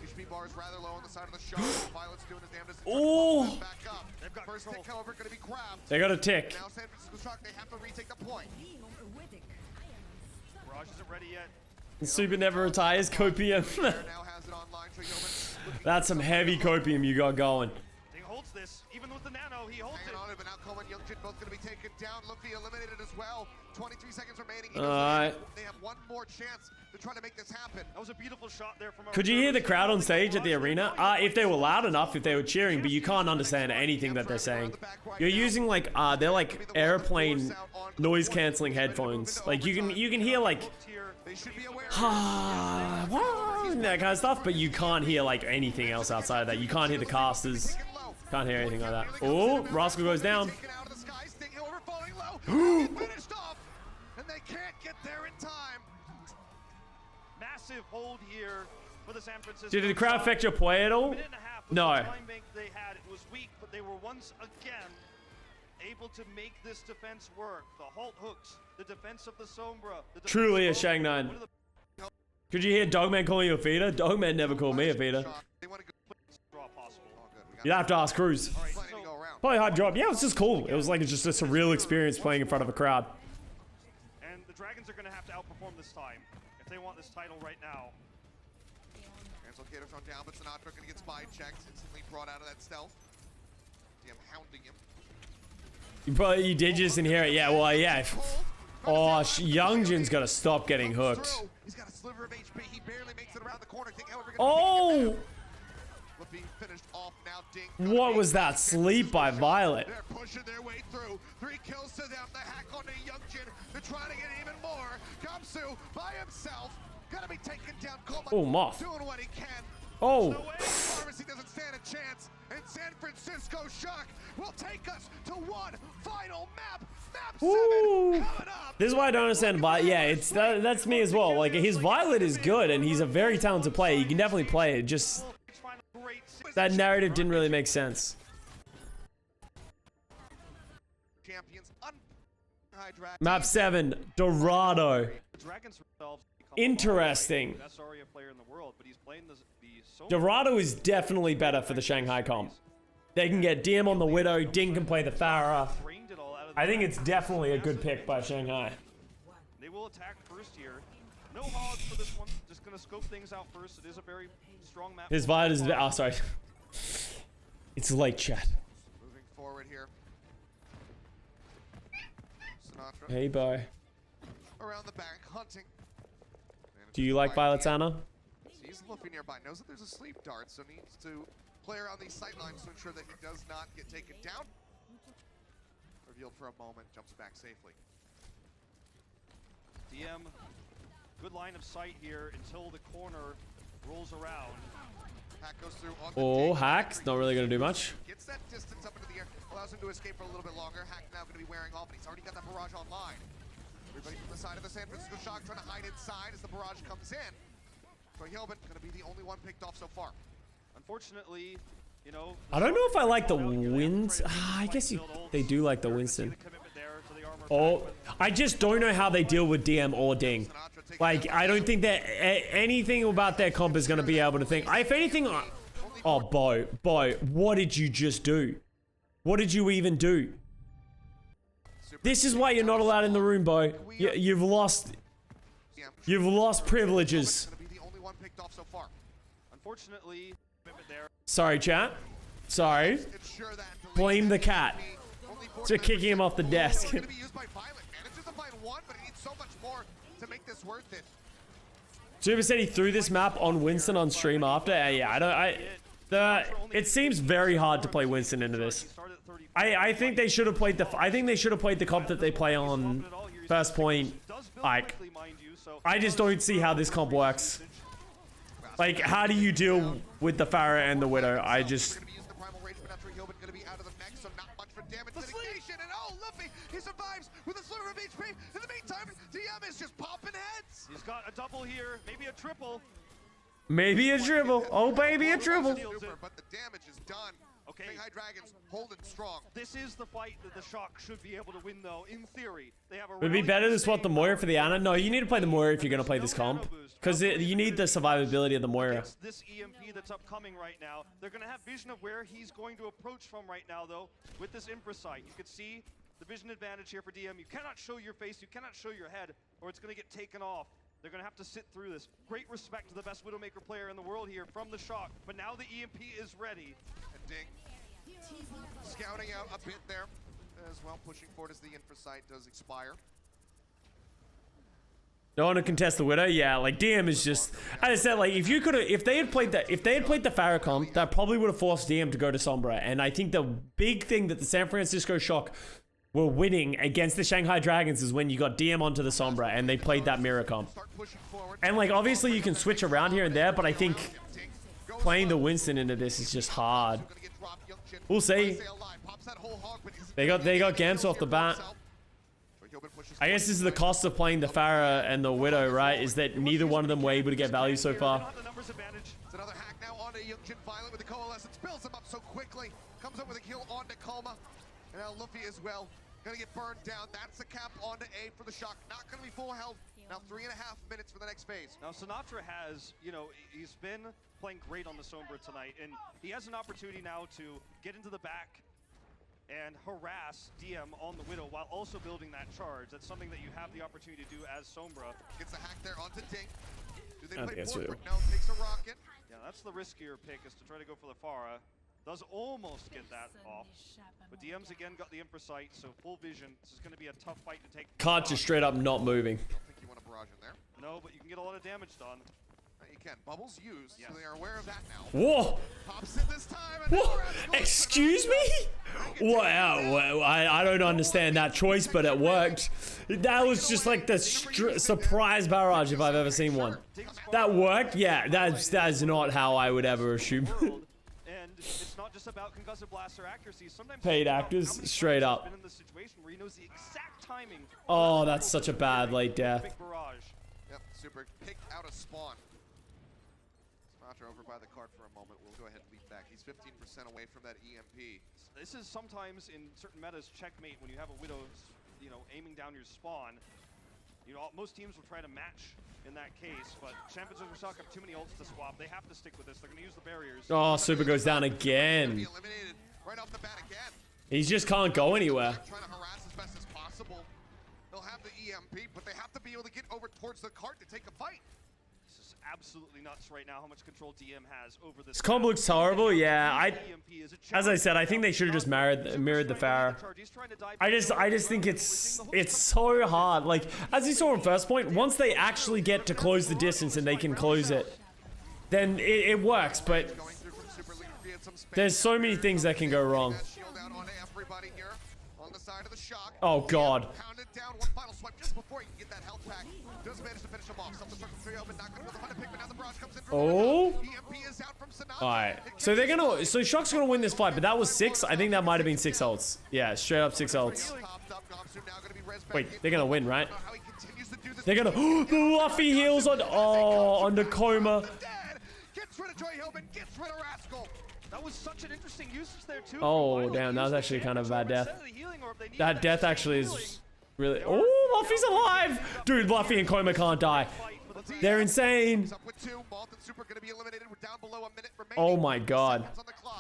HP bar is rather low on the side of the shot. Violet's doing his damnedest. Oh. Back up. First tick, however, gonna be grabbed. They got a tick. Now San Francisco Shock, they have to retake the point. Barrage isn't ready yet. Super never retires. Copium. Now has it online. Trey That's some heavy copium you got going. He holds this, even with the nano, he holds hanging it. on it, but now Coleman and Youngchin both gonna be taken down. Luffy eliminated as well. 23 seconds remaining. They have one more chance to try to make this happen. That was a beautiful shot there from our Could you hear the crowd on stage at the arena? If they were loud enough, if they were cheering, but you can't understand anything that they're saying. You're using like they're like airplane noise canceling headphones. Like you can hear like They should be aware. that kind of stuff, but you can't hear like anything else outside of that. You can't hear the casters. Can't hear anything like that. Oh, Rascal goes down. Taken out of the sky, Sting over falling low. Finished off, and they can't get there in time. massive hold here for the San Francisco. Did the crowd affect your play at all? Minute and a half was No. the time bank they had. It was weak, but they were once again able to make this defense work. The halt hooks, the defense of the Sombra. The defense Truly a of Shang One 9. of the Could you hear Dogman calling you a feeder? Dogman never called me a feeder. They want to go. best draw possible. Oh, good. We got You'd have to ask Cruz. All right, plenty to so go around. Probably hard drop. Yeah, it was just cool. It was like just a surreal experience playing in front of a crowd. and the Dragons are going to have to outperform this time if they want this title right now. Cancel Kato thrown down, but Sinatra gonna get spy checked. Instantly brought out of that stealth. DM hounding him. You did just didn't hear it. Yeah, well, yeah. Oh, Youngjin's got to stop getting hooked. He's got a sliver of HP. He barely makes it around the corner. Think, however, Oh! being finished off now. Dink. What was that sleep by Violet? They're pushing their way through. 3 kills to them. The hack onto Youngjin. They're trying to get even more. Kamsu by himself. Gonna be taken down. Koma Oh, Moth. doing what he can. Oh, Pharmacy doesn't stand a chance. And San Francisco Shock will take us to one final map. Map 7 Ooh. coming up. this is why I don't understand Violet. Yeah, it's that's me as well. Like his Violet is good, and he's a very talented player. You can definitely play it. Just Great. that narrative didn't really make sense. Champions. High drag. Map 7, Dorado. The Dragons themselves become Interesting. the best Aria player in the world, but he's playing the Sombra. Dorado is definitely better for the Shanghai comp. They can get DM on the Widow, Ding can play the Pharah. Drained it all out of I the think it's definitely a good pick by Shanghai. They will attack first here. No hogs for this one. Just gonna scope things out first. It is a very strong map. His Violet is... Oh, sorry. It's late, chat. Moving forward here. Sinatra Hey, boy. around the bank hunting. Do you like Violet's Anna? He's looking nearby. Knows that there's a sleep dart, so needs to play around these sight lines to ensure that he does not get taken down. Revealed for a moment, jumps back safely. DM, good line of sight here until the corner rolls around. Hack goes through on the Oh, dig. Hack's not really going to do much. Gets that distance up into the air, allows him to escape for a little bit longer. Hack now going to be wearing off, and he's already got that barrage online. Everybody from the side of the San Francisco Shock trying to hide inside as the barrage comes in. Troy Hilbert going to be the only one picked off so far. Unfortunately, you know. I don't know if I like the Winston. I guess they do like the Winston. Oh, I just don't know how they deal with DM or Ding. Like, I don't think that anything about their comp is going to be able to think. If anything, oh, Bo, what did you just do? What did you even do? This is why you're not allowed in the room, Bo. You've lost privileges. Going to be the only one picked off so far. Unfortunately, there. Sorry, chat. Sorry. Ensure that Blame the cat. for kicking him off the desk. Going to be used by Violet. Manages to find one, but he needs so much more to make this worth it. Super said he threw this map on Winston on stream after. Yeah, it seems very hard to play Winston into this. I think they should have played the comp that they play on First Point. Like, I just don't see how this comp works. Like, how do you deal with the Pharah and the Widow? I just... Going to be using the Primal Rage, but after Gilbert going to be out of the mix, so not much for damage mitigation, and oh, Luffy, he survives with a sliver of HP. In the meantime, DM is just popping heads. He's got a double here, maybe a triple. Maybe a dribble. Oh, baby, a dribble. Super, but the damage is done. Okay. Shanghai Dragons holding strong. This is the fight that the Shock should be able to win, though. In theory, they have a. Would it be better to swap the Moira for the Ana? No, you need to play the Moira if you're going to play this comp. Because you need the survivability of the Moira. This EMP that's upcoming right now, they're going to have vision of where he's going to approach from right now, though, with this Infra sight. You can see the vision advantage here for DM. You cannot show your face, you cannot show your head, or it's going to get taken off. They're going to have to sit through this. Great respect to the best Widowmaker player in the world here from the Shock, but now the EMP is ready. And Ding scouting out a bit there as well, pushing forward as the Infra sight does expire. No one to contest the Widow. Yeah, like DM is just. As I said, like if they had played the Pharah comp, that probably would have forced DM to go to Sombra. And I think the big thing that the San Francisco Shock were winning against the Shanghai Dragons is when you got DM onto the Sombra and they played that mirror comp. And like obviously you can switch around here and there, but I think playing the Winston into this is just hard. We'll see. They got Gams off the bat. I guess this is the cost of playing the Pharah and the Widow, right? Is that neither one of them were able to get value so far. It's another hack now onto Youngjin Violet with the Coalescence. Builds him up so quickly. Comes up with a kill onto Kalma. And now Luffy as well. Gonna get burned down. That's the cap onto A for the Shock. Not gonna be full health. Now 3.5 minutes for the next phase. Now Sinatra has, you know, he's been playing great on the Sombra tonight, and he has an opportunity now to get into the back and harass DM on the Widow while also building that charge. That's something that you have the opportunity to do as Sombra. Gets the hack there onto Ding. Do they I play think that's forward? true. No, takes a rocket. Yeah, that's the riskier pick, is to try to go for the Pharah. Does almost get that off. But DM's again got the Emperor sight, so full vision. This is going to be a tough fight to take. Can't just straight up not moving. Don't think you want a barrage in there. No, but you can get a lot of damage done. You can. Bubbles used, so they are aware of that now. Whoa! Pops it this time. And Whoa! Excuse me? Wow, I don't understand that choice, but it worked. That was just like the surprise barrage if I've ever seen one. That worked? Yeah, that's not how I would ever assume. And it's not just about concussive blaster accuracy. Sometimes Paid actors, straight up. been in this situation where he knows the exact timing. Oh, that's such a bad late death. Big barrage. Yep, super. Picked out a spawn. Sinatra over by the cart for a moment. We'll go ahead and leap back. He's 15% away from that EMP. This is sometimes in certain metas checkmate when you have a Widow, you know, aiming down your spawn. You know, most teams will try to match in that case, but Champions of the Shock have too many ults to swap. They have to stick with this. They're going to use the barriers. Oh, Super goes down again. Be eliminated right off the bat again. He just can't go anywhere. Trying to harass as best as possible. They'll have the EMP, but they have to be able to get over towards the cart to take a fight. This is absolutely nuts right now how much control DM has over this. This comp looks horrible. Yeah, as I said, I think they should have just mirrored the Pharah. I just think it's so hard. Like, as you saw in first point, once they actually get to close the distance and they can close it, then it works. But there's so many things that can go wrong. Oh God. Pounded down, one final swipe just before you can get that health pack. Does manage to finish him off. Something circle 3 open, not gonna be able to find a pick, but now the barrage comes in from Oh. EMP is out from Sinatra. Alright. So they're gonna. So Shock's gonna win this fight, but that was 6. I think that might have been 6 ults. Yeah, straight up 6 ults. Wait, they're gonna win, right? They're gonna. The Luffy heals on. Oh, on Nakoma. Gets rid of Joy Hillman, gets rid of Rascal. That was such an interesting usage there too. Oh, damn, that was actually kind of a bad death. That death actually is really. Oh, Luffy's alive! Dude, Luffy and Koma can't die. They're insane. Oh my God.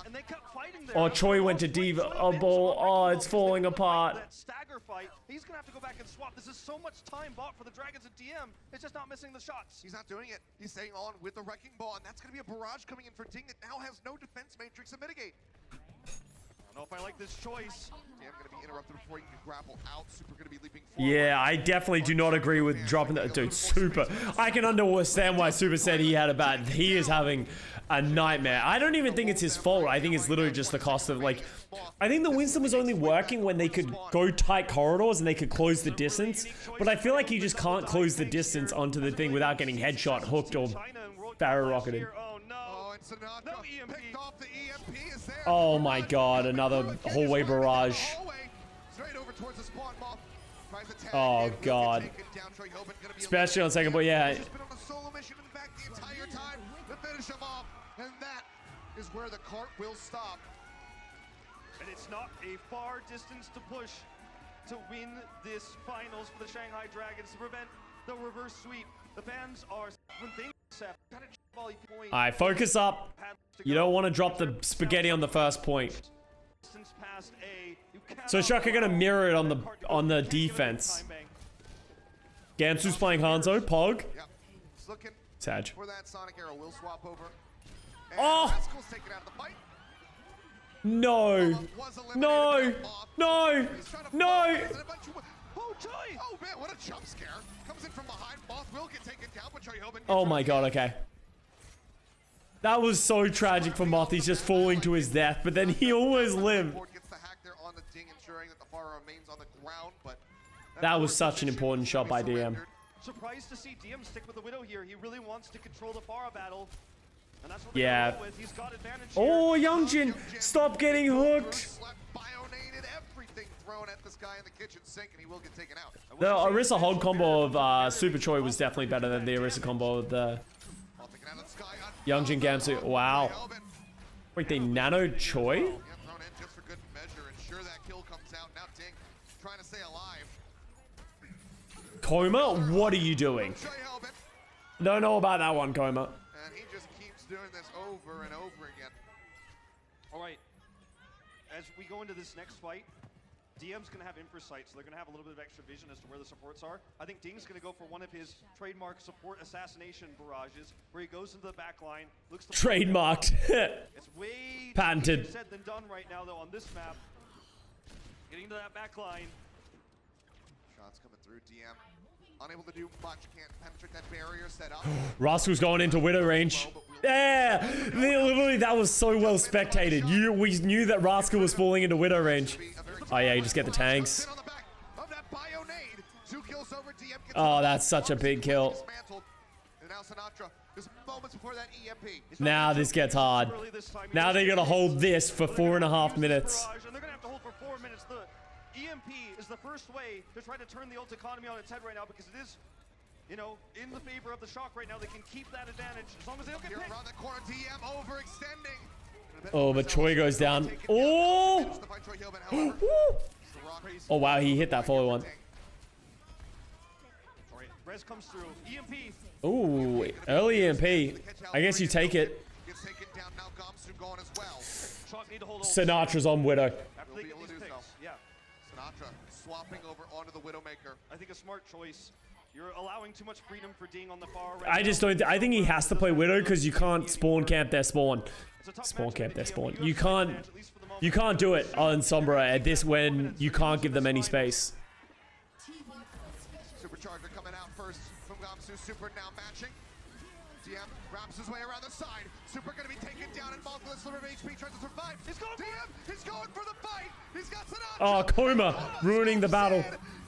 And they kept fighting there. Oh, Choi went to Diva. Oh, ball. Oh, it's falling apart. That stagger fight. He's gonna have to go back and swap. This is so much time bought for the Dragons at DM. It's just not missing the shots. He's not doing it. He's staying on with the Wrecking Ball, and that's gonna be a barrage coming in for Ding that now has no defense matrix to mitigate. I don't know if I like this choice. Damn, gonna be interrupted before you can grapple out. Super gonna be leaping forward. Yeah, I definitely do not agree with dropping that. Dude, Super. I can understand why Super said he had a bad. He is having a nightmare. I don't even think it's his fault. I think it's literally just the cost of, like, I think the Winston was only working when they could go tight corridors and they could close the distance. But I feel like you just can't close the distance onto the thing without getting headshot, hooked, or barrel rocketed. Oh no. find Sinatra. No EMP. Picked off the EMP is there. Oh my god, another hallway barrage. Straight over towards the spawn moth. Tries to tag Oh in, will god. get taken down. Troy Hoban gonna be Especially on second, but yeah. He's just been on a solo mission in fact the entire time to finish him off. And that is where the cart will stop. And it's not a far distance to push to win this finals for the Shanghai Dragons to prevent the reverse sweep. The fans are when things set kind of volley point. Alright, focus up. You don't want to drop the spaghetti on the first point. Distance past A. You cannot So Shaka gonna allow mirror it on the the cart to on go. the You can't give it a defense. time bank. Gamsu's playing Hanzo, Pog. Yep. He's looking Sag. for that Sonic Arrow. Will swap over. And Oh! Rascal's taken out of the fight. No. Was eliminated No. by Moth. No. He's trying to No. follow. Is it a bunch of- Oh, Joy! Oh man, what a jump scare. Comes in from behind. Moth will get taken down, but Troy Hoban gets Oh my up. god, okay. That was so tragic for Moth. He's just falling to his death, but then he almost lived. Board gets the hack there on the ding, ensuring that the Pharah remains on the ground, but That was such an important shot by DM. Surprised to see DM stick with the Widow here. He really wants to control the Pharah battle. And that's what Yeah. they're going with. He's got advantage Oh, here. Youngjin, stop getting hooked. Slept, bionated, everything thrown at this guy in the kitchen sink, and he will get taken out. The Orisa hold combo of Super Choi was definitely better than the Orisa combo of the Moth taken out of the sky on Youngjin Gamsu. Wow. Hoban. Wait, they nano Choi? Yeah, thrown in just for good measure. Ensure that kill comes out. Now Ding trying to stay alive. Koma, what are you doing? Troy Hoban, Don't know about that one, Koma. and he just keeps doing this over and over again. All right. As we go into this next fight, DM's going to have infosight, so they're going to have a little bit of extra vision as to where the supports are. I think Ding's going to go for one of his trademark support assassination barrages, where he goes into the back line, looks to Trademarked. It's way Patented. easier said than done right now, though, on this map. Getting to that back line. Shots coming through. DM unable to do much. Can't penetrate that barrier set up. Rascal's going into Widow range. Yeah, literally that was so well spectated. We knew that Rascal was falling into Widow range. Oh yeah, you just get the tanks. On the back of that Bionade. 2 kills over. DM gets Oh, that's such a big kill. dismantled. And now Sinatra, just moments before that EMP. Now this gets hard. Early this time, Now they're gonna hold this for 4.5 minutes. Barrage, and they're gonna have to hold for 4 minutes. The EMP is the first way to try to turn the ult economy on its head right now, because it is, you know, in the favor of the Shock right now. They can keep that advantage as long as they don't get Here picked. around the corner, DM overextending. Oh, but Choi goes down. Oh! Oh wow, he hit that follow one. All right, Rez comes through. EMP. Ooh, early EMP. I guess you take it. Gets taken down. Now Gamsu gone as well. Shock need to hold ult. Sinatra's on Widow. After they get these picks. Yeah, Sinatra swapping over onto the Widowmaker. I think a smart choice. You're allowing too much freedom for Ding on the far right. I just don't. I think he has to play Widow because you can't spawn camp their spawn. It's a tough Spawn match camp for their the spawn. DM. You have can't. advantage, at least for the moment. You can't do it on Sombra at this when you can't give them any space. Supercharger coming out first from Gamsu. Super now matching. DM wraps his way around the side. Super gonna be taken down in multiple sliver of HP, tries to survive. He's going for DM, he's going for the fight. He's got Sinatra. Oh, Koma ruining the battle.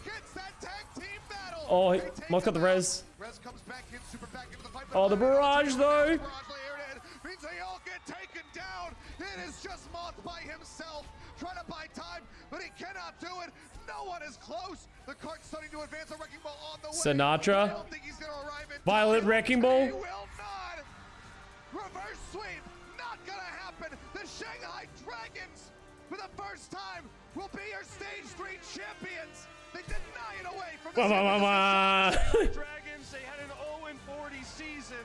Gets that tag team battle. Oh, They take Moth got the him out. res. Res comes back in, Super back into the fight. Oh, the barrage though. The barrage layered in means they all get taken down. It is just Moth by himself, trying to buy time, but he cannot do it. No one is close. The cart's starting to advance. A wrecking ball on the way. Sinatra. I don't think he's gonna arrive in Violet time. Wrecking Ball. He will not. Reverse sweep, not gonna happen. The Shanghai Dragons, for the first time, will be your stage 3 champions. They deny it away from the Dragons, they had an 0-40 season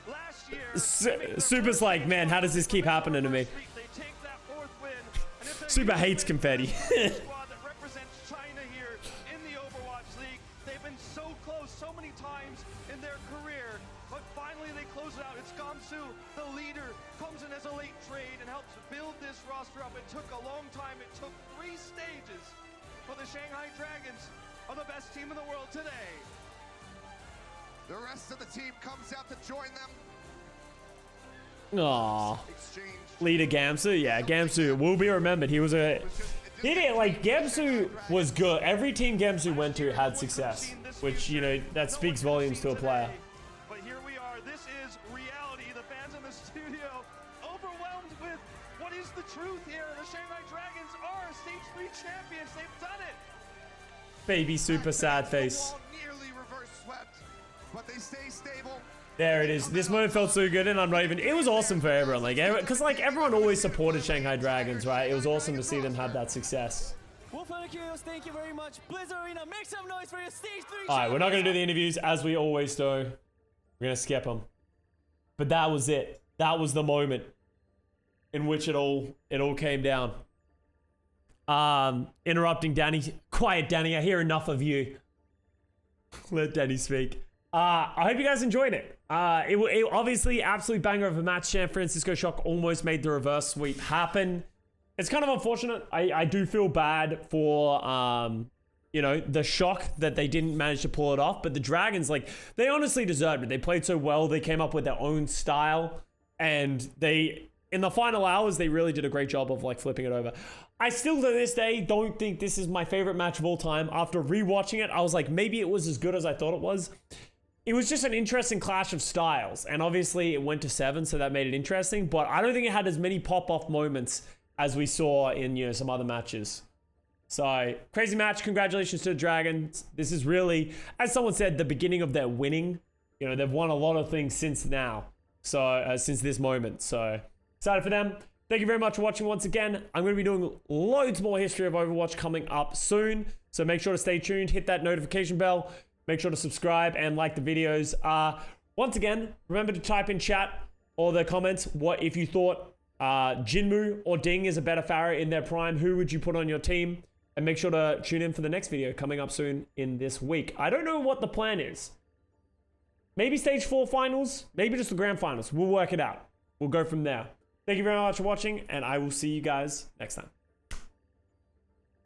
last year. Super's like, man, how does this keep happening to me? They take that 4th win. And if they're Super gonna hates win confetti. the squad that represents China here in the Overwatch League. They've been so close so many times in their career, but finally they close it out. It's Gamsu, the leader, comes in as a late trade and helps build this roster up. It took a long time. It took 3 stages, but the Shanghai Dragons are the best team in the world today. The rest of the team comes out to join them. Aww. Exchange. Leader Gamsu, yeah, Gamsu will be remembered. He was a. He didn't like Gamsu was good. Every team Gamsu went to had success, which you know that speaks volumes to a player. But here we are. this is reality. The fans in the studio overwhelmed with what is the truth here. The Shanghai Dragons are Stage 3 champions. They've done it. Baby super sad face. Nearly reverse swept, but they stay stable. There it is. This moment felt so good, and I'm not even. It was awesome for everyone, like, because like everyone always supported Shanghai Dragons, right? It was awesome to see them have that success. Thank you very much. Blizzard Arena, make some noise for your Stage 3. All right, we're not gonna do the interviews as we always do. We're gonna skip them. But that was it. That was the moment in which it all came down. Interrupting Danny. Quiet, Danny. I hear enough of you. Let Danny speak. I hope you guys enjoyed it. It obviously absolute banger of a match. San Francisco Shock almost made the reverse sweep happen. It's kind of unfortunate. I do feel bad for you know, the Shock that they didn't manage to pull it off. But the Dragons, like, they honestly deserved it. They played so well. They came up with their own style, and they, in the final hours, they really did a great job of like flipping it over. I still to this day don't think this is my favorite match of all time. After rewatching it, I was like, maybe it was as good as I thought it was. It was just an interesting clash of styles, and obviously it went to 7, so that made it interesting. But I don't think it had as many pop-off moments as we saw in, you know, some other matches. So, crazy match. Congratulations to the Dragons. This is really, as someone said, the beginning of their winning. You know, they've won a lot of things since now. So, since this moment. So, excited for them. Thank you very much for watching once again. I'm going to be doing loads more history of Overwatch coming up soon. So, make sure to stay tuned. Hit that notification bell. Make sure to subscribe and like the videos. Once again, remember to type in chat or the comments what if you thought Jinmu or Ding is a better Pharah in their prime. Who would you put on your team? And make sure to tune in for the next video coming up soon in this week. I don't know what the plan is. Maybe Stage 4 finals. Maybe just the grand finals. We'll work it out. We'll go from there. Thank you very much for watching, and I will see you guys next time.